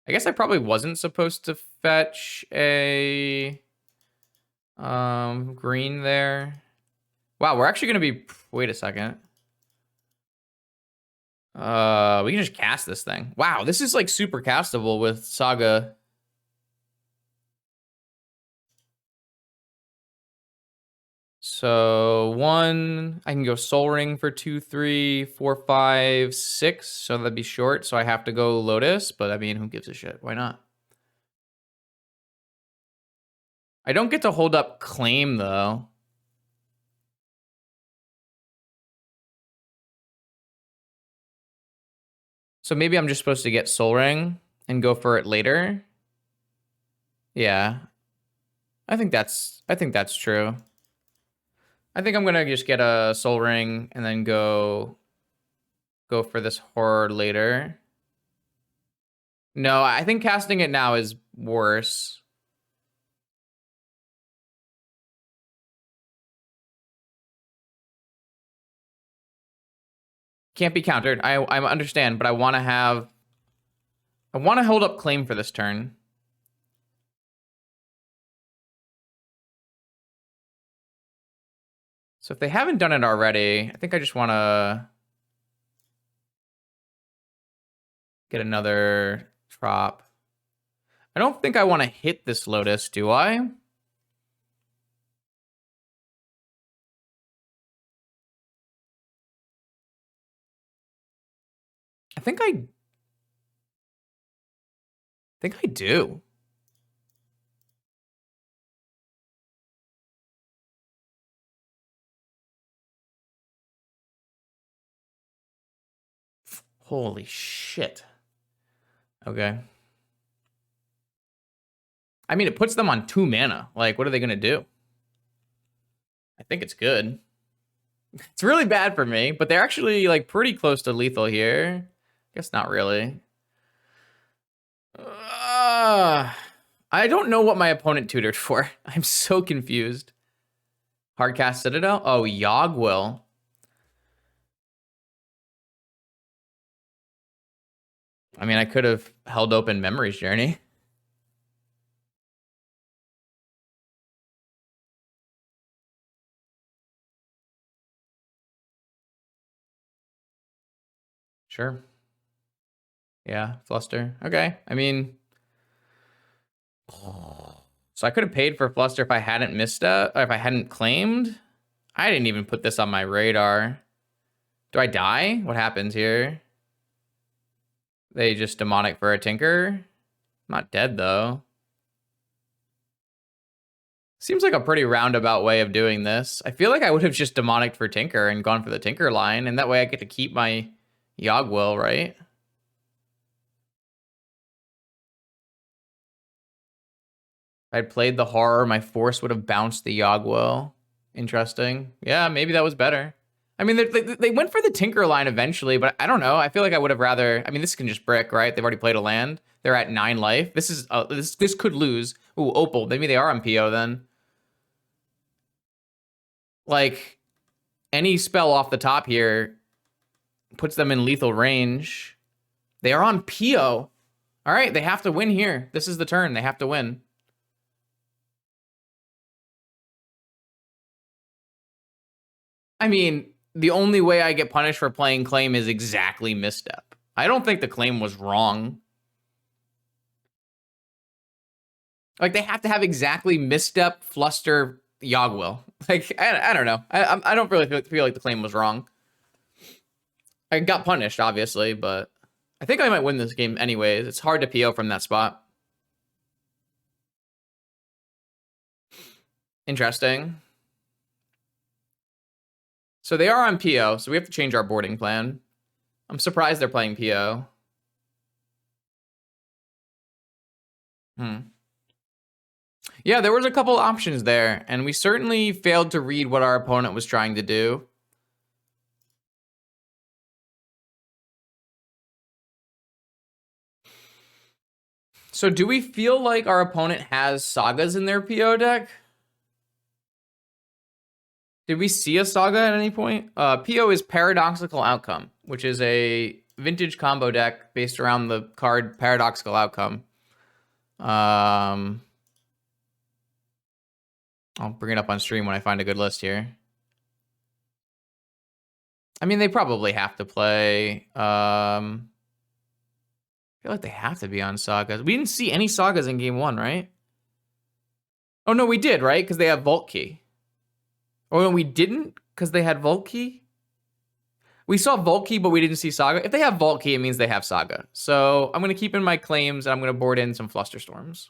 guess I probably wasn't supposed to fetch a green there. Wow, we're actually gonna be... Wait a second. We can just cast this thing. Wow, this is like super castable with Saga. So 1, I can go Soul Ring for 2, 3, 4, 5, 6. So that'd be short. So I have to go Lotus, but I mean, who gives a shit? Why not? I don't get to hold up Claim though. So maybe I'm just supposed to get Soul Ring and go for it later. Yeah. I think that's true. I think I'm gonna just get a Soul Ring and then go for this horror later. No, I think casting it now is worse. Can't be countered. I understand, but I want to hold up Claim for this turn. So if they haven't done it already, I think I just want to get another Trop. I don't think I want to hit this Lotus, do I? I think I do. Holy shit. Okay. I mean, it puts them on 2 mana. Like, what are they going to do? I think it's good. It's really bad for me, but they're actually, like, pretty close to lethal here. Guess not really. I don't know what my opponent tutored for. I'm so confused. Hardcast Citadel? Oh, Yogg will. I mean, I could have held open Memories Journey. Sure. Yeah, Fluster. Okay. I mean, so I could have paid for Fluster if I hadn't missed if I hadn't claimed. I didn't even put this on my radar. Do I die? What happens here? They just demonic for a Tinker? I'm not dead though. Seems like a pretty roundabout way of doing this. I feel like I would have just demonicked for Tinker and gone for the Tinker line, and that way I get to keep my Yogg, right? If I'd played the Horror, my Force would have bounced the Yogg. Interesting. Yeah, maybe that was better. I mean, they went for the Tinker line eventually, but I don't know. I feel like I would have rather. I mean, this can just brick, right? They've already played a land. They're at 9 life. This is this could lose. Ooh, Opal. Maybe they are on PO then. Like any spell off the top here puts them in lethal range. They are on PO. All right, they have to win here. This is the turn. They have to win. I mean, the only way I get punished for playing claim is exactly misstep. I don't think the claim was wrong. Like, they have to have exactly misstep, fluster, Yogg. Like, I don't know. I don't really feel like the claim was wrong. I got punished, obviously, but I think I might win this game anyways. It's hard to PO from that spot. Interesting. So they are on PO, so we have to change our boarding plan. I'm surprised they're playing PO. Yeah, there was a couple options there, and we certainly failed to read what our opponent was trying to do. So do we feel like our opponent has Sagas in their PO deck? Did we see a Saga at any point? PO is Paradoxical Outcome, which is a vintage combo deck based around the card Paradoxical Outcome. I'll bring it up on stream when I find a good list here. I mean, they probably have to play. I feel like they have to be on Sagas. We didn't see any Sagas in game 1, right? Oh, no, we did, right? Because they have Vault Key. Oh, no, we didn't? Because they had Vault Key? We saw Vault Key, but we didn't see Saga. If they have Vault Key, it means they have Saga. So I'm going to keep in my claims, and I'm going to board in some Flusterstorms.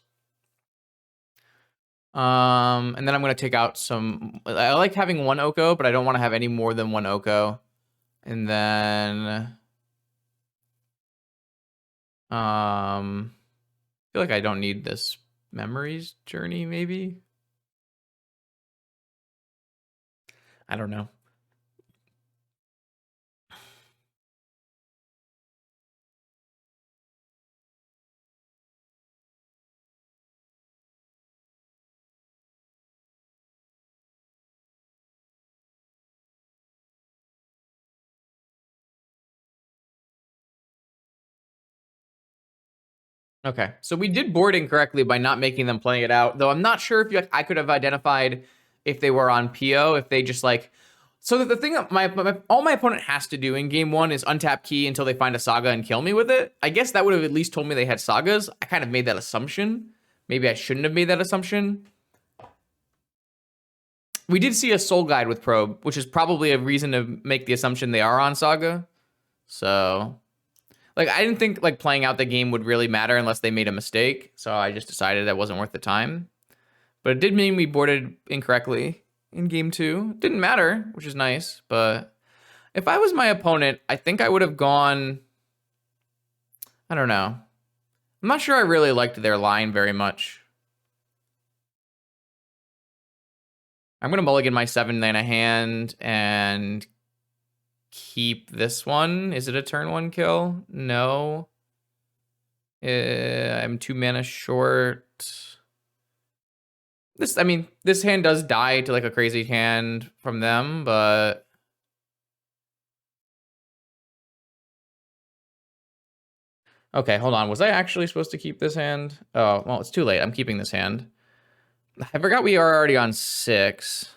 And then I'm going to take out some... I like having one Oko, but I don't want to have any more than one Oko. And then... I feel like I don't need this Memories Journey, maybe? I don't know. Okay, so we did board incorrectly by not making them play it out, though I'm not sure if I could have identified if they were on PO, if they just like... So the thing that all my opponent has to do in game 1 is untap Key until they find a Saga and kill me with it. I guess that would have at least told me they had Sagas. I kind of made that assumption. Maybe I shouldn't have made that assumption. We did see a Soul Guide with Probe, which is probably a reason to make the assumption they are on Saga. So... Like, I didn't think, like, playing out the game would really matter unless they made a mistake, so I just decided that wasn't worth the time. But it did mean we boarded incorrectly in game 2. Didn't matter, which is nice, but if I was my opponent, I think I would have gone... I don't know. I'm not sure I really liked their line very much. I'm going to mulligan my 7-mana hand and keep this one. Is it a turn 1 kill? No. I'm 2 mana short. I mean, this hand does die to like a crazy hand from them, but okay, hold on. Was I actually supposed to keep this hand? Oh, well, it's too late. I'm keeping this hand. I forgot we are already on 6.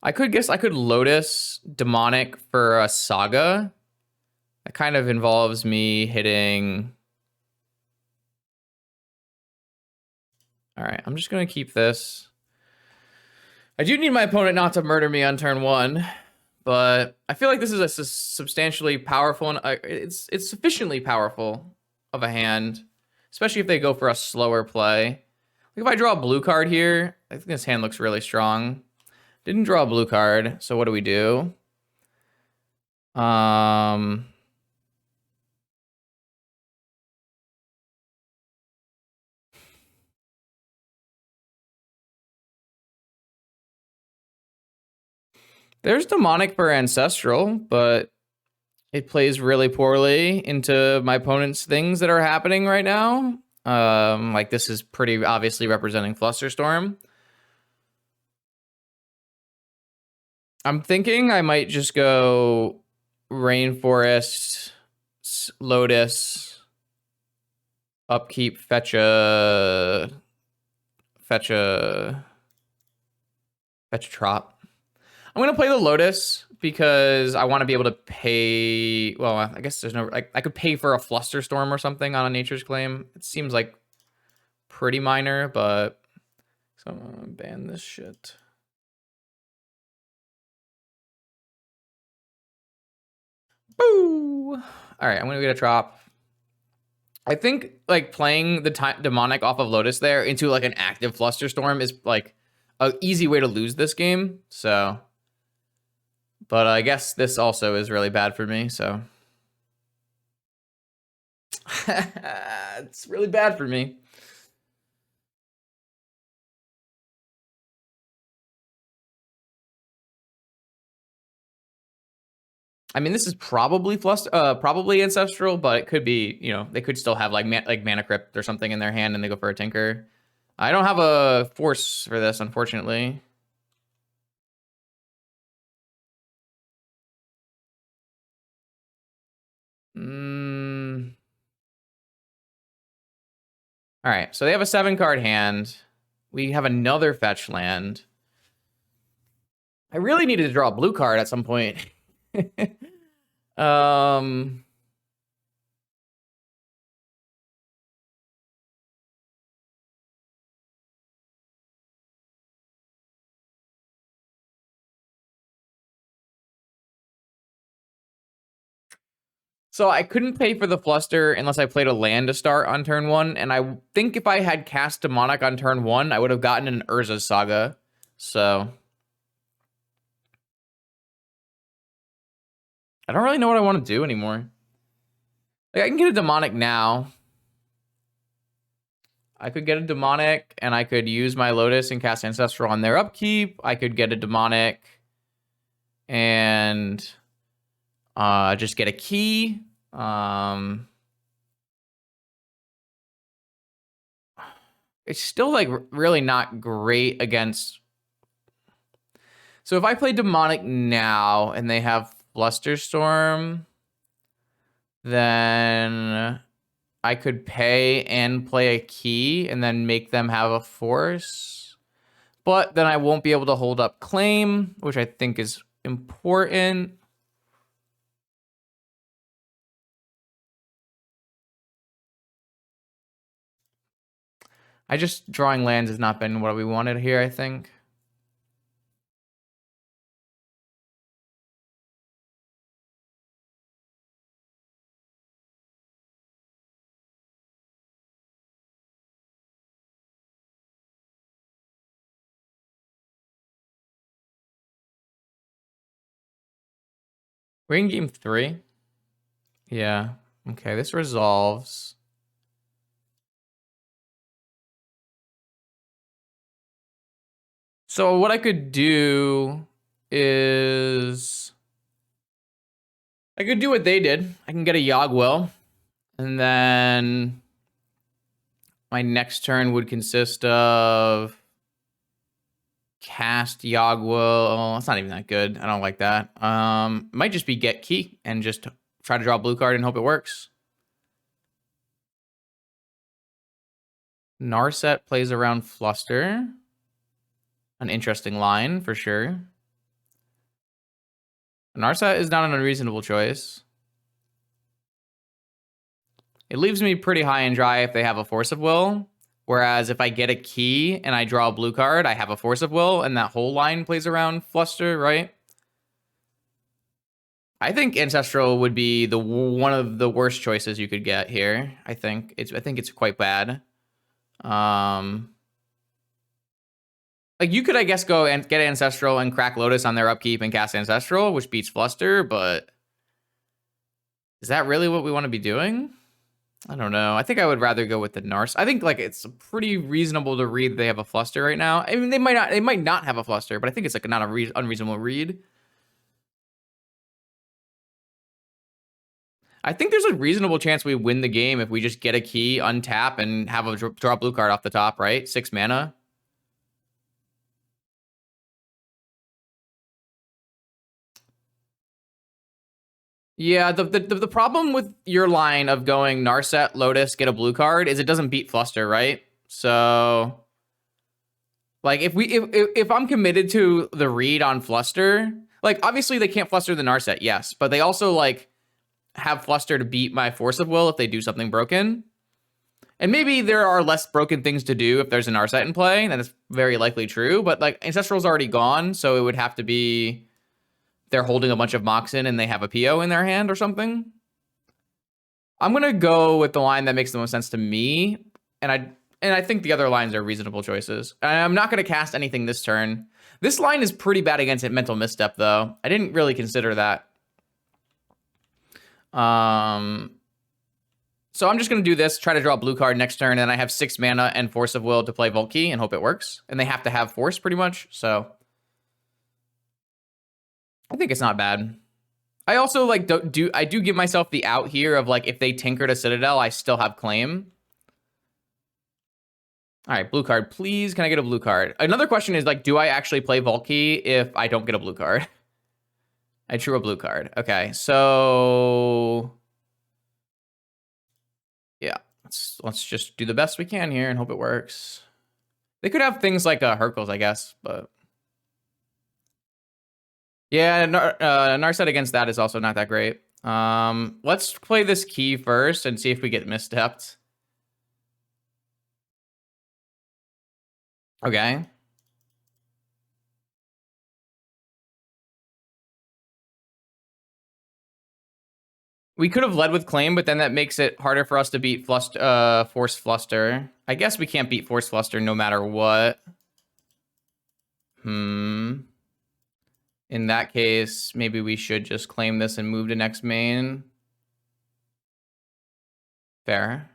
I could Lotus Demonic for a Saga. That kind of involves me hitting. All right, I'm just going to keep this. I do need my opponent not to murder me on turn 1, but I feel like this is a substantially powerful, and it's sufficiently powerful of a hand, especially if they go for a slower play. Like if I draw a blue card here, I think this hand looks really strong. Didn't draw a blue card, so what do we do? There's Demonic for Ancestral, but it plays really poorly into my opponent's things that are happening right now. Like this is pretty obviously representing Flusterstorm. I'm thinking I might just go Rainforest, Lotus, upkeep, fetch a Trop. I'm gonna play the Lotus because I want to be able to pay. Well, I guess there's no like I could pay for a Flusterstorm or something on a Nature's Claim. It seems like pretty minor, but so I'm gonna ban this shit. Boo! All right, I'm gonna get a Trop. I think like playing the Demonic off of Lotus there into like an active Flusterstorm is like an easy way to lose this game. So, but I guess this also is really bad for me. So it's really bad for me. I mean, this is probably probably Ancestral, but it could be, you know, they could still have like Mana Crypt or something in their hand and they go for a Tinker. I don't have a force for this, unfortunately. All right, so they have a 7-card hand. We have another fetch land. I really needed to draw a blue card at some point. So I couldn't pay for the Fluster unless I played a land to start on turn 1, and I think if I had cast Demonic on turn 1, I would have gotten an Urza's Saga. So I don't really know what I want to do anymore. Like I can get a Demonic now. I could get a Demonic, and I could use my Lotus and cast Ancestral on their upkeep. I could get a Demonic and just get a key. It's still like really not great against. So if I play Demonic now and they have Flusterstorm, then I could pay and play a key and then make them have a force. But then I won't be able to hold up claim, which I think is important. Drawing lands has not been what we wanted here, I think. We're in game 3. Yeah. Okay, this resolves. So what I could do is I could do what they did. I can get a Yogwill, and then my next turn would consist of cast Yogwill. Oh, that's not even that good. I don't like that. Might just be get key and just try to draw a blue card and hope it works. Narset plays around Fluster. An interesting line for sure. Narset is not an unreasonable choice. It leaves me pretty high and dry if they have a Force of Will. Whereas if I get a key and I draw a blue card, I have a Force of Will, and that whole line plays around Fluster, right? I think Ancestral would be the one of the worst choices you could get here. I think it's quite bad. Like you could, I guess, go and get Ancestral and crack Lotus on their upkeep and cast Ancestral, which beats Fluster, but is that really what we want to be doing? I don't know. I think I would rather go with the Nars. I think like it's pretty reasonable to read that they have a Fluster right now. I mean, they might not have a Fluster, but I think it's like not a unreasonable read. I think there's a reasonable chance we win the game if we just get a key, untap, and have a draw blue card off the top, right? 6 mana. Yeah, the problem with your line of going Narset, Lotus, get a blue card is it doesn't beat Fluster, right? So like if I'm committed to the read on Fluster, like obviously they can't Fluster the Narset, yes, but they also like have Fluster to beat my Force of Will if they do something broken. And maybe there are less broken things to do if there's an Narset in play, and that's very likely true, but like Ancestral's already gone, so it would have to be they're holding a bunch of Moxen and they have a PO in their hand or something. I'm gonna go with the line that makes the most sense to me, and I think the other lines are reasonable choices. I'm not gonna cast anything this turn. This line is pretty bad against Mental Misstep, though. I didn't really consider that. So I'm just gonna do this, try to draw a blue card next turn, and I have 6 mana and Force of Will to play Vault Key and hope it works. And they have to have Force pretty much, so I think it's not bad. I also like I do give myself the out here of like if they tinkered a Citadel, I still have claim. All right, blue card, please. Can I get a blue card? Another question is like, do I actually play Vault Key if I don't get a blue card? I drew a blue card. Okay, so yeah, let's just do the best we can here and hope it works. They could have things like Hercules, I guess, but yeah, Narset against that is also not that great. Let's play this key first and see if we get misstepped. Okay. We could have led with claim, but then that makes it harder for us to beat Force Fluster. I guess we can't beat Force Fluster no matter what. In that case, maybe we should just claim this and move to next main. Fair.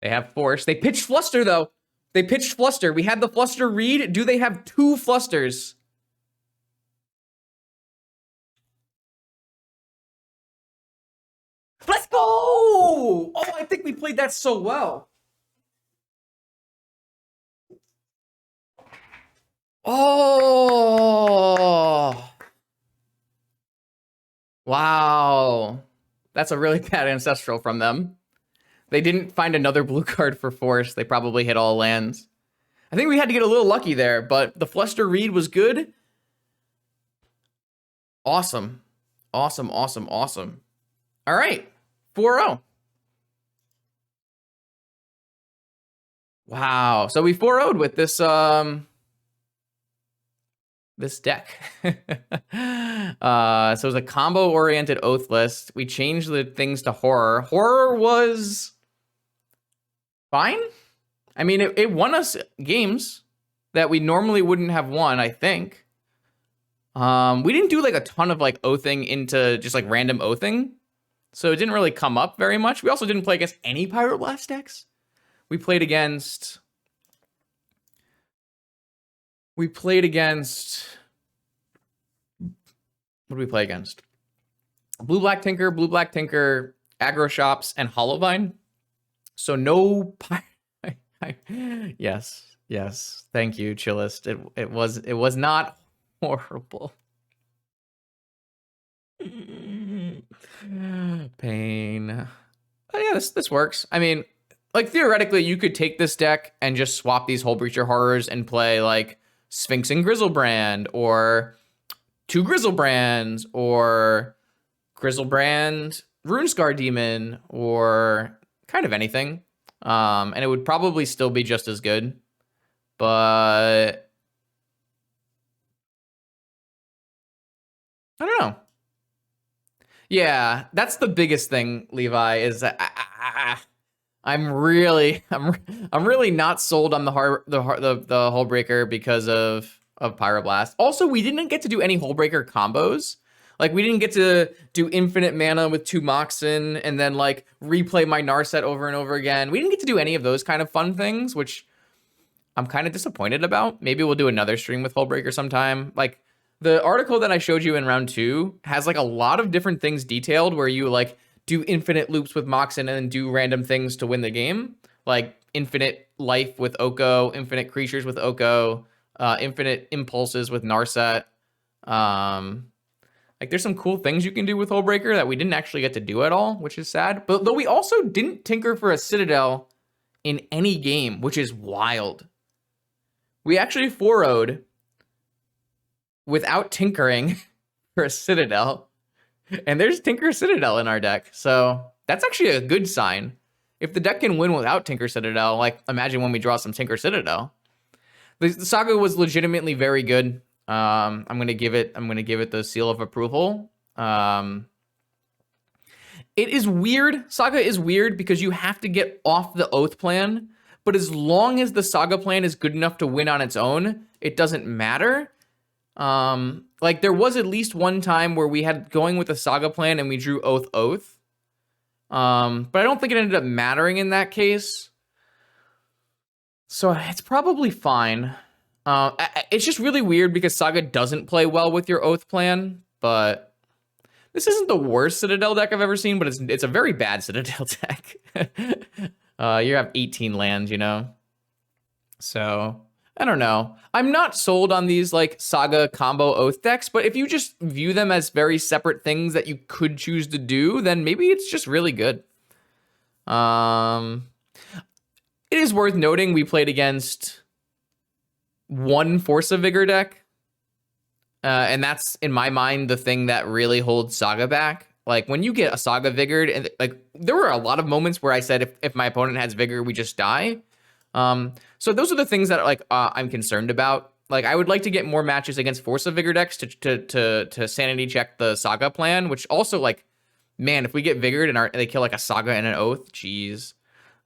They have Force. They pitched Fluster, though. They pitched Fluster. We had the Fluster read. Do they have 2 Flusters? Let's go! Oh, I think we played that so well. Oh. Wow. That's a really bad Ancestral from them. They didn't find another blue card for Force. They probably hit all lands. I think we had to get a little lucky there, but the Fluster read was good. Awesome. Awesome, awesome, awesome. All right. 4-0. Wow. So we 4-0'd with this this deck. So it was a combo-oriented Oath list. We changed the things to Horror. Horror was fine. I mean, it won us games that we normally wouldn't have won, I think. We didn't do like a ton of like oathing into just like random oathing, so it didn't really come up very much. We also didn't play against any Pyroblast decks. We played against what did we play against? Blue Black Tinker, Aggro Shops, and Hollowvine. So no yes. Thank you, Chillist. It was not horrible. Pain. Oh yeah, this works. I mean, like theoretically, you could take this deck and just swap these Hullbreaker horrors and play like Sphinx and Grizzlebrand, or 2 Grizzlebrands, or Grizzlebrand Runescar Demon, or kind of anything. And it would probably still be just as good. But I don't know. Yeah, that's the biggest thing, Levi, is that I'm really not sold on the Hullbreaker because of Pyroblast. Also, we didn't get to do any Hullbreaker combos. Like, we didn't get to do infinite mana with 2 Moxen and then like replay my Narset over and over again. We didn't get to do any of those kind of fun things, which I'm kind of disappointed about. Maybe we'll do another stream with Hullbreaker sometime. Like, the article that I showed you in round 2 has like a lot of different things detailed where you like do infinite loops with Moxen and then do random things to win the game. Like infinite life with Oko, infinite creatures with Oko, infinite impulses with Narset. Like there's some cool things you can do with Hullbreaker that we didn't actually get to do at all, which is sad. But though we also didn't tinker for a Citadel in any game, which is wild. We actually 4-0'd without tinkering for a Citadel. And there's Tinker Citadel in our deck. So that's actually a good sign. If the deck can win without Tinker Citadel, like imagine when we draw some Tinker Citadel. The Saga was legitimately very good. I'm gonna give it the seal of approval. It is weird. Saga is weird because you have to get off the Oath plan, but as long as the Saga plan is good enough to win on its own, it doesn't matter. Like there was at least one time where we had going with the Saga plan and we drew Oath. But I don't think it ended up mattering in that case. So it's probably fine. It's just really weird because Saga doesn't play well with your Oath plan, but this isn't the worst Citadel deck I've ever seen, but it's a very bad Citadel deck. You have 18 lands, you know? So, I don't know. I'm not sold on these like Saga combo Oath decks, but if you just view them as very separate things that you could choose to do, then maybe it's just really good. It is worth noting we played against one Force of Vigor deck. And that's, in my mind, the thing that really holds Saga back. Like, when you get a Saga Vigored, and like, there were a lot of moments where I said, if my opponent has Vigor, we just die. So those are the things that like I'm concerned about. Like, I would like to get more matches against Force of Vigor decks to sanity check the Saga plan, which also, like, man, if we get Vigored and they kill like a Saga and an Oath, geez.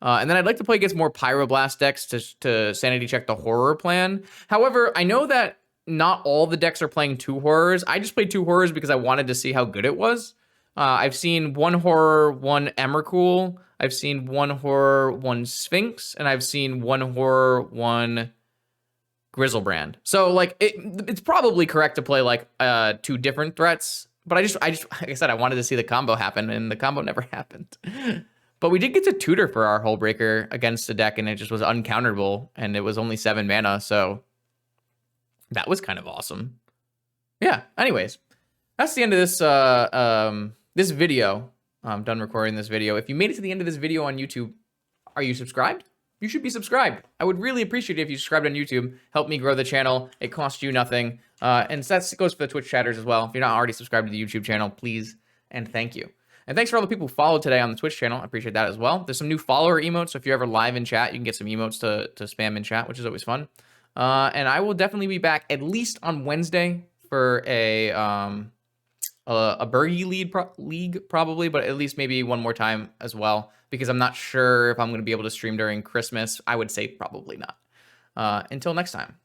And then I'd like to play against more Pyroblast decks to sanity check the Horror plan. However, I know that not all the decks are playing 2 Horrors. I just played 2 Horrors because I wanted to see how good it was. I've seen 1 Horror, 1 Emrakul. I've seen 1 Horror, 1 Sphinx, and I've seen 1 Horror, 1 Grizzlebrand. So like it's probably correct to play like 2 different threats, but I just like I said, I wanted to see the combo happen, and the combo never happened. But we did get to tutor for our Hullbreaker against the deck, and it just was uncounterable, and it was only 7 mana, so that was kind of awesome. Yeah, anyways, that's the end of this this video. I'm done recording this video. If you made it to the end of this video on YouTube, are you subscribed? You should be subscribed. I would really appreciate it if you subscribed on YouTube. Help me grow the channel. It costs you nothing. And that goes for the Twitch chatters as well. If you're not already subscribed to the YouTube channel, please and thank you. And thanks for all the people who followed today on the Twitch channel. I appreciate that as well. There's some new follower emotes, so if you're ever live in chat, you can get some emotes to spam in chat, which is always fun. And I will definitely be back at least on Wednesday for a a Bergie league probably, but at least maybe one more time as well, because I'm not sure if I'm going to be able to stream during Christmas. I would say probably not. Until next time.